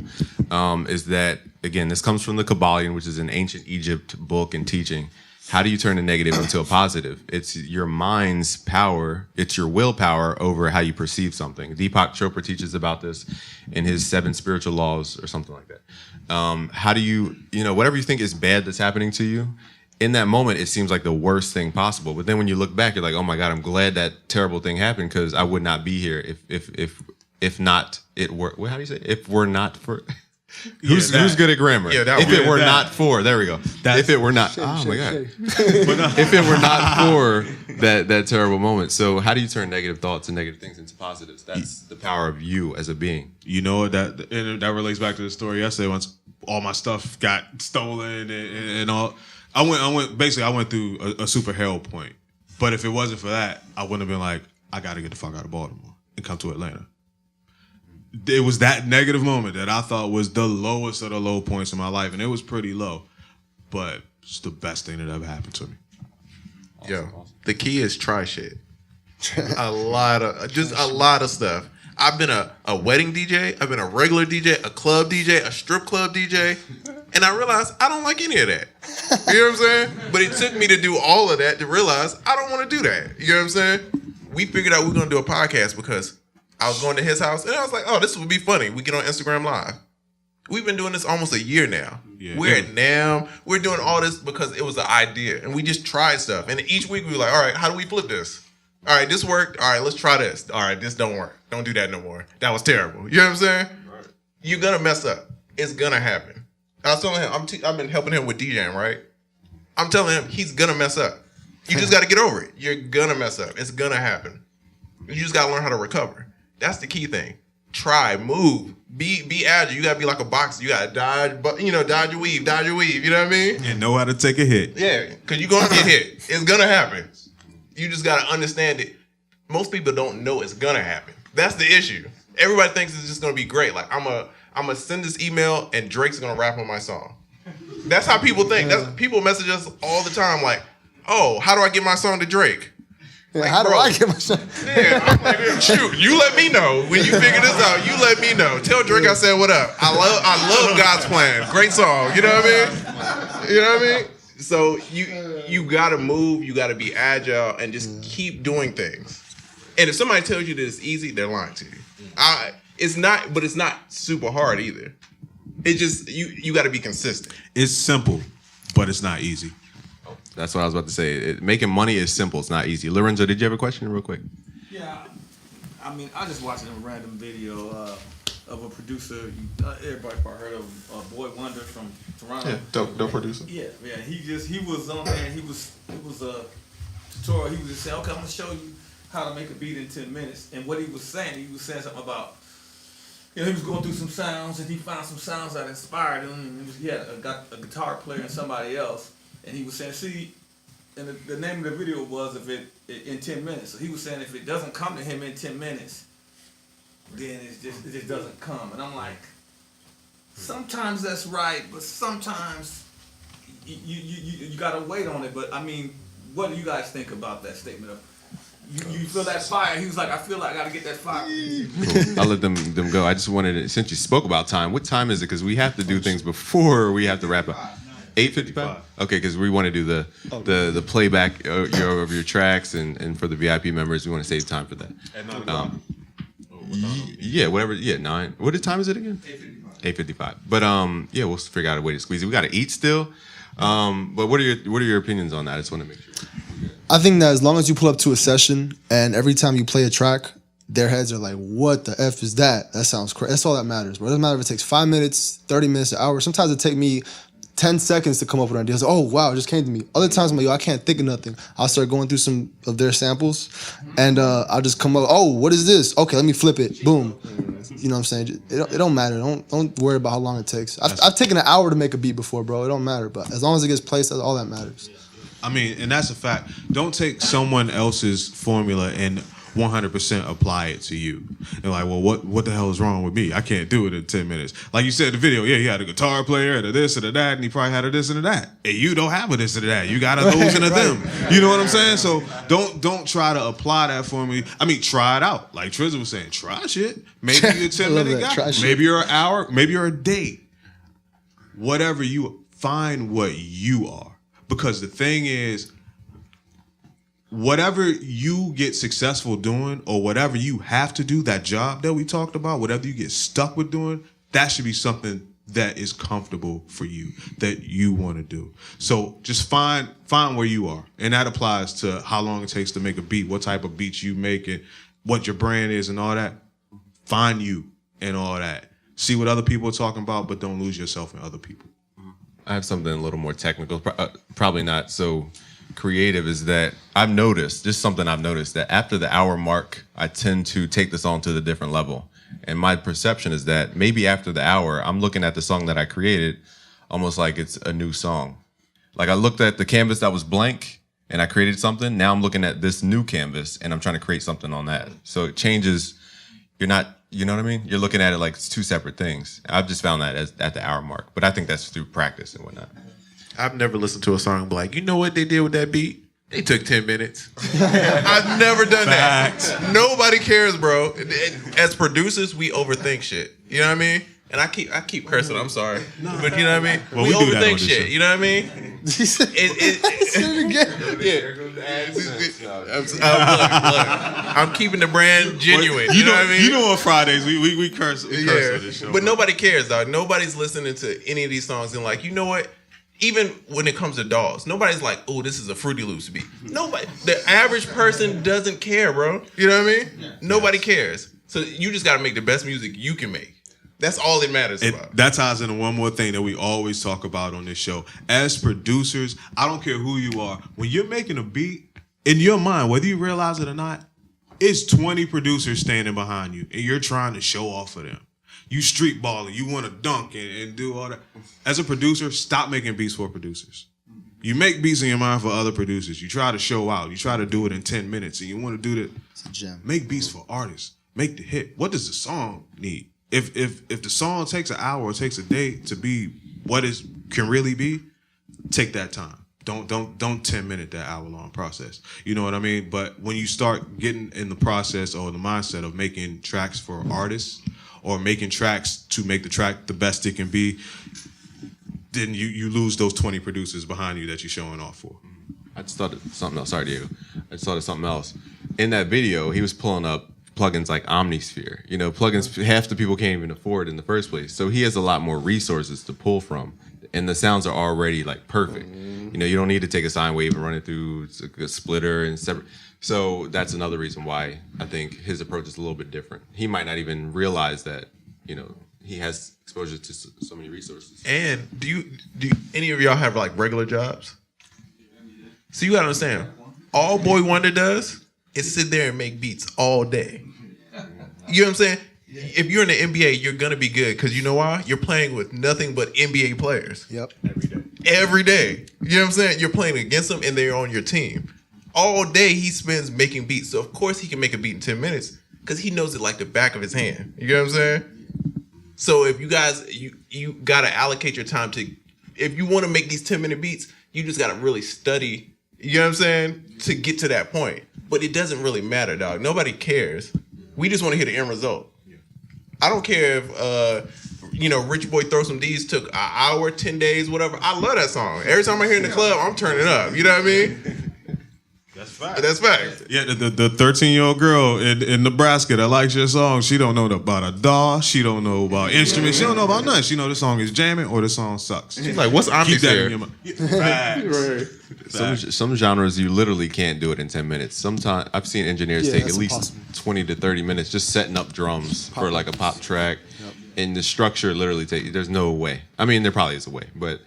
Speaker 1: Is that, again, this comes from the Kabbalion, which is an ancient Egypt book and teaching. How do you turn a negative into a positive? It's your mind's power. It's your willpower over how you perceive something. Deepak Chopra teaches about this in his 7 spiritual laws or something like that. How do you whatever you think is bad that's happening to you, in that moment, it seems like the worst thing possible. But then when you look back, you're like, oh my God, I'm glad that terrible thing happened because I would not be here if not it were. How do you say? If we're not for. Who's good at grammar?
Speaker 18: Yeah,
Speaker 1: if it were not for, there we go. If it were not, oh my God. If it were not for that terrible moment. So how do you turn negative thoughts and negative things into positives? That's the power of you as a being.
Speaker 6: You know that relates back to the story yesterday. Once all my stuff got stolen and all, I went through a super hell point. But if it wasn't for that, I wouldn't have been like, I got to get the fuck out of Baltimore and come to Atlanta. It was that negative moment that I thought was the lowest of the low points in my life, and it was pretty low, but it's the best thing that ever happened to me.
Speaker 18: Yo, the key is try shit. a lot of stuff. I've been a wedding DJ, I've been a regular DJ, a club DJ, a strip club DJ, and I realized I don't like any of that. You know what I'm saying? But it took me to do all of that to realize I don't want to do that. You know what I'm saying? We figured out we were going to do a podcast because I was going to his house, and I was like, oh, this would be funny. We get on Instagram Live. We've been doing this almost a year now. Yeah. We're at NAM. We're doing all this because it was an idea, and we just tried stuff. And each week we were like, all right, how do we flip this? All right, this worked. All right, let's try this. All right, this don't work. Don't do that no more. That was terrible. You know what I'm saying? Right. You're going to mess up. It's going to happen. I was telling him, I've been helping him with DJing, right? I'm telling him he's going to mess up. You just got to get over it. You're going to mess up. It's going to happen. You just got to learn how to recover. That's the key thing. Try, move, be agile. You gotta be like a boxer. You gotta dodge, but dodge your weave. You know what I mean?
Speaker 6: And know how to take a hit.
Speaker 18: Yeah, because you're gonna get hit. It's gonna happen. You just gotta understand it. Most people don't know it's gonna happen. That's the issue. Everybody thinks it's just gonna be great. Like I'm gonna send this email and Drake's gonna rap on my song. That's how people think. People message us all the time like, oh, how do I get my song to Drake?
Speaker 12: Like, how do I get my son?
Speaker 18: Yeah, I'm like, shoot, you let me know when you figure this out. You let me know. Tell Drake I said what up. I love God's plan. Great song. You know what I mean? You know what I mean? So you gotta move. You gotta be agile and just keep doing things. And if somebody tells you that it's easy, they're lying to you. It's not, but it's not super hard either. It just you gotta be consistent.
Speaker 6: It's simple, but it's not easy.
Speaker 1: That's what I was about to say. Making money is simple. It's not easy. Lorenzo, did you have a question real quick?
Speaker 13: Yeah. I mean, I just watched a random video of a producer. Everybody probably heard of Boy Wonder from Toronto.
Speaker 18: Yeah, dope producer.
Speaker 13: Yeah. He was on there. It was a tutorial. He was just saying, okay, I'm gonna show you how to make a beat in 10 minutes. And what he was saying something about, he was going through some sounds and he found some sounds that inspired him. And he had a guitar player and somebody else. And he was saying, see, and the name of the video was in 10 minutes. So he was saying if it doesn't come to him in 10 minutes, then it just doesn't come. And I'm like, sometimes that's right, but sometimes you gotta wait on it. But I mean, what do you guys think about that statement of you feel that fire? He was like, I feel like I gotta get that fire.
Speaker 1: Cool. I'll let them go. I just wanted to, since you spoke about time, what time is it? Because we have to do things before we have to wrap up. 8:55? Okay, because we want to do the playback of your tracks, and for the VIP members, we want to save time for that.
Speaker 6: At 9 o'clock?
Speaker 1: Yeah, whatever. Yeah, 9. What time is it again? 8:55. But yeah, we'll figure out a way to squeeze it. We got to eat still. But what are your opinions on that? I just want to make sure.
Speaker 12: I think that as long as you pull up to a session and every time you play a track, their heads are like, what the F is that? That sounds crazy. That's all that matters, bro. It doesn't matter if it takes 5 minutes, 30 minutes, an hour. Sometimes it take me 10 seconds to come up with an idea. Oh, wow, it just came to me. Other times I'm like, yo, I can't think of nothing. I'll start going through some of their samples and I'll just come up, oh, what is this? Okay, let me flip it. Boom. You know what I'm saying? It don't matter. Don't worry about how long it takes. I've taken an hour to make a beat before, bro. It don't matter. But as long as it gets placed, that's all that matters.
Speaker 6: I mean, and that's a fact. Don't take someone else's formula and 100% apply it to you. And like, well, what the hell is wrong with me? I can't do it in 10 minutes. Like you said in the video, yeah, he had a guitar player and a this and a that, and he probably had a this and a that. And you don't have a this and a that. You got a those and a them. You know what I'm saying? So don't try to apply that formula. I mean, try it out. Like Triza was saying, try shit. Maybe you're a 10-minute guy. Maybe you're an hour. Maybe you're a day. Whatever you find what you are. Because the thing is, whatever you get successful doing or whatever you have to do, that job that we talked about, whatever you get stuck with doing, that should be something that is comfortable for you, that you want to do. So just find where you are. And that applies to how long it takes to make a beat, what type of beats you make, and what your brand is and all that. Find you and all that. See what other people are talking about, but don't lose yourself in other people.
Speaker 1: I have something a little more technical, probably not so creative, is that I've noticed, just something I've noticed, that after the hour mark, I tend to take the song to the different level. And my perception is that maybe after the hour, I'm looking at the song that I created almost like it's a new song. Like I looked at the canvas that was blank and I created something. Now I'm looking at this new canvas and I'm trying to create something on that. So it changes. You're not, you know what I mean? You're looking at it like it's two separate things. I've just found that at the hour mark, but I think that's through practice and whatnot.
Speaker 18: I've never listened to a song and be like, you know what they did with that beat? They took 10 minutes. I've never done that. Nobody cares, bro. As producers, we overthink shit. You know what I mean? And I keep cursing. I'm sorry, but you know what I mean.
Speaker 6: Well,
Speaker 18: we
Speaker 6: do that
Speaker 18: overthink
Speaker 6: on this
Speaker 18: shit.
Speaker 6: show.
Speaker 18: You know what I mean? I'm keeping the brand genuine. You know what I mean?
Speaker 6: You know on Fridays we curse on this show.
Speaker 18: But nobody cares, dog. Nobody's listening to any of these songs and like, you know what? Even when it comes to dolls, nobody's like, oh, this is a Fruity Loops beat. Nobody. The average person doesn't care, bro. You know what I mean? Yeah. Nobody cares. So you just got to make the best music you can make. That's all it matters about.
Speaker 6: That ties into one more thing that we always talk about on this show. As producers, I don't care who you are. When you're making a beat, in your mind, whether you realize it or not, it's 20 producers standing behind you, and you're trying to show off for them. You street balling, you want to dunk and do all that. As a producer, stop making beats for producers. You make beats in your mind for other producers. You try to show out. You try to do it in 10 minutes, and you want to do that.
Speaker 12: It's a gem.
Speaker 6: Make beats for artists. Make the hit. What does the song need? If the song takes an hour or takes a day to be what it can really be, take that time. Don't 10-minute that hour-long process. You know what I mean? But when you start getting in the process or the mindset of making tracks for artists, or making tracks to make the track the best it can be, then you lose those 20 producers behind you that you're showing off for.
Speaker 1: I just thought of something else. Sorry, Diego. I just thought of something else. In that video, he was pulling up plugins like Omnisphere. You know, plugins half the people can't even afford in the first place. So he has a lot more resources to pull from. And the sounds are already like perfect. You know, you don't need to take a sine wave and run it through a splitter and separate. So that's another reason why I think his approach is a little bit different. He might not even realize that, you know, he has exposure to so many resources.
Speaker 18: And do any of y'all have like regular jobs? So you gotta understand, all Boy Wonder does is sit there and make beats all day. You know what I'm saying? If you're in the NBA, you're gonna be good because you know why? You're playing with nothing but NBA players.
Speaker 12: Yep.
Speaker 18: Every day. You know what I'm saying? You're playing against them and they're on your team. All day he spends making beats. So of course he can make a beat in 10 minutes because he knows it like the back of his hand. You know what I'm saying? So if you guys, you gotta allocate your time to, if you want to make these 10-minute beats, you just gotta really study, you know what I'm saying, to get to that point. But it doesn't really matter, dog. Nobody cares. We just want to hear the end result. I don't care if, you know, Rich Boy Throw Some D's took an hour, 10 days, whatever. I love that song. Every time I hear it in the club, I'm turning up. You know what I mean?
Speaker 6: That's fact.
Speaker 18: That's fact.
Speaker 6: Yeah, the 13-year-old girl in Nebraska that likes your song, she don't know about a DAW. She don't know about instruments. She don't know about nothing. She know the song is jamming or the song sucks.
Speaker 18: She's like, what's Omnisphere?
Speaker 6: Keep that in your mind. Facts.
Speaker 1: Some genres you literally can't do it in 10 minutes. Sometimes I've seen engineers take at least 20 to 30 minutes just setting up drums for like a pop track. Yep. And the structure literally there's no way. I mean, there probably is a way, but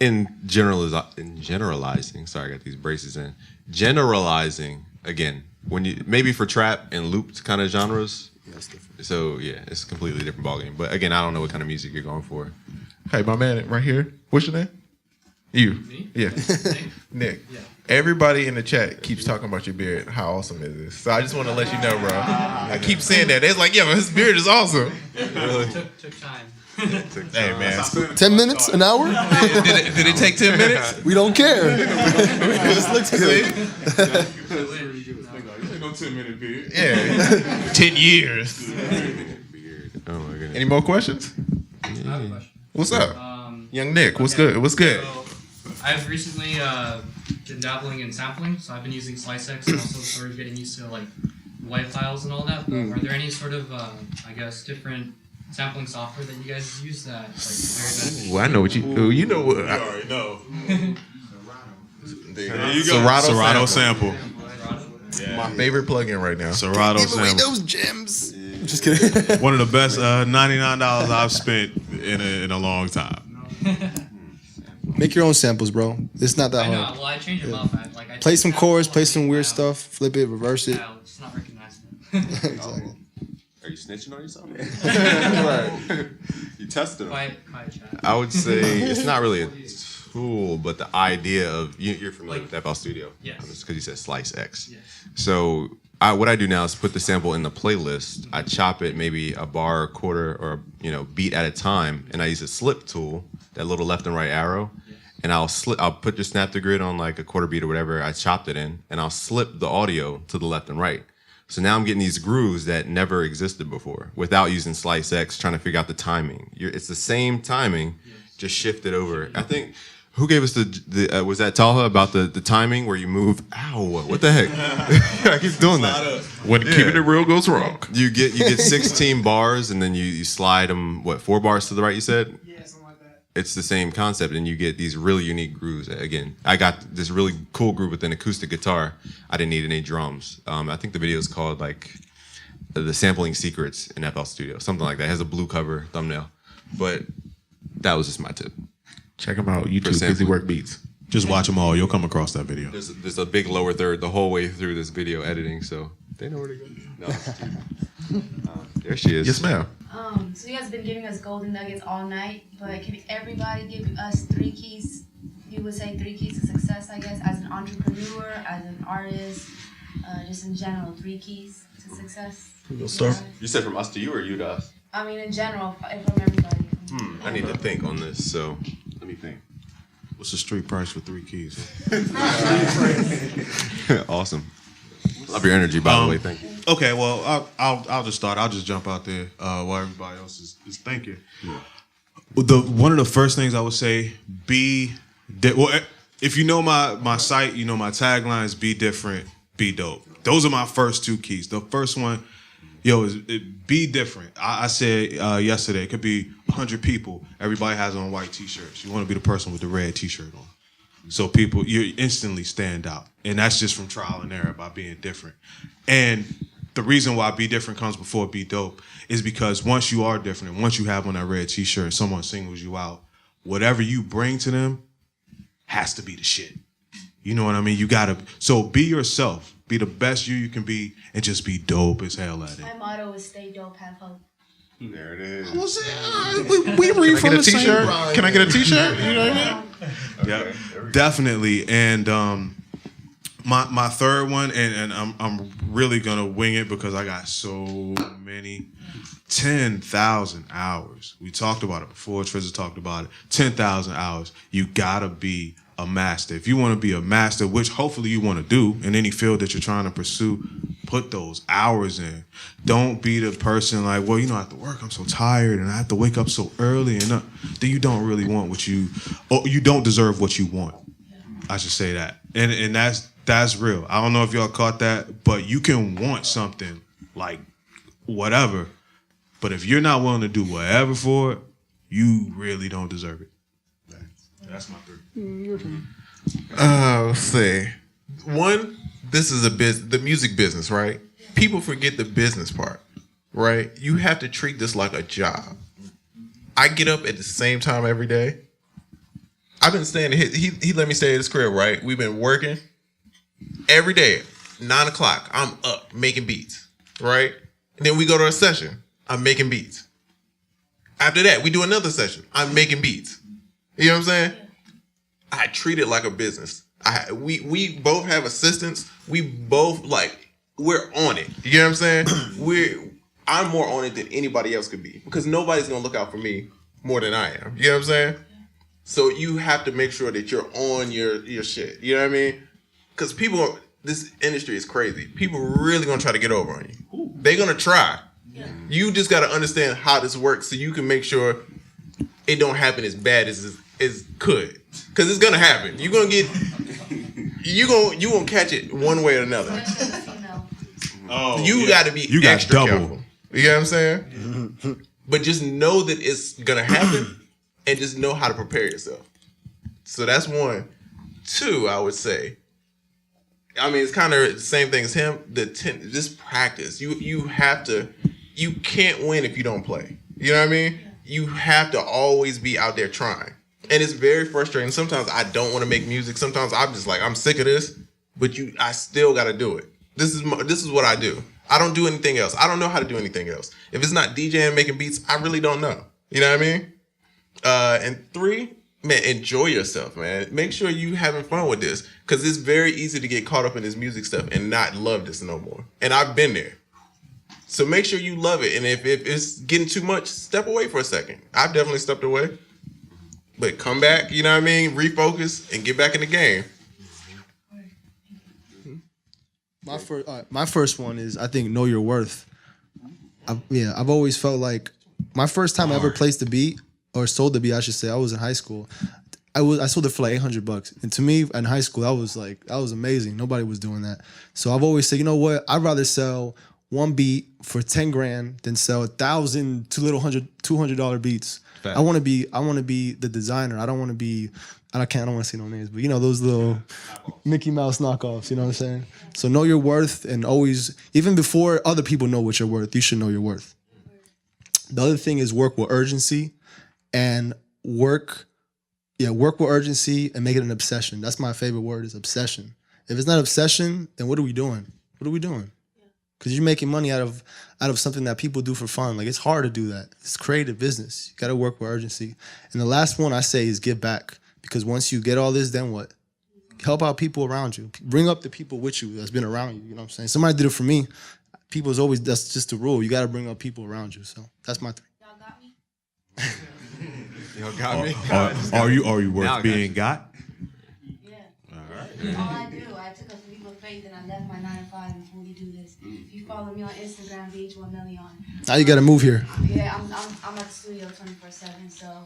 Speaker 1: in generalizing, sorry, I got these braces in. Generalizing, again, when you maybe for trap and looped kind of genres.
Speaker 12: Yeah, it's different.
Speaker 1: So yeah, it's a completely different ballgame. But again, I don't know what kind of music you're going for.
Speaker 18: Hey, my man, right here. What's your name? You.
Speaker 16: Me?
Speaker 18: Yeah. Nick. Yeah. Everybody in the chat keeps talking about your beard. How awesome is this? So I just want to let you know, bro. I keep saying that. It's like, yo, his beard is awesome.
Speaker 16: Really? Took time.
Speaker 18: Hey, man.
Speaker 12: 10 minutes? An hour?
Speaker 18: Did it take 10 minutes?
Speaker 12: We don't care. This looks good.
Speaker 6: No 10-minute beard.
Speaker 18: Yeah. 10 years.
Speaker 1: Oh my goodness.
Speaker 18: Any more questions?
Speaker 16: I have a question.
Speaker 18: What's up? Young Nick, what's good? What's good?
Speaker 14: I've recently been dabbling in sampling, so I've been using SliceX and also sort of getting used to like WAV files and all that. But are there any sort of, I guess, different sampling software that you guys use that like very beneficial?
Speaker 18: I know what you. You know what?
Speaker 6: I already know.
Speaker 18: There you
Speaker 6: go. Serato sample.
Speaker 18: Yeah. My favorite plugin right now.
Speaker 6: Serato
Speaker 12: Give away
Speaker 6: sample.
Speaker 12: those gems. Just kidding.
Speaker 6: One of the best $99 I've spent in a long time.
Speaker 12: Make your own samples, bro. It's not that
Speaker 14: I know.
Speaker 12: hard.
Speaker 14: Well, I change them up. I
Speaker 12: Play
Speaker 14: take
Speaker 12: some
Speaker 14: samples,
Speaker 12: chords, play some weird stuff, flip it, reverse it.
Speaker 14: I'll just not recognize them.
Speaker 12: Exactly.
Speaker 1: Are you snitching on yourself? Right. You tested them.
Speaker 14: Quiet chat.
Speaker 1: I would say it's not really a tool, but the idea of you're familiar with FL Studio,
Speaker 14: yes,
Speaker 1: because you said Slice X.
Speaker 14: Yes.
Speaker 1: So what I do now is put the sample in the playlist. I chop it maybe a bar, a quarter, or beat at a time, and I use a slip tool, that little left and right arrow, and I'll put your snap to grid on like a quarter beat or whatever I chopped it in, and I'll slip the audio to the left and right. So now I'm getting these grooves that never existed before without using Slice X, trying to figure out the timing. It's the same timing, just shifted over. I think, who gave us the was that Talha about the timing where you move? Ow, what the heck? I keep doing that.
Speaker 18: When keeping it real goes wrong.
Speaker 1: You get 16 bars and then you slide them, 4 bars to the right, you said?
Speaker 2: Yeah, something like that.
Speaker 1: It's the same concept, and you get these really unique grooves. Again, I got this really cool groove with an acoustic guitar. I didn't need any drums. I think the video is called like The Sampling Secrets in FL Studio, something like that. It has a blue cover thumbnail, but that was just my tip.
Speaker 18: Check them out. YouTube, Busy Work Beats.
Speaker 6: Just watch them all. You'll come across that video.
Speaker 1: There's a big lower third the whole way through this video editing, so they know where to go. No. There she is.
Speaker 18: Yes, ma'am.
Speaker 20: So you guys have been giving us golden nuggets all night, but can everybody give us 3 keys? You would say 3 keys to success, I guess, as an entrepreneur, as an artist, just in general, 3 keys to success.
Speaker 1: You said from us to you or you to us?
Speaker 20: I mean, in general, from everybody.
Speaker 1: I need to think on this, so let me think.
Speaker 6: What's the street price for 3 keys?
Speaker 1: Awesome. Love your energy, by the way. Thank you.
Speaker 6: Okay, well, I'll just start. I'll just jump out there while everybody else is thinking. Yeah. One of the first things I would say, if you know my site, you know my tagline is be different, be dope. Those are my first 2 keys. The first one, is be different. I said yesterday, it could be 100 people. Everybody has on white t-shirts. You want to be the person with the red t-shirt on. So you instantly stand out. And that's just from trial and error by being different. And the reason why be different comes before be dope is because once you are different, and once you have on that red t-shirt and someone singles you out, whatever you bring to them has to be the shit. You know what I mean? So be yourself. Be the best you can be and just be dope as hell at it.
Speaker 20: My motto is stay dope, have hope.
Speaker 1: There it is.
Speaker 18: We read from the t-shirt. Can I get a t-shirt? You know what I mean?
Speaker 6: Yeah, definitely. And my third one, and I'm really gonna wing it because I got so many. 10,000 hours. We talked about it before. Triza talked about it. 10,000 hours. You gotta be a master. If you want to be a master, which hopefully you want to do in any field that you're trying to pursue, put those hours in. Don't be the person like, well, I have to work. I'm so tired and I have to wake up so early, and then you don't really want you don't deserve what you want. I should say that. And that's real. I don't know if y'all caught that, but you can want something like whatever, but if you're not willing to do whatever for it, you really don't deserve it. That's my 3.
Speaker 18: Let's see. One, this is the music business, right? People forget the business part, right? You have to treat this like a job. I get up at the same time every day. I've been staying. He let me stay at his crib, right? We've been working every day. 9 o'clock, I'm up making beats, right? And then we go to a session. I'm making beats. After that, we do another session. I'm making beats. You know what I'm saying? I treat it like a business. We both have assistants. We both we're on it. You know what I'm saying? I'm more on it than anybody else could be because nobody's gonna look out for me more than I am. You know what I'm saying? So you have to make sure that you're on your shit. You know what I mean? Because this industry is crazy. People really gonna try to get over on you. They're gonna try. Yeah. You just gotta understand how this works so you can make sure
Speaker 9: it don't happen as bad as it could. Because it's gonna happen. You're gonna get you gonna catch it one way or another.
Speaker 6: Oh,
Speaker 9: you gotta be
Speaker 6: you got
Speaker 9: extra
Speaker 6: double.
Speaker 9: careful. You know what I'm saying? But just know that it's gonna happen and just know how to prepare yourself. So that's one. Two, I would say. I mean, it's kind of the same thing as him. Just practice. You have to. You can't win if you don't play. You know what I mean? You have to always be out there trying. And it's very frustrating. Sometimes I don't want to make music. Sometimes I'm just like, I'm sick of this. But I still got to do it. This is what I do. I don't do anything else. I don't know how to do anything else. If it's not DJing and making beats, I really don't know. You know what I mean? And three, man, enjoy yourself, man. Make sure you having fun with this. Because it's very easy to get caught up in this music stuff and not love this no more. And I've been there. So make sure you love it. And if it's getting too much, step away for a second. I've definitely stepped away. But come back, you know what I mean? Refocus and get back in the game.
Speaker 12: My first one is, I think, know your worth. I've always felt like my first time I ever placed a beat, or sold the beat, I should say, I was in high school. I sold it for like $800, and to me in high school that was amazing. Nobody was doing that. So I've always said, you know what? I'd rather sell one beat for 10 grand than sell 1,000 $200 beats. Fact. I want to be the designer. I don't want to be. I don't want to say no names, but you know those little Mickey Mouse knockoffs. You know what I'm saying? So know your worth, and always, even before other people know what you're worth, you should know your worth. The other thing is work with urgency, and work with urgency and make it an obsession. That's my favorite word, is obsession. If it's not obsession, then what are we doing? What are we doing? Because you're making money out of something that people do for fun. Like, it's hard to do that. It's creative business. You got to work with urgency. And the last one I say is give back. Because once you get all this, then what? Help out people around you. Bring up the people with you that's been around you. You know what I'm saying? Somebody did it for me. That's just the rule. You got to bring up people around you. So that's my thing.
Speaker 1: Y'all got me.
Speaker 6: Are you worth being got?
Speaker 20: Yeah. All I do, I took a leap of faith and I left my 9 to 5 and fully do this. If you follow me on Instagram, VH1Million.
Speaker 12: Now you got to move here.
Speaker 20: Yeah, I'm at the studio 24/7, so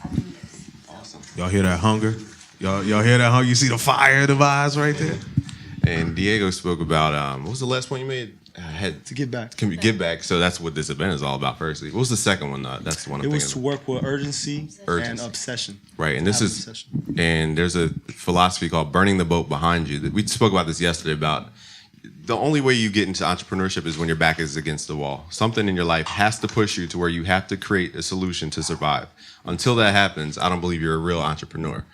Speaker 20: I do this.
Speaker 1: Awesome.
Speaker 6: Y'all hear that hunger? Y'all hear that hunger? You see the fire in the eyes right there?
Speaker 1: And Diego spoke about what was the last point you made?
Speaker 12: To give back.
Speaker 1: Can we give back? So that's what this event is all about. Firstly, what was the second one? That's the one I'm
Speaker 12: It was
Speaker 1: thinking
Speaker 12: to work with urgency and obsession.
Speaker 1: Right, and and there's a philosophy called burning the boat behind you. We spoke about this yesterday about the only way you get into entrepreneurship is when your back is against the wall. Something in your life has to push you to where you have to create a solution to survive. Until that happens, I don't believe you're a real entrepreneur.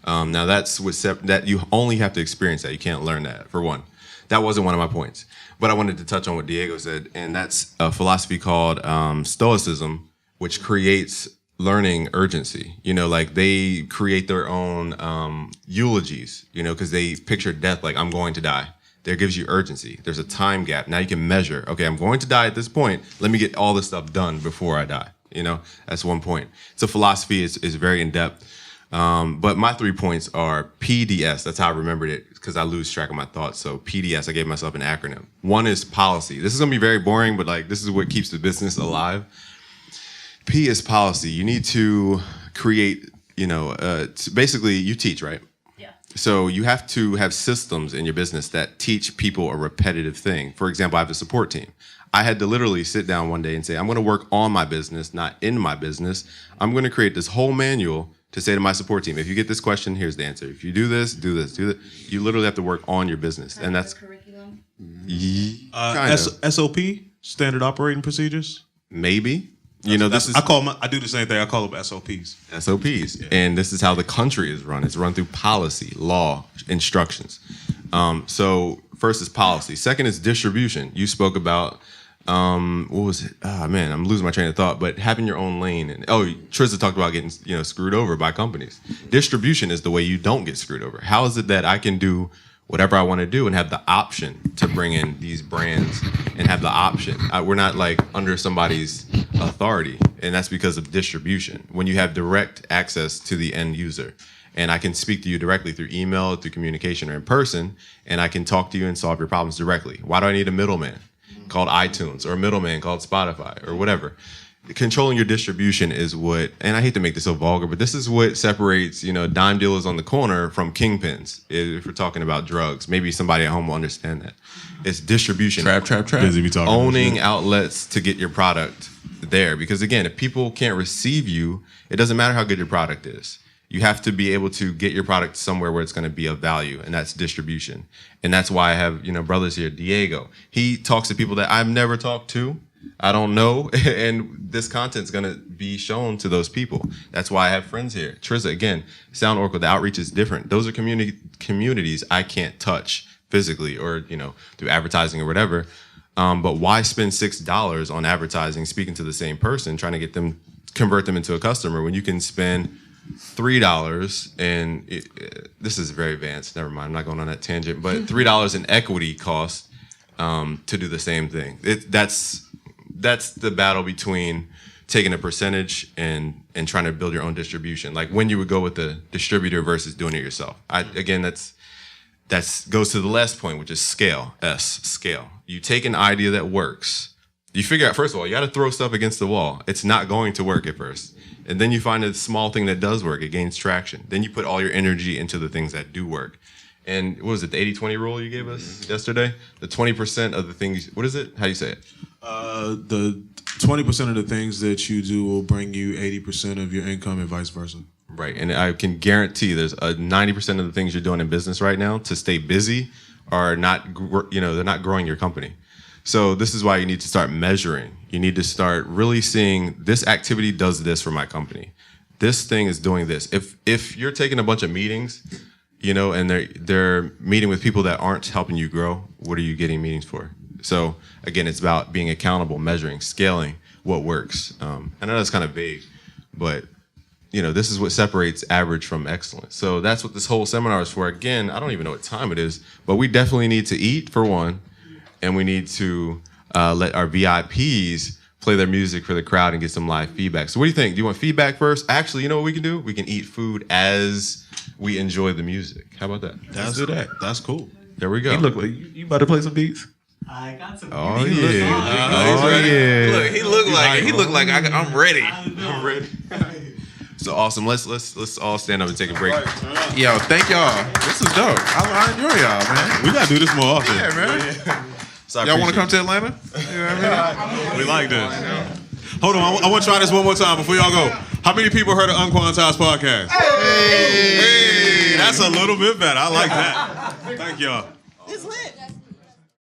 Speaker 1: Now that's that you only have to experience that. You can't learn that, for one. That wasn't one of my points. But I wanted to touch on what Diego said, and that's a philosophy called Stoicism, which creates learning urgency. You know, like they create their own eulogies, you know, because they picture death like, I'm going to die. There gives you urgency. There's a time gap. Now you can measure, okay, I'm going to die at this point. Let me get all this stuff done before I die. You know, that's one point. So philosophy is very in-depth. But my 3 points are PDS. That's how I remembered it, because I lose track of my thoughts. So PDS, I gave myself an acronym. One is policy. This is going to be very boring, but like this is what keeps the business alive. P is policy. You need to create, you know, basically you teach, right? Yeah. So you have to have systems in your business that teach people a repetitive thing. For example, I have a support team. I had to literally sit down one day and say, I'm going to work on my business, not in my business. I'm going to create this whole manual to say to my support team, if you get this question, here's the answer. If you do this, do this, do that. You literally have to work on your business. And that's
Speaker 20: curriculum.
Speaker 6: SOP, standard operating procedures.
Speaker 1: Maybe. You know, this is
Speaker 6: I do the same thing. I call them SOPs.
Speaker 1: SOPs. Yeah. And this is how the country is run. It's run through policy, law, instructions. So first is policy. Second is distribution. You spoke about what was it? Ah, man, I'm losing my train of thought. But having your own lane, and Triza talked about getting screwed over by companies. Distribution is the way you don't get screwed over. How is it that I can do whatever I want to do and have the option to bring in these brands and have the option? We're not like under somebody's authority, and that's because of distribution. When you have direct access to the end user, and I can speak to you directly through email, through communication, or in person, and I can talk to you and solve your problems directly. Why do I need a middleman called iTunes or a middleman called Spotify or whatever? controlling your distribution is what, and I hate to make this so vulgar, but this is what separates, dime dealers on the corner from kingpins. If we're talking about drugs, maybe somebody at home will understand that. It's distribution.
Speaker 6: Trap. Busy be talking
Speaker 1: owning outlets to get your product there. Because again, if people can't receive you, it doesn't matter how good your product is. You have to be able to get your product somewhere where it's going to be of value, and that's distribution. And that's why I have, brothers here, Diego. He talks to people that I've never talked to. I don't know, and this content's going to be shown to those people. That's why I have friends here. Triza, again, Sound Oracle, the outreach is different. Those are communities I can't touch physically or, through advertising or whatever. But why spend $6 on advertising, speaking to the same person, trying to convert them into a customer when you can spend $3 and this is very advanced. Never mind. I'm not going on that tangent, but $3 in equity cost to do the same thing. That's the battle between taking a percentage and trying to build your own distribution. Like when you would go with the distributor versus doing it yourself. Again, that's goes to the last point, which is scale. Scale. You take an idea that works. You figure out, first of all, you got to throw stuff against the wall. It's not going to work at first. And then you find a small thing that does work. It gains traction. Then you put all your energy into the things that do work. And what was it, the 80-20 rule you gave us yesterday? The 20% of the things, what is it? How do you say it?
Speaker 6: The 20% of the things that you do will bring you 80% of your income and vice versa.
Speaker 1: Right. And I can guarantee there's 90% of the things you're doing in business right now to stay busy are not, they're not growing your company. So this is why you need to start measuring. You need to start really seeing this activity does this for my company. This thing is doing this. If you're taking a bunch of meetings, and they're meeting with people that aren't helping you grow, what are you getting meetings for? So again, it's about being accountable, measuring, scaling what works. I know that's kind of vague, but this is what separates average from excellence. So that's what this whole seminar is for. Again, I don't even know what time it is, but we definitely need to eat for one, and we need to let our VIPs play their music for the crowd and get some live feedback. So what do you think? Do you want feedback first? Actually, you know what we can do? We can eat food as we enjoy the music. How about that?
Speaker 6: Let's do that. That's cool.
Speaker 1: There we go.
Speaker 18: He look like you about to play some beats.
Speaker 17: I got some.
Speaker 1: Oh yeah.
Speaker 18: Look, he look like I'm ready.
Speaker 1: I'm ready. So awesome. Let's all stand up and take a break.
Speaker 18: Yo, thank y'all. This is dope. I enjoy y'all, man.
Speaker 6: We gotta do this more often.
Speaker 18: Yeah, man.
Speaker 1: Yeah. So
Speaker 18: y'all want to come to Atlanta? You know what I mean?
Speaker 6: We like this. Hold on, I want to try this one more time before y'all go. How many people heard of Unquantized Podcast? Hey, that's a little bit better. I like that. Thank y'all.
Speaker 17: It's lit.